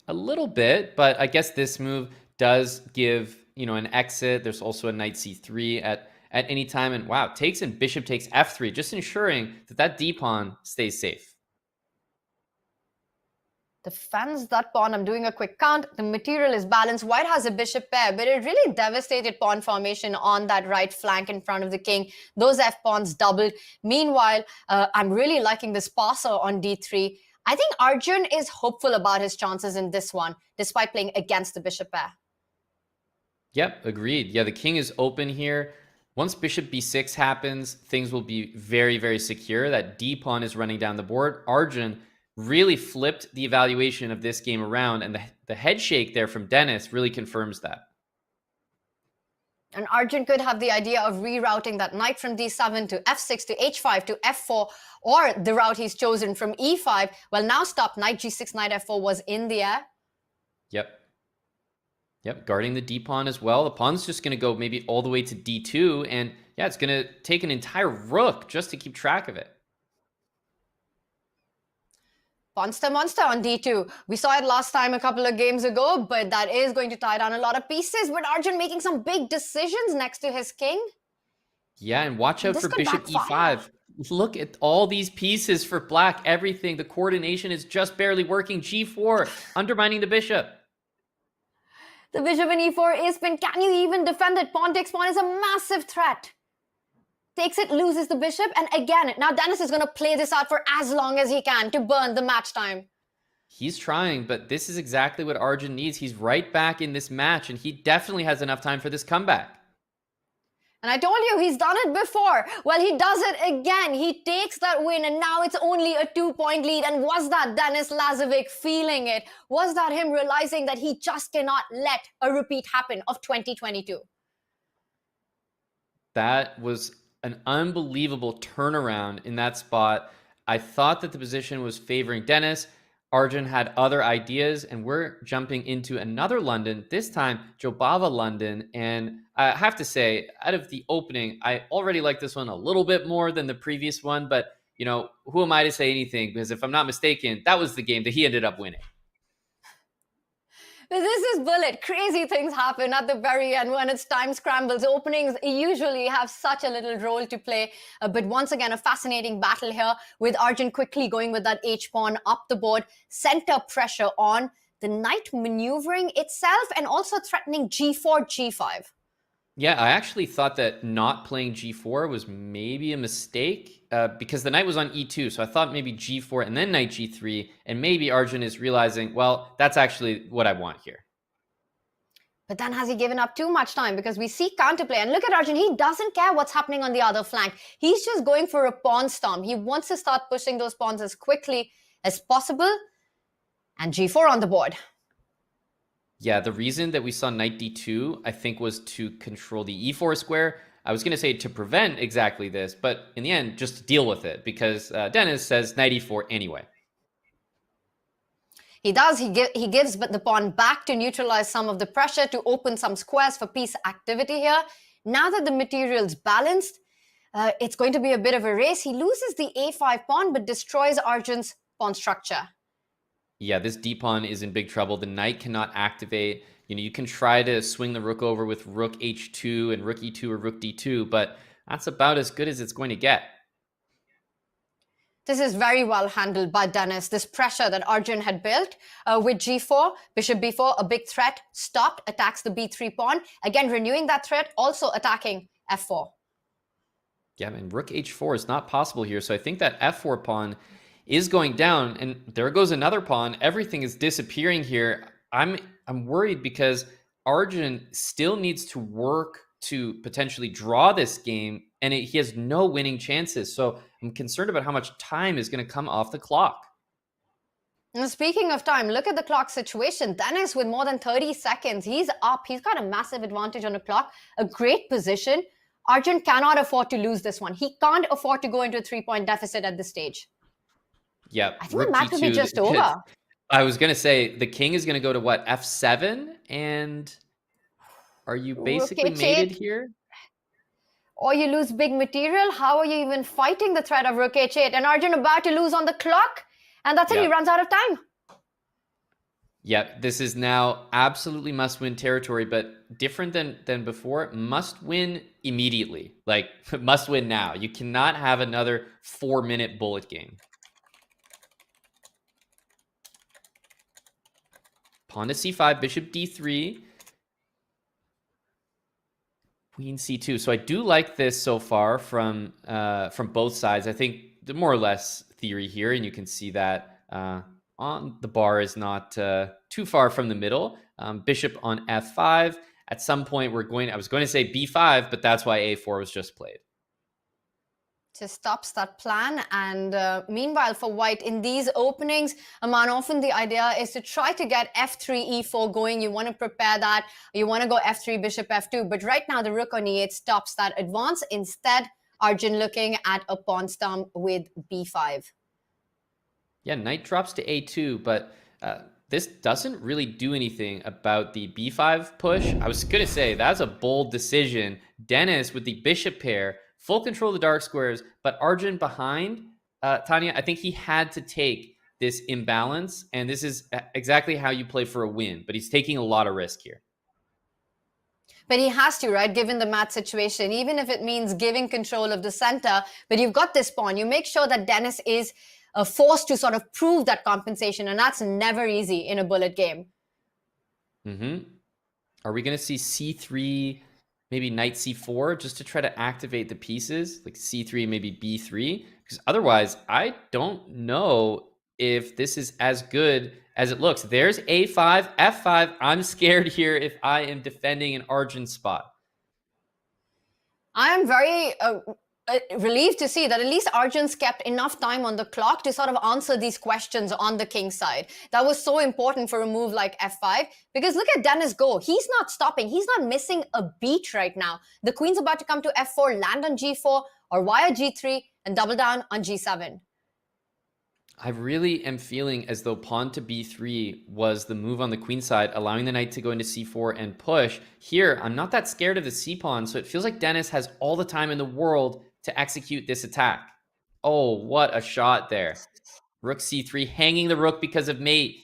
A little bit, but I guess this move does give, an exit. There's also a knight c3 at any time. And wow, takes and bishop takes f3, just ensuring that d-pawn stays safe. Defends that pawn. I'm doing a quick count. The material is balanced. White has a bishop pair, but it really devastated pawn formation on that right flank in front of the king. Those f-pawns doubled. Meanwhile, I'm really liking this passer on d3. I think Arjun is hopeful about his chances in this one, despite playing against the bishop pair. Yep, agreed. Yeah, the king is open here. Once bishop b6 happens, things will be very secure. That d-pawn is running down the board. Arjun really flipped the evaluation of this game around, and the head shake there from Denis really confirms that. And Arjun could have the idea of rerouting that knight from d7 to f6 to h5 to f4, or the route he's chosen from e5. Well, now stop. Knight g6, knight f4 was in the air. Yep, guarding the d-pawn as well. The pawn's just going to go maybe all the way to d2, and yeah, it's going to take an entire rook just to keep track of it. Monster on d2. We saw it last time a couple of games ago, but that is going to tie down a lot of pieces. But Arjun making some big decisions next to his king. Yeah, and watch out for bishop e5. Look at all these pieces for black. Everything. The coordination is just barely working. g4, undermining the bishop. The bishop in e4 is pinned. Can you even defend it? Pawn takes pawn is a massive threat. Takes it, loses the bishop, and again, now Denis is going to play this out for as long as he can to burn the match time. He's trying, but this is exactly what Arjun needs. He's right back in this match, and he definitely has enough time for this comeback. And I told you, he's done it before. Well, he does it again. He takes that win, and now it's only a 2-point lead. And was that Denis Lazavik feeling it? Was that him realizing that he just cannot let a repeat happen of 2022? That was an unbelievable turnaround in that spot. I thought that the position was favoring Denis. Arjun had other ideas, and we're jumping into another London, this time Jobava London. And I have to say, out of the opening, I already like this one a little bit more than the previous one, but who am I to say anything? Because if I'm not mistaken, that was the game that he ended up winning. This is bullet. Crazy things happen at the very end when it's time scrambles. Openings usually have such a little role to play. But once again, a fascinating battle here with Arjun quickly going with that H-pawn up the board. Center pressure on. The knight maneuvering itself and also threatening G4, G5. Yeah, I actually thought that not playing G4 was maybe a mistake because the knight was on E2. So I thought maybe G4 and then knight G3. And maybe Arjun is realizing, well, that's actually what I want here. But then has he given up too much time? Because we see counterplay. And look at Arjun. He doesn't care what's happening on the other flank. He's just going for a pawn storm. He wants to start pushing those pawns as quickly as possible. And G4 on the board. Yeah, the reason that we saw knight d2, I think, was to control the e4 square. I was going to say to prevent exactly this, but in the end, just deal with it because Denis says knight e4 anyway. He does. He gives the pawn back to neutralize some of the pressure, to open some squares for piece activity here. Now that the material's balanced, it's going to be a bit of a race. He loses the a5 pawn, but destroys Arjun's pawn structure. Yeah, this d-pawn is in big trouble. The knight cannot activate. You can try to swing the rook over with rook h2 and rook e2 or rook d2, but that's about as good as it's going to get. This is very well handled by Denis. This pressure that Arjun had built with g4, bishop b4, a big threat, stopped, attacks the b3 pawn. Again, renewing that threat, also attacking f4. Yeah, and rook h4 is not possible here. So I think that f4 pawn is going down, and there goes another pawn. Everything is disappearing here. I'm worried because Arjun still needs to work to potentially draw this game, and he has no winning chances. So I'm concerned about how much time is going to come off the clock. And speaking of time, look at the clock situation. Denis with more than 30 seconds. He's up. He's got a massive advantage on the clock. A great position. Arjun cannot afford to lose this one. He can't afford to go into a 3-point deficit at this stage. Yeah, I think the match will be just over. I was going to say, the king is going to go to what, F7? And are you basically mated here? Or you lose big material. How are you even fighting the threat of rook h8? And Arjun about to lose on the clock. And that's it, he runs out of time. Yeah, this is now absolutely must-win territory, but different than before. Must win immediately. Like, must win now. You cannot have another 4-minute bullet game. Pawn to c5, bishop d3. Queen c2. So I do like this so far from both sides. I think the more or less theory here, and you can see that on the bar is not too far from the middle. Bishop on f5. At some point, I was going to say b5, but that's why a4 was just played. Just stops that plan. And meanwhile, for white, in these openings, Aman, often the idea is to try to get f3, e4 going. You want to prepare that. You want to go f3, bishop f2. But right now, the rook on e8 stops that advance. Instead, Arjun looking at a pawn stump with b5. Yeah, knight drops to a2, but this doesn't really do anything about the b5 push. I was going to say, that's a bold decision. Denis with the bishop pair, full control of the dark squares, but Arjun behind. Tanya, I think he had to take this imbalance, and this is exactly how you play for a win, but he's taking a lot of risk here. But he has to, right, given the mat situation, even if it means giving control of the center. But you've got this pawn. You make sure that Denis is forced to sort of prove that compensation, and that's never easy in a bullet game. Are we going to see c3, maybe knight c4, just to try to activate the pieces, like c3, maybe b3? Because otherwise, I don't know if this is as good as it looks. There's a5, f5. I'm scared here if I am defending an Arjun spot. I am very relieved to see that at least Arjun's kept enough time on the clock to sort of answer these questions on the king side. That was so important for a move like f5, because look at Denis go. He's not stopping. He's not missing a beat right now. The queen's about to come to f4, land on g4, or wire g3, and double down on g7. I really am feeling as though pawn to b3 was the move on the queen side, allowing the knight to go into c4 and push. Here, I'm not that scared of the c-pawn, so it feels like Denis has all the time in the world to execute this attack. Oh, what a shot there. Rook c3, hanging the rook because of mate.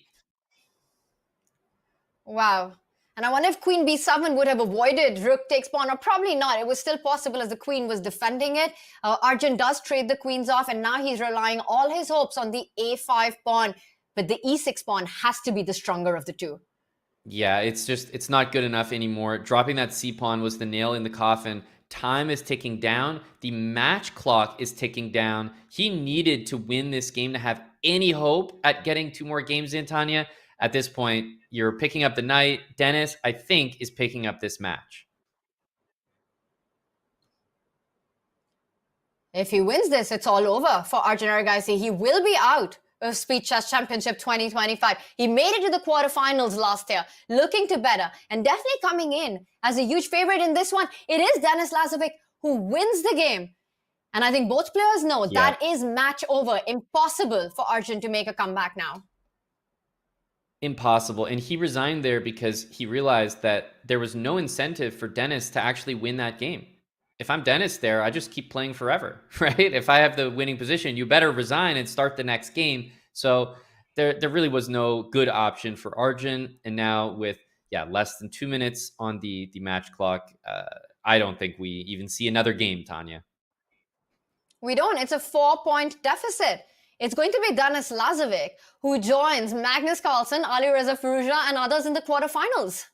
Wow. And I wonder if queen b7 would have avoided rook takes pawn, or probably not. It was still possible as the queen was defending it. Arjun does trade the queens off, and now he's relying all his hopes on the a5 pawn. But the e6 pawn has to be the stronger of the two. Yeah, it's not good enough anymore. Dropping that c-pawn was the nail in the coffin. Time is ticking down. The match clock is ticking down. He needed to win this game to have any hope at getting 2 more games in, Tanya. At this point, you're picking up the knight. Denis, I think, is picking up this match. If he wins this, it's all over for Arjun Erigaisi. He will be out of Speed Chess Championship 2025. He made it to the quarterfinals last year, looking to better, and definitely coming in as a huge favorite in this one. It is Denis Lazavik who wins the game. And I think both players know that is match over. Impossible for Arjun to make a comeback now. Impossible. And he resigned there because he realized that there was no incentive for Denis to actually win that game. If I'm Denis there, I just keep playing forever, right? If I have the winning position, you better resign and start the next game. So there really was no good option for Arjun. And now with less than 2 minutes on the match clock, I don't think we even see another game, Tanya. We don't. It's a 4-point deficit. It's going to be Denis Lazavik who joins Magnus Carlsen, Ali Reza Firouzja, and others in the quarterfinals.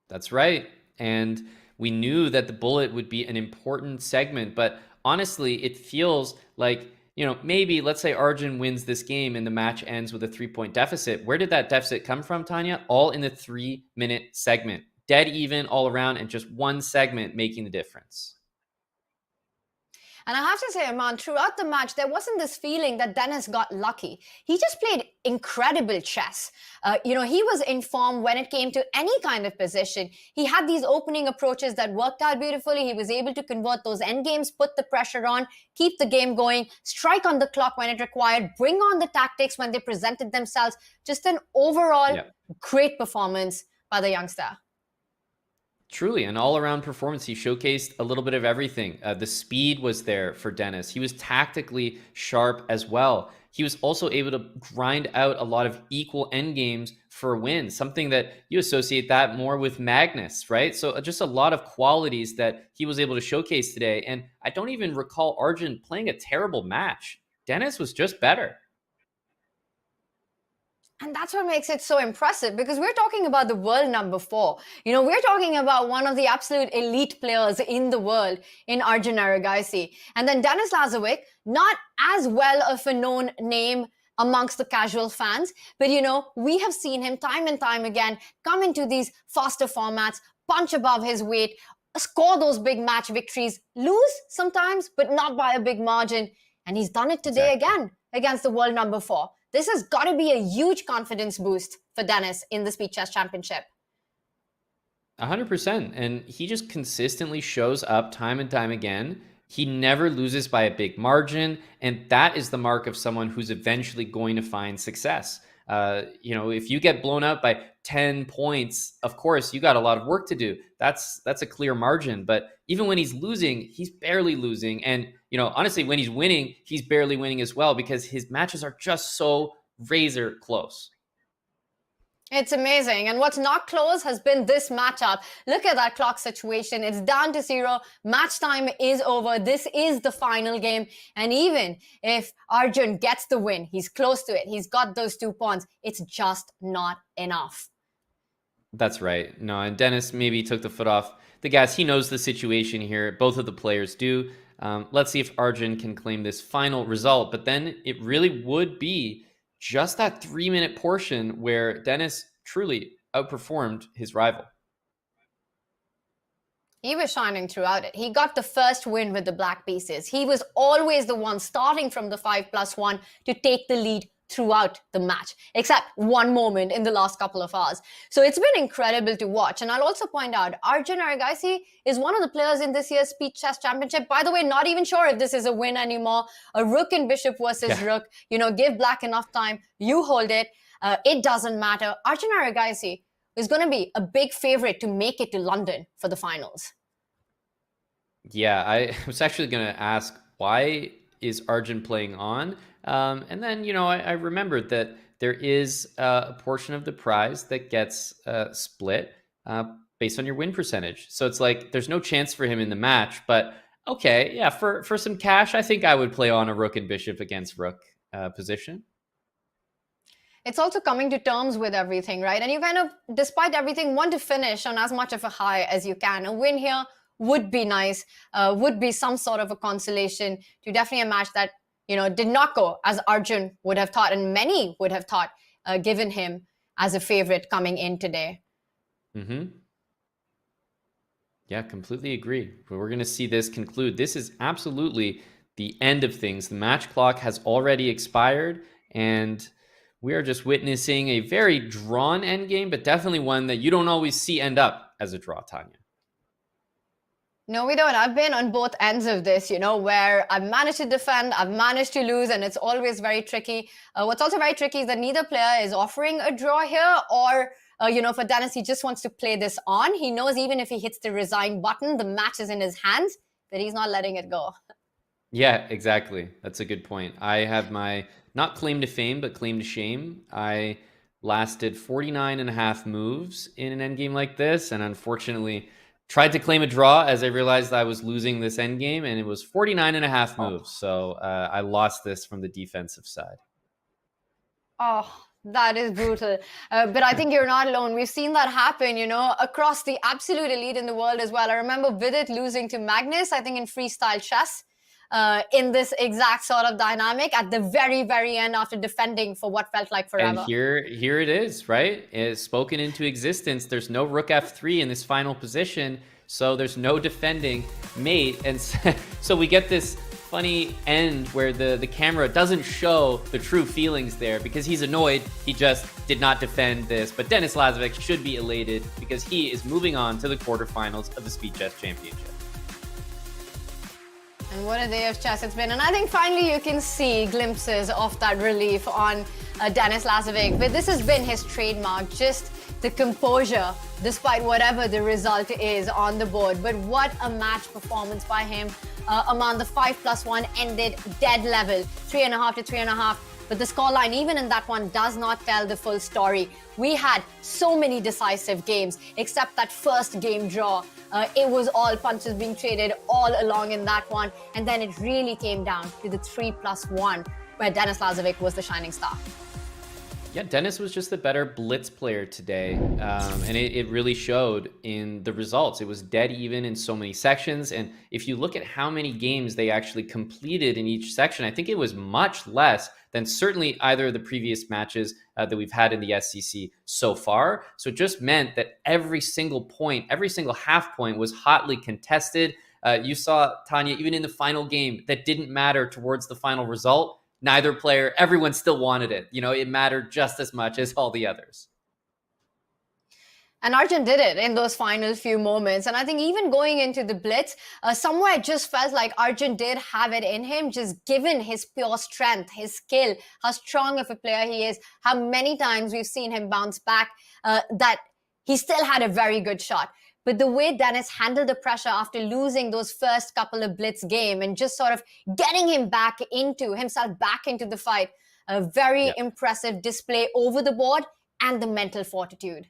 That's right. And we knew that the bullet would be an important segment, but honestly, it feels like, maybe let's say Arjun wins this game and the match ends with a 3-point deficit. Where did that deficit come from, Tanya? All in the 3-minute segment. Dead even all around, and just one segment making the difference. And I have to say, Aman, throughout the match, there wasn't this feeling that Denis got lucky. He just played incredible chess. He was in form when it came to any kind of position. He had these opening approaches that worked out beautifully. He was able to convert those endgames, put the pressure on, keep the game going, strike on the clock when it required, bring on the tactics when they presented themselves. Just an overall great performance by the youngster. Truly, an all-around performance. He showcased a little bit of everything. The speed was there for Denis. He was tactically sharp as well. He was also able to grind out a lot of equal endgames for a win, something that you associate that more with Magnus, right? So just a lot of qualities that he was able to showcase today. And I don't even recall Arjun playing a terrible match. Denis was just better. And that's what makes it so impressive, because we're talking about the world number 4. We're talking about one of the absolute elite players in the world in Arjun Erigaisi. And then Denis Lazavik, not as well of a known name amongst the casual fans, but we have seen him time and time again come into these faster formats, punch above his weight, score those big match victories, lose sometimes, but not by a big margin. And he's done it today again against the world number 4. This has got to be a huge confidence boost for Denis in the Speed Chess Championship. 100%. And he just consistently shows up time and time again. He never loses by a big margin. And that is the mark of someone who's eventually going to find success. If you get blown out by 10 points, of course, you got a lot of work to do. That's a clear margin. But even when he's losing, he's barely losing. And, honestly, when he's winning, he's barely winning as well, because his matches are just so razor close. It's amazing. And what's not close has been this matchup. Look at that clock situation. It's down to 0. Match time is over. This is the final game. And even if Arjun gets the win, he's close to it. He's got those 2 points. It's just not enough. That's right. No, and Denis maybe took the foot off the gas. He knows the situation here. Both of the players do. Let's see if Arjun can claim this final result. But then it really would be just that 3-minute portion where Denis truly outperformed his rival. He was shining throughout it. He got the first win with the black pieces. He was always the one starting from the 5+1 to take the lead throughout the match, except one moment in the last couple of hours. So it's been incredible to watch. And I'll also point out, Arjun Erigaisi is one of the players in this year's Speed Chess Championship. By the way, not even sure if this is a win anymore. A rook and bishop versus rook. Give black enough time. You hold it. It doesn't matter. Arjun Erigaisi is going to be a big favorite to make it to London for the finals. Yeah, I was actually going to ask, why is Arjun playing on? And then, I remembered that there is a portion of the prize that gets split based on your win percentage. So it's like there's no chance for him in the match. But okay, yeah, for some cash, I think I would play on a rook and bishop against rook position. It's also coming to terms with everything, right? And you kind of, despite everything, want to finish on as much of a high as you can. A win here would be nice, would be some sort of a consolation to definitely a match that did not go as Arjun would have thought, and many would have thought, given him as a favorite coming in today. Mm-hmm. Yeah, completely agree. But we're going to see this conclude. This is absolutely the end of things. The match clock has already expired, and we are just witnessing a very drawn endgame, but definitely one that you don't always see end up as a draw, Tanya. No, we don't. I've been on both ends of this, where I've managed to defend, I've managed to lose, and it's always very tricky. What's also very tricky is that neither player is offering a draw here, or, for Denis, he just wants to play this on. He knows even if he hits the resign button, the match is in his hands, but he's not letting it go. Yeah, exactly. That's a good point. I have my, not claim to fame, but claim to shame. I lasted 49.5 moves in an endgame like this, and unfortunately tried to claim a draw as I realized I was losing this endgame, and it was 49.5 moves. So I lost this from the defensive side. Oh, that is brutal. But I think you're not alone. We've seen that happen, across the absolute elite in the world as well. I remember Vidit losing to Magnus, I think in freestyle chess, in this exact sort of dynamic at the very, very end after defending for what felt like forever. And here it is, right? It's spoken into existence. There's no rook f3 in this final position, so there's no defending mate. And so we get this funny end where the camera doesn't show the true feelings there because he's annoyed. He just did not defend this. But Denis Lazavik should be elated because he is moving on to the quarterfinals of the Speed Chess Championship. And what a day of chess it's been. And I think finally you can see glimpses of that relief on Denis Lazavik. But this has been his trademark, just the composure, despite whatever the result is on the board. But what a match performance by him. Aman, the 5+1 ended dead level, 3.5 to 3.5. But the scoreline, even in that one, does not tell the full story. We had so many decisive games, except that first game draw. It was all punches being traded all along in that one. And then it really came down to the 3+1, where Denis Lazavik was the shining star. Yeah, Denis was just the better blitz player today, and it really showed in the results. It was dead even in so many sections, and if you look at how many games they actually completed in each section, I think it was much less than certainly either of the previous matches that we've had in the SCC so far. So it just meant that every single point, every single half point was hotly contested. You saw, Tanya, even in the final game that didn't matter towards the final result, neither player, everyone still wanted it. You know, it mattered just as much as all the others. And Arjun did it in those final few moments. And I think even going into the blitz, somewhere it just felt like Arjun did have it in him, just given his pure strength, his skill, how strong of a player he is, how many times we've seen him bounce back, that he still had a very good shot. But the way Denis handled the pressure after losing those first couple of blitz game and just sort of getting himself back into the fight, a very impressive display over the board and the mental fortitude.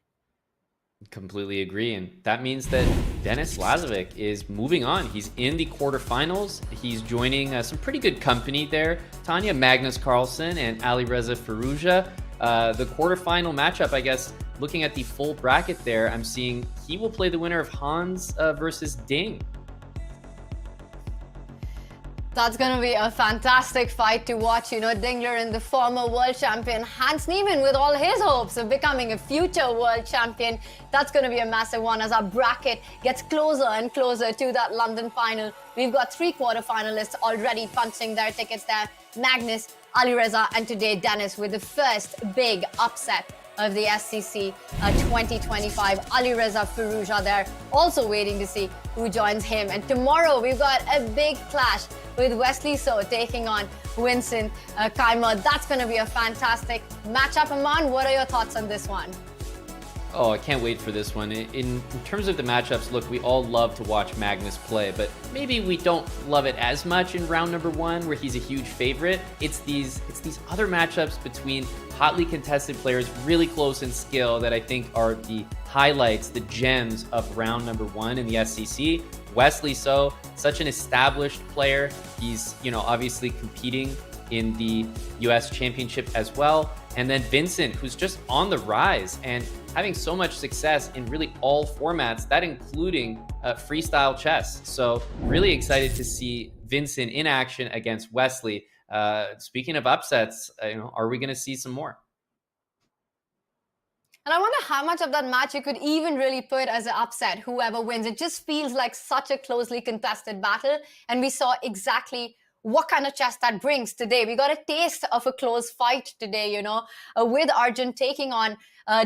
Completely agree. And that means that Denis Lazavik is moving on. He's in the quarterfinals. He's joining some pretty good company there. Tanya, Magnus Carlsen and Alireza Firouzja. The quarterfinal matchup, I guess, looking at the full bracket there, I'm seeing he will play the winner of Hans versus Ding. That's going to be a fantastic fight to watch. You know, Dingler and the former world champion Hans Niemann with all his hopes of becoming a future world champion. That's going to be a massive one as our bracket gets closer and closer to that London final. We've got 3 quarterfinalists already punching their tickets there. Magnus, Alireza, and today Denis with the first big upset of the SCC 2025. Alireza Firouzja there, also waiting to see who joins him. And tomorrow we've got a big clash with Wesley So taking on Vincent Keimer. That's going to be a fantastic matchup. Aman, what are your thoughts on this one? Oh, I can't wait for this one. In terms of the matchups, look, we all love to watch Magnus play, but maybe we don't love it as much in round number 1 where he's a huge favorite. It's these other matchups between hotly contested players, really close in skill, that I think are the highlights, the gems of round number 1 in the SCC. Wesley So, such an established player. He's, you know, obviously competing in the US Championship as well. And then Vincent, who's just on the rise and having so much success in really all formats, that including freestyle chess. So really excited to see Vincent in action against Wesley. Speaking of upsets, you know, are we going to see some more? And I wonder how much of that match you could even really put as an upset, whoever wins. It just feels like such a closely contested battle. And we saw exactly what kind of chess that brings today. We got a taste of a close fight today, you know, with Arjun taking on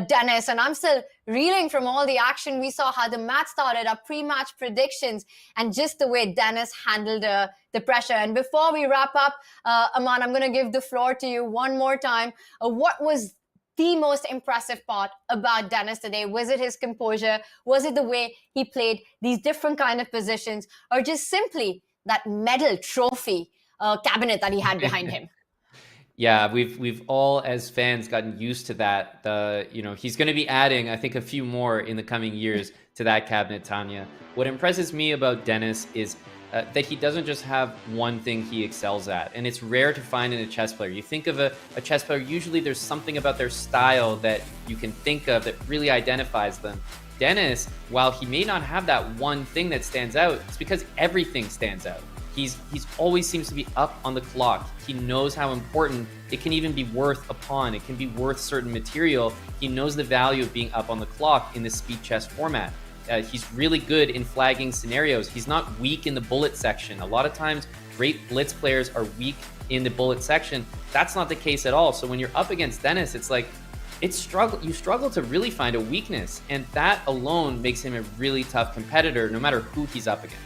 Denis. And I'm still reeling from all the action. We saw how the match started, our pre-match predictions, and just the way Denis handled the pressure. And before we wrap up, Aman, I'm going to give the floor to you one more time. What was the most impressive part about Denis today? Was it his composure? Was it the way he played these different kind of positions? Or just simply that medal trophy cabinet that he had behind him? Yeah, we've all as fans gotten used to that. You know, he's going to be adding, I think, a few more in the coming years to that cabinet, Tanya. What impresses me about Denis is that he doesn't just have one thing he excels at, and it's rare to find in a chess player. You think of a chess player, usually there's something about their style that you can think of that really identifies them. Denis, while he may not have that one thing that stands out, it's because everything stands out. He's always seems to be up on the clock. He knows how important it can even be worth a pawn. It can be worth certain material. He knows the value of being up on the clock in the speed chess format. He's really good in flagging scenarios. He's not weak in the bullet section. A lot of times great blitz players are weak in the bullet section. That's not the case at all. So when you're up against Denis, it's like, you struggle to really find a weakness, and that alone makes him a really tough competitor no matter who he's up against.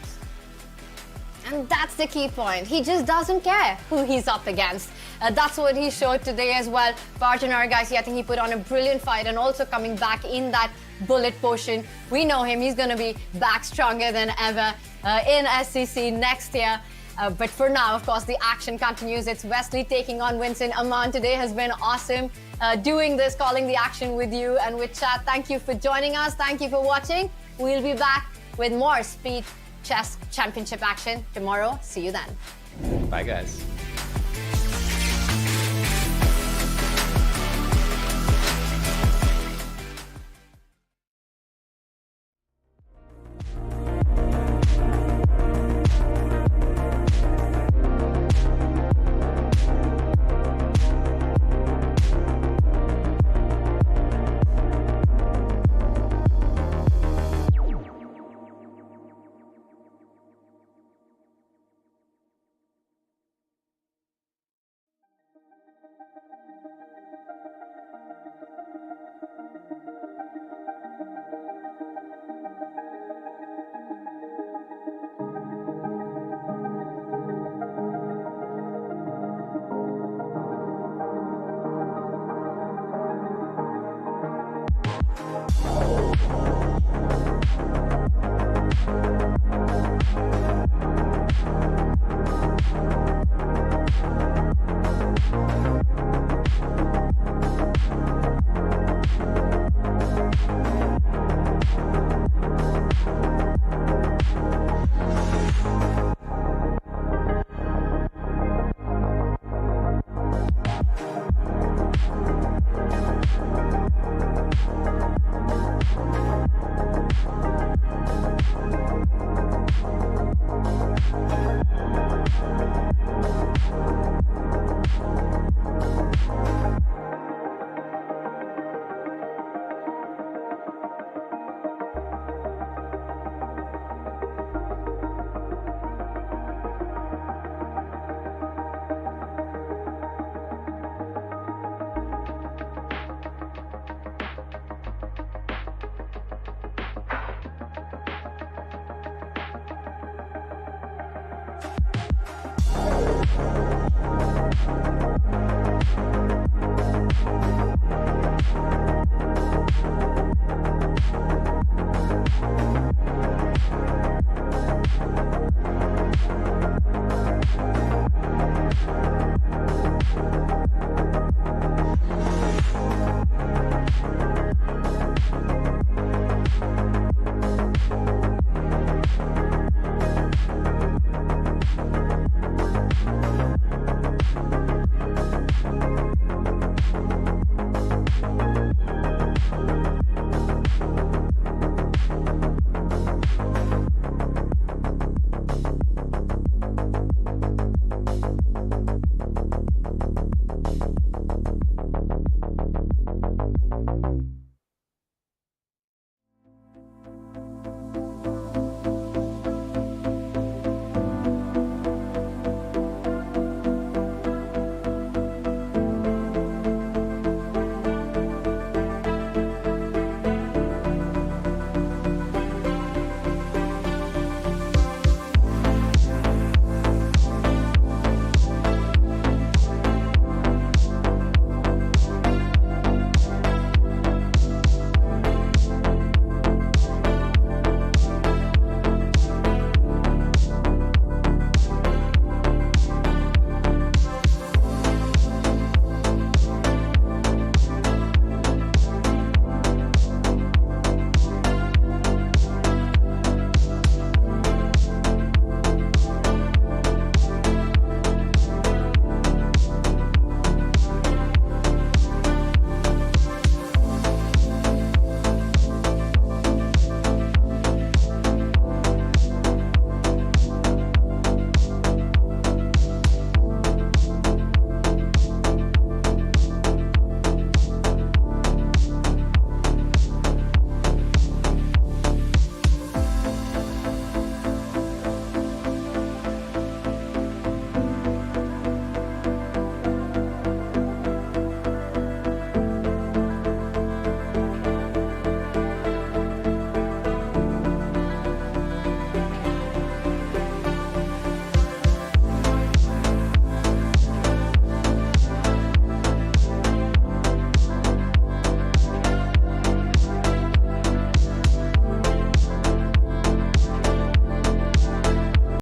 And that's the key point. He just doesn't care who he's up against. That's what he showed today as well. Arjun Erigaisi, I think he put on a brilliant fight, and also coming back in that bullet potion. We know him. He's going to be back stronger than ever in SCC next year. But for now, of course, the action continues. It's Wesley taking on Vincent. Aman today has been awesome doing this, calling the action with you and with chat. Thank you for joining us. Thank you for watching. We'll be back with more Speed Chess Championship action tomorrow. See you then. Bye, guys.